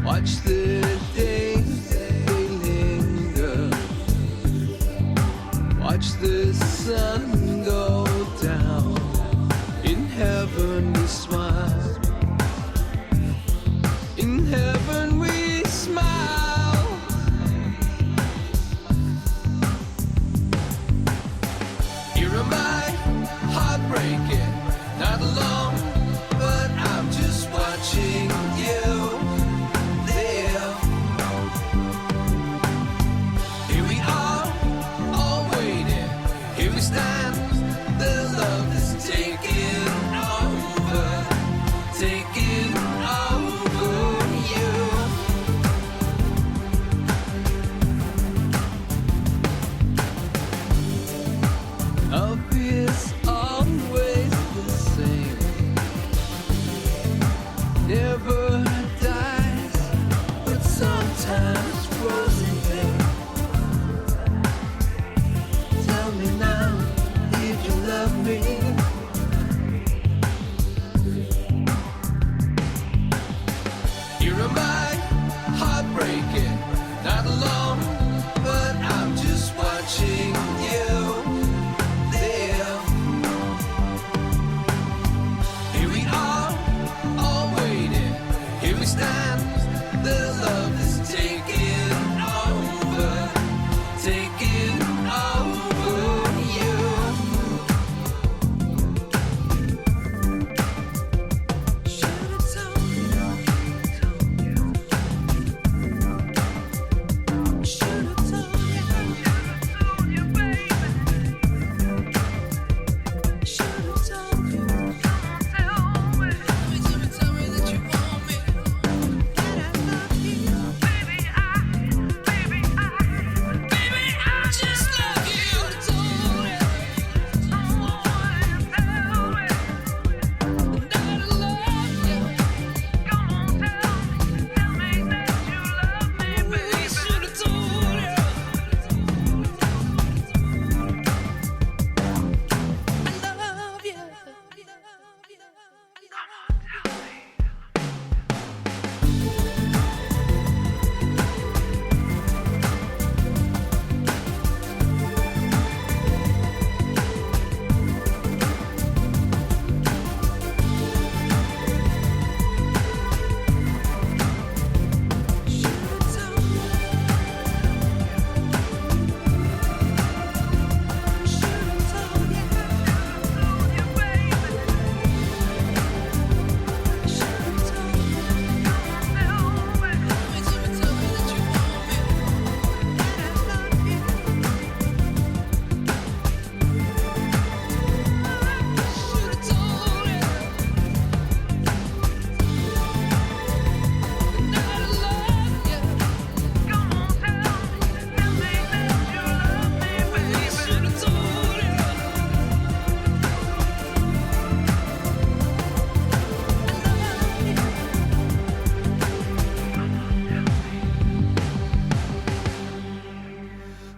Watch the days they linger. Watch the sun go down. In heaven we smile. In heaven we smile. Here am I, heartbreaking, not alone, but I'm just watching you live. Here we are, all waiting. Here we stand. The love is taking over, taking over you. Love is always the same. Never dies, but sometimes grows in pain. Tell me now, if you love me. Here am I, heartbreaking, not alone, but I'm just watching you live. Here we are, all waiting. Here we stand. The love is taking over, taking over you.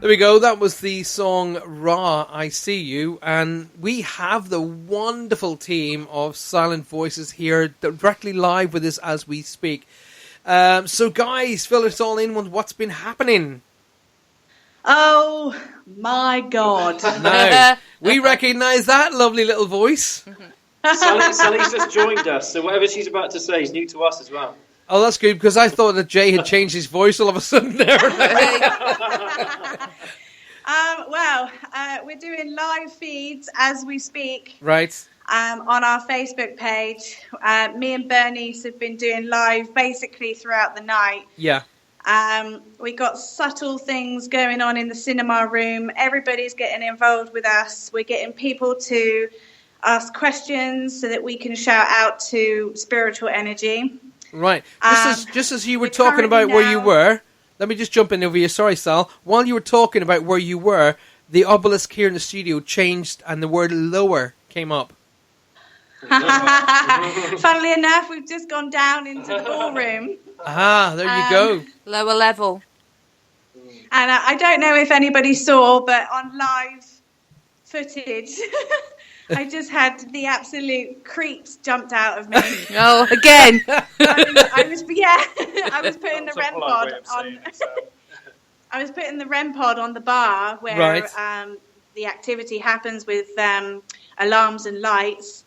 There we go. That was the song Ra, I See You. And we have the wonderful team of Silent Voices here directly live with us as we speak. So guys, fill us all in on what's been happening. Oh my God! No, we recognise that lovely little voice. Sally's just joined us, so whatever she's about to say is new to us as well. Oh, that's good, because I thought that Jay had changed his voice all of a sudden there. We're doing live feeds as we speak. Right. On our Facebook page. Me and Bernice have been doing live basically throughout the night. Yeah. We got subtle things going on in the cinema room. Everybody's getting involved with us. We're getting people to ask questions so that we can shout out to spiritual energy. Right. Just as you were talking about where you were, let me just jump in over here. Sorry, Sal. While you were talking about where you were, the obelisk here in the studio changed and the word lower came up. Funnily enough, we've just gone down into the ballroom. Ah, there you go. Lower level. And I don't know if anybody saw, but on live footage, I just had the absolute creeps jumped out of me. Oh, again. I was putting the REM pod on. I was putting the REM pod on the bar where the activity happens with alarms and lights,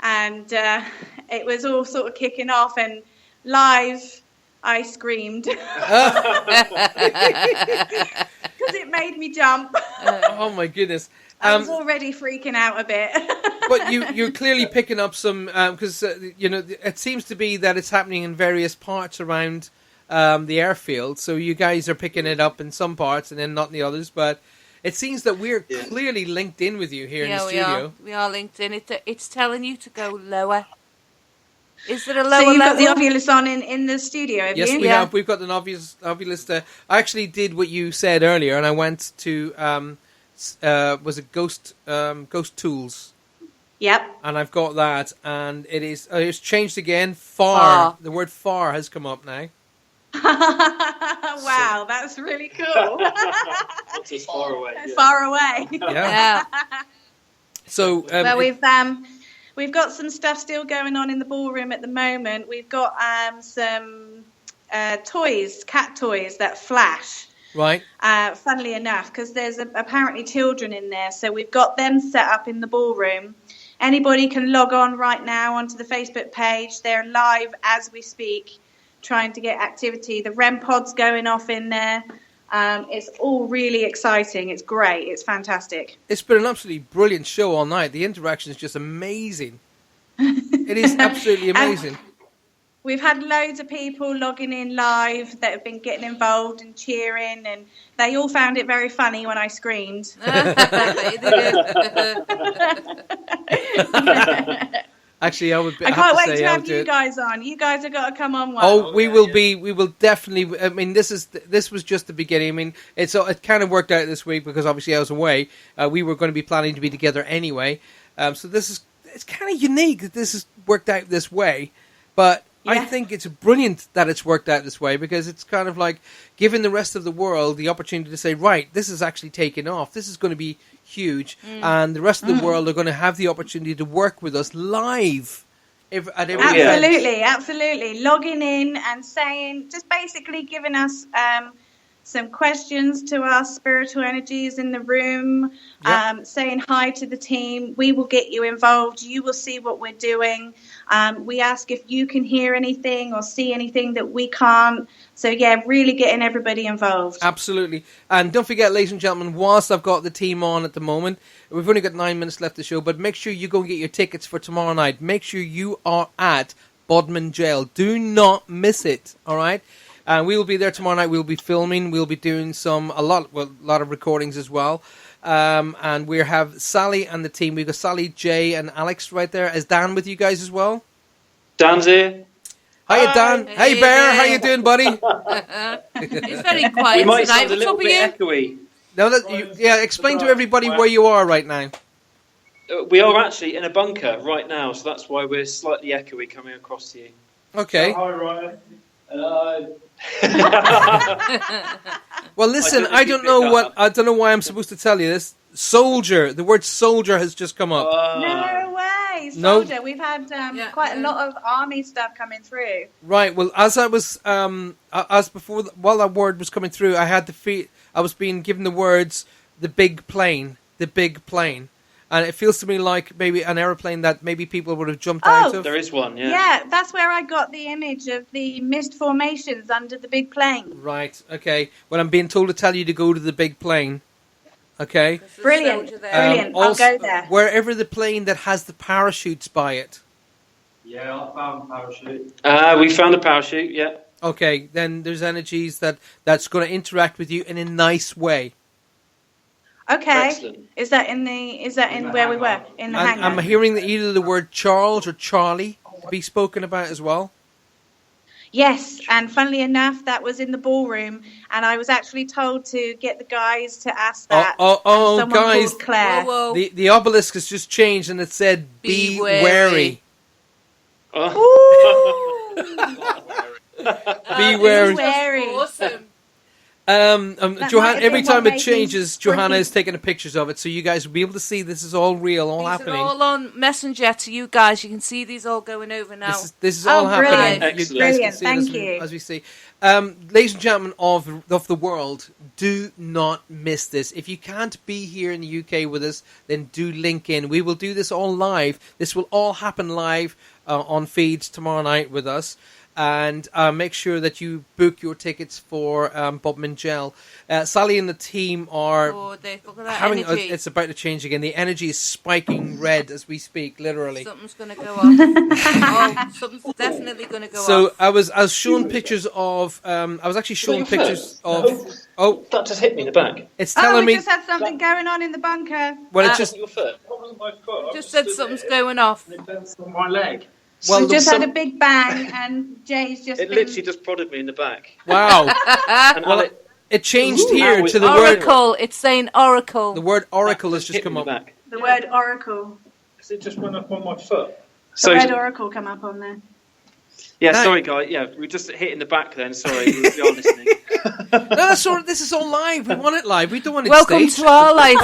and it was all sort of kicking off. And live, I screamed because it made me jump. Oh my goodness! I was already freaking out a bit. But you're clearly picking up some because it seems to be that it's happening in various parts around the airfield. So you guys are picking it up in some parts and then not in the others. But it seems that we're clearly linked in with you here in the studio. We are linked in. It's telling you to go lower. Is there a lower level? So you've got the level? Ovilus on in the studio, have yes, you? we have. We've got an Ovilus there. I actually did what you said earlier, and I went to was it Ghost Tools? Yep. And I've got that, and it's changed again. Far. The word far has come up now. Wow, that's really cool. That's as far away. Far away. Yeah. So we've got some stuff still going on in the ballroom at the moment. We've got some toys, cat toys that flash. Right. Funnily enough, because there's apparently children in there, so we've got them set up in the ballroom. Anybody can log on right now onto the Facebook page. They're live as we speak, trying to get activity. The REM pod's going off in there. It's all really exciting. It's great. It's fantastic. It's been an absolutely brilliant show all night. The interaction is just amazing. It is absolutely amazing. We've had loads of people logging in live that have been getting involved and cheering, and they all found it very funny when I screamed. Actually, I can't wait to have you guys on. You guys have got to come on. We will definitely. I mean, this was just the beginning. I mean, it kind of worked out this week because obviously I was away. We were going to be planning to be together anyway. So it's kind of unique that this has worked out this way, but. I think it's brilliant that it's worked out this way because it's kind of like giving the rest of the world the opportunity to say, right, this is actually taking off. This is going to be huge. And the rest of the world are going to have the opportunity to work with us live at every event. Absolutely. Logging in and saying, just basically giving us some questions to our spiritual energies in the room, saying hi to the team. We will get you involved. You will see what we're doing. We ask if you can hear anything or see anything that we can't. So, really getting everybody involved. Absolutely. And don't forget, ladies and gentlemen, whilst I've got the team on at the moment, we've only got 9 minutes left of the show, but make sure you go and get your tickets for tomorrow night. Make sure you are at Bodmin Jail. Do not miss it, all right? And we will be there tomorrow night. We'll be filming. We'll be doing a lot of recordings as well. And we have Sally and the team. We've got Sally, Jay, and Alex right there. Is Dan with you guys as well? Dan's here. Hiya, Dan. Hey, Bear. How you doing, buddy? It's very quiet we might tonight. sound a little bit echoey. No, explain to everybody where you are right now. We are actually in a bunker right now, so that's why we're slightly echoey coming across to you. Okay. Hi, Ryan. Hello. Well, listen, I don't know why I'm supposed to tell you this. The word soldier has just come up. No way, soldier. We've had quite a lot of army stuff coming through. Right. Well, as I was, while that word was coming through, I I was being given the words, the big plane. And it feels to me like maybe an aeroplane that maybe people would have jumped out of. There is one, yeah. Yeah, that's where I got the image of the mist formations under the big plane. Right, okay. Well, I'm being told to tell you to go to the big plane. Okay? Brilliant, brilliant. I'll go there. Wherever the plane that has the parachutes by it. Yeah, I found a parachute. We found a parachute, yeah. Okay, then there's energies that's going to interact with you in a nice way. Okay. Excellent. Is that in where we were? In the hangar? I'm hearing that either the word Charles or Charlie be spoken about as well. Yes, and funnily enough, that was in the ballroom, and I was actually told to get the guys to ask that. Oh, and someone guys! called Claire. Whoa. The obelisk has just changed, and it said, "Be wary." Be wary. Awesome. Johanna, every it's one time it way changes, things Johanna working. is taking pictures of it, so you guys will be able to see this is all real, all These happening. are all on Messenger to you guys. You can see these all going over now. This is all happening. brilliant. You guys can Brilliant, see thank it you. as we see. Ladies and gentlemen of the world, do not miss this. If you can't be here in the UK with us, then do link in. We will do this all live. This will all happen live on feeds tomorrow night with us. And make sure that you book your tickets for Bob Mingell. Sally and the team are Look at that having. energy. It's about to change again. The energy is spiking red as we speak, literally. Something's going to go off. Something's definitely going to go So off. I was shown pictures of. I was actually shown pictures of. Oh, that just hit me in the back. It's Oh, telling we me. just had something going on in the bunker. Well, it's just. Your foot. What was my foot? Just said something's going off. It bounced on my leg. Well, we just some- had a big bang, and Jay's just It been... literally just prodded me in the back. Wow. And Well, Alec, it changed Ooh, here that to was- the word. Oracle. It's saying Oracle. The word oracle has just hit me come in the up. back. the word oracle. Because it just went up on my foot. The word So, oracle come up on there. yeah, No. sorry, guys. Yeah, we just hit in the back then. Sorry, we are listening. No, that's all. This is all live. We want it live. We don't want it Welcome staged. to our life.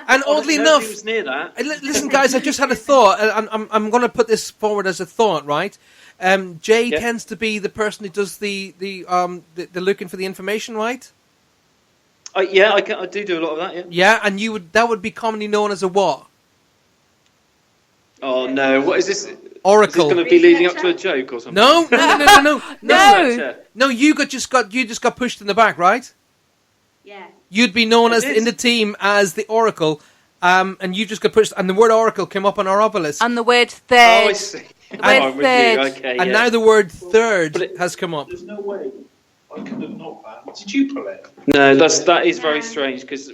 And oddly enough, Nobody was near that. listen, guys, I just had a thought. I'm going to put this forward as a thought, right? Jay Yeah. tends to be the person who does the looking for the information, right? Yeah, I do a lot of that. Yeah. Yeah, and that would be commonly known as a what? Oh no! What is this? Oracle. Is this going to be leading up to a joke or something? No. No. No, you just got pushed in the back, right? Yeah. You'd be known I as did. in the team as the Oracle, and you just got pushed, and the word Oracle came up on our obelisk, And the word Oh, third. I see. The Oh, word I'm with third. you. Okay. and yeah. now the word third But it- has come up. There's no way I could have knocked that. Did you pull it? No, that is very strange because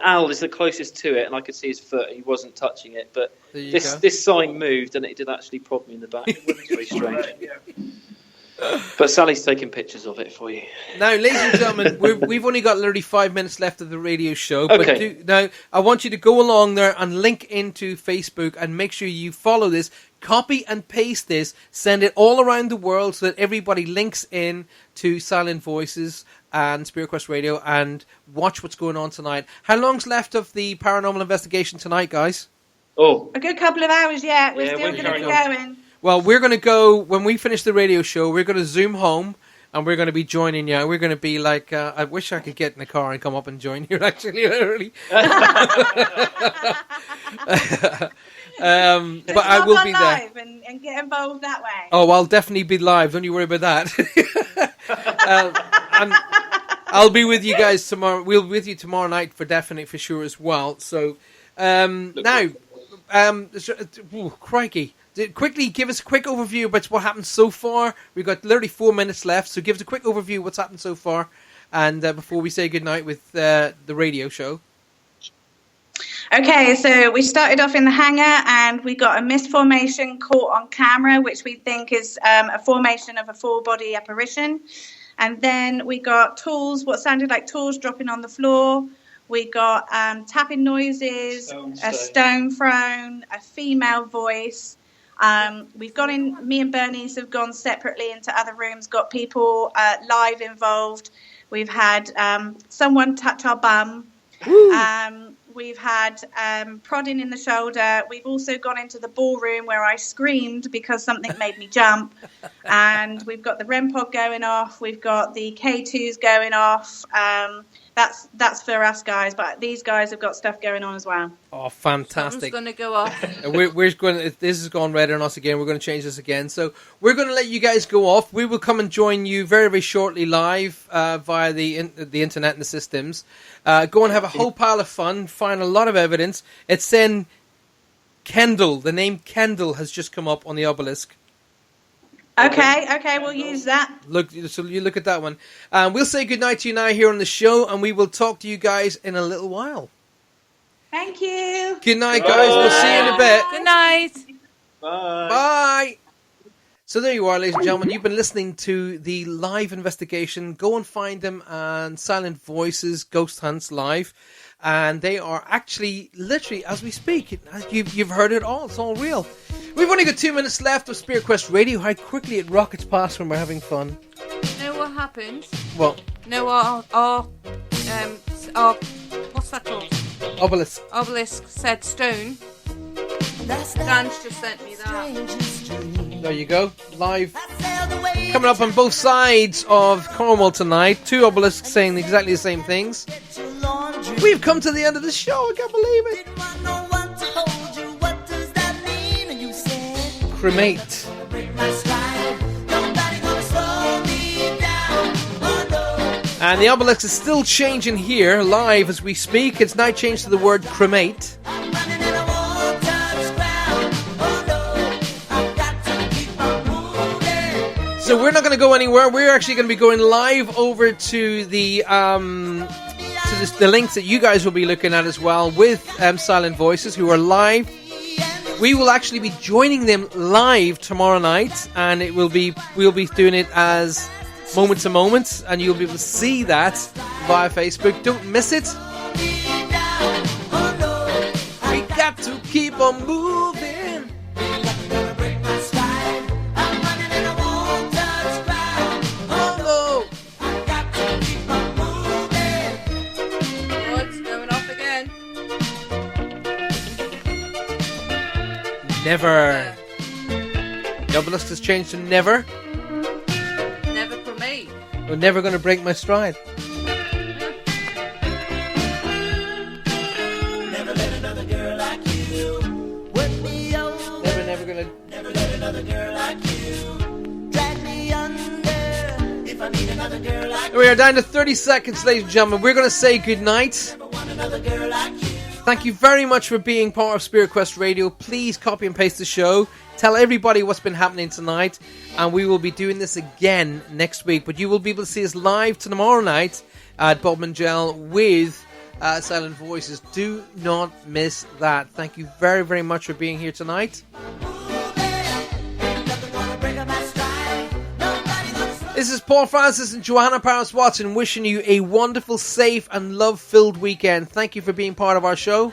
Al is the closest to it, and I could see his foot. He wasn't touching it, but There you this go. this sign moved, and it did actually prod me in the back. It's very strange. But Sally's taking pictures of it for you. Now, ladies and gentlemen, we've only got literally 5 minutes left of the radio show. Okay. But now, I want you to go along there and link into Facebook and make sure you follow this. Copy and paste this. Send it all around the world so that everybody links in to Silent Voices and Spirit Quest Radio and watch what's going on tonight. How long's left of the paranormal investigation tonight, guys? Oh, A good couple of hours yet. We're Yeah, still we're going to be carrying going. Well, we're going to go, when we finish the radio show, we're going to zoom home and we're going to be joining you. We're going to be like, I wish I could get in the car and come up and join you, actually, literally. But I will be there. live and get involved that way. Oh, I'll definitely be live. Don't you worry about that. I'll be with you guys tomorrow. We'll be with you tomorrow night for definite, for sure as well. So now, crikey. Quickly, give us a quick overview about what happened so far. We've got literally 4 minutes left, so give us a quick overview of what's happened so far, and before we say goodnight with the radio show. Okay, so we started off in the hangar and we got a mist formation caught on camera, which we think is a formation of a full-body apparition. And then we got tools, what sounded like tools dropping on the floor. We got tapping noises, a stone thrown, a female voice. We've gone in, me and Bernice have gone separately into other rooms, got people live involved. We've had someone touch our bum. We've had prodding in the shoulder. We've also gone into the ballroom where I screamed because something made me jump. And we've got the REM pod going off. We've got the K2s going off. That's for us guys, but these guys have got stuff going on as well. Oh, fantastic! Something's going to go off. We're going. This has gone red on us again. We're going to change this again. So we're going to let you guys go off. We will come and join you very, very shortly live via the internet and the systems. Go and have a whole pile of fun. Find a lot of evidence. It's saying Kendall. The name Kendall has just come up on the obelisk. Okay, we'll use that. So you look at that one. We'll say goodnight to you now here on the show, and we will talk to you guys in a little while. Thank you. Good night, guys. We'll see you in a bit. Good night. Bye. Bye. So there you are, ladies and gentlemen. You've been listening to the live investigation. Go and find them on Silent Voices Ghost Hunts Live. And they are actually, literally, as we speak, you've heard it all. It's all real. We've only got 2 minutes left of Spirit Quest Radio. How quickly it rockets past when we're having fun. You know what happens? What? No, our what's that called? Obelisk. Obelisk said stone. Dan's just sent me that. There you go. Live. Coming up on both sides of Cornwall tonight. 2 obelisks saying exactly the same things. We've come to the end of the show. I can't believe it. Cremate. And the obelisk is still changing here live as we speak. It's now changed to the word cremate. So we're not going to go anywhere. We're actually going to be going live over to the links that you guys will be looking at as well with Silent Voices, who are live. We will actually be joining them live tomorrow night, and we'll be doing it as moment to moment, and you'll be able to see that via Facebook. Don't miss it. We got to keep on moving. Never. The obelisk has changed to never. Never for me. I'm never going to break my stride. Never let another girl like you work me over. Never gonna. Never let another girl like you drag me under. If I need another girl like We are down to 30 seconds, ladies and gentlemen. We're going to say goodnight. never want another girl like you. Thank you very much for being part of Spirit Quest Radio. Please copy and paste the show. Tell everybody what's been happening tonight. And we will be doing this again next week. But you will be able to see us live tomorrow night at Bob Mangel with Silent Voices. Do not miss that. Thank you very, very much for being here tonight. This is Paul Francis and Joanna Paris Watson wishing you a wonderful, safe and love-filled weekend. Thank you for being part of our show.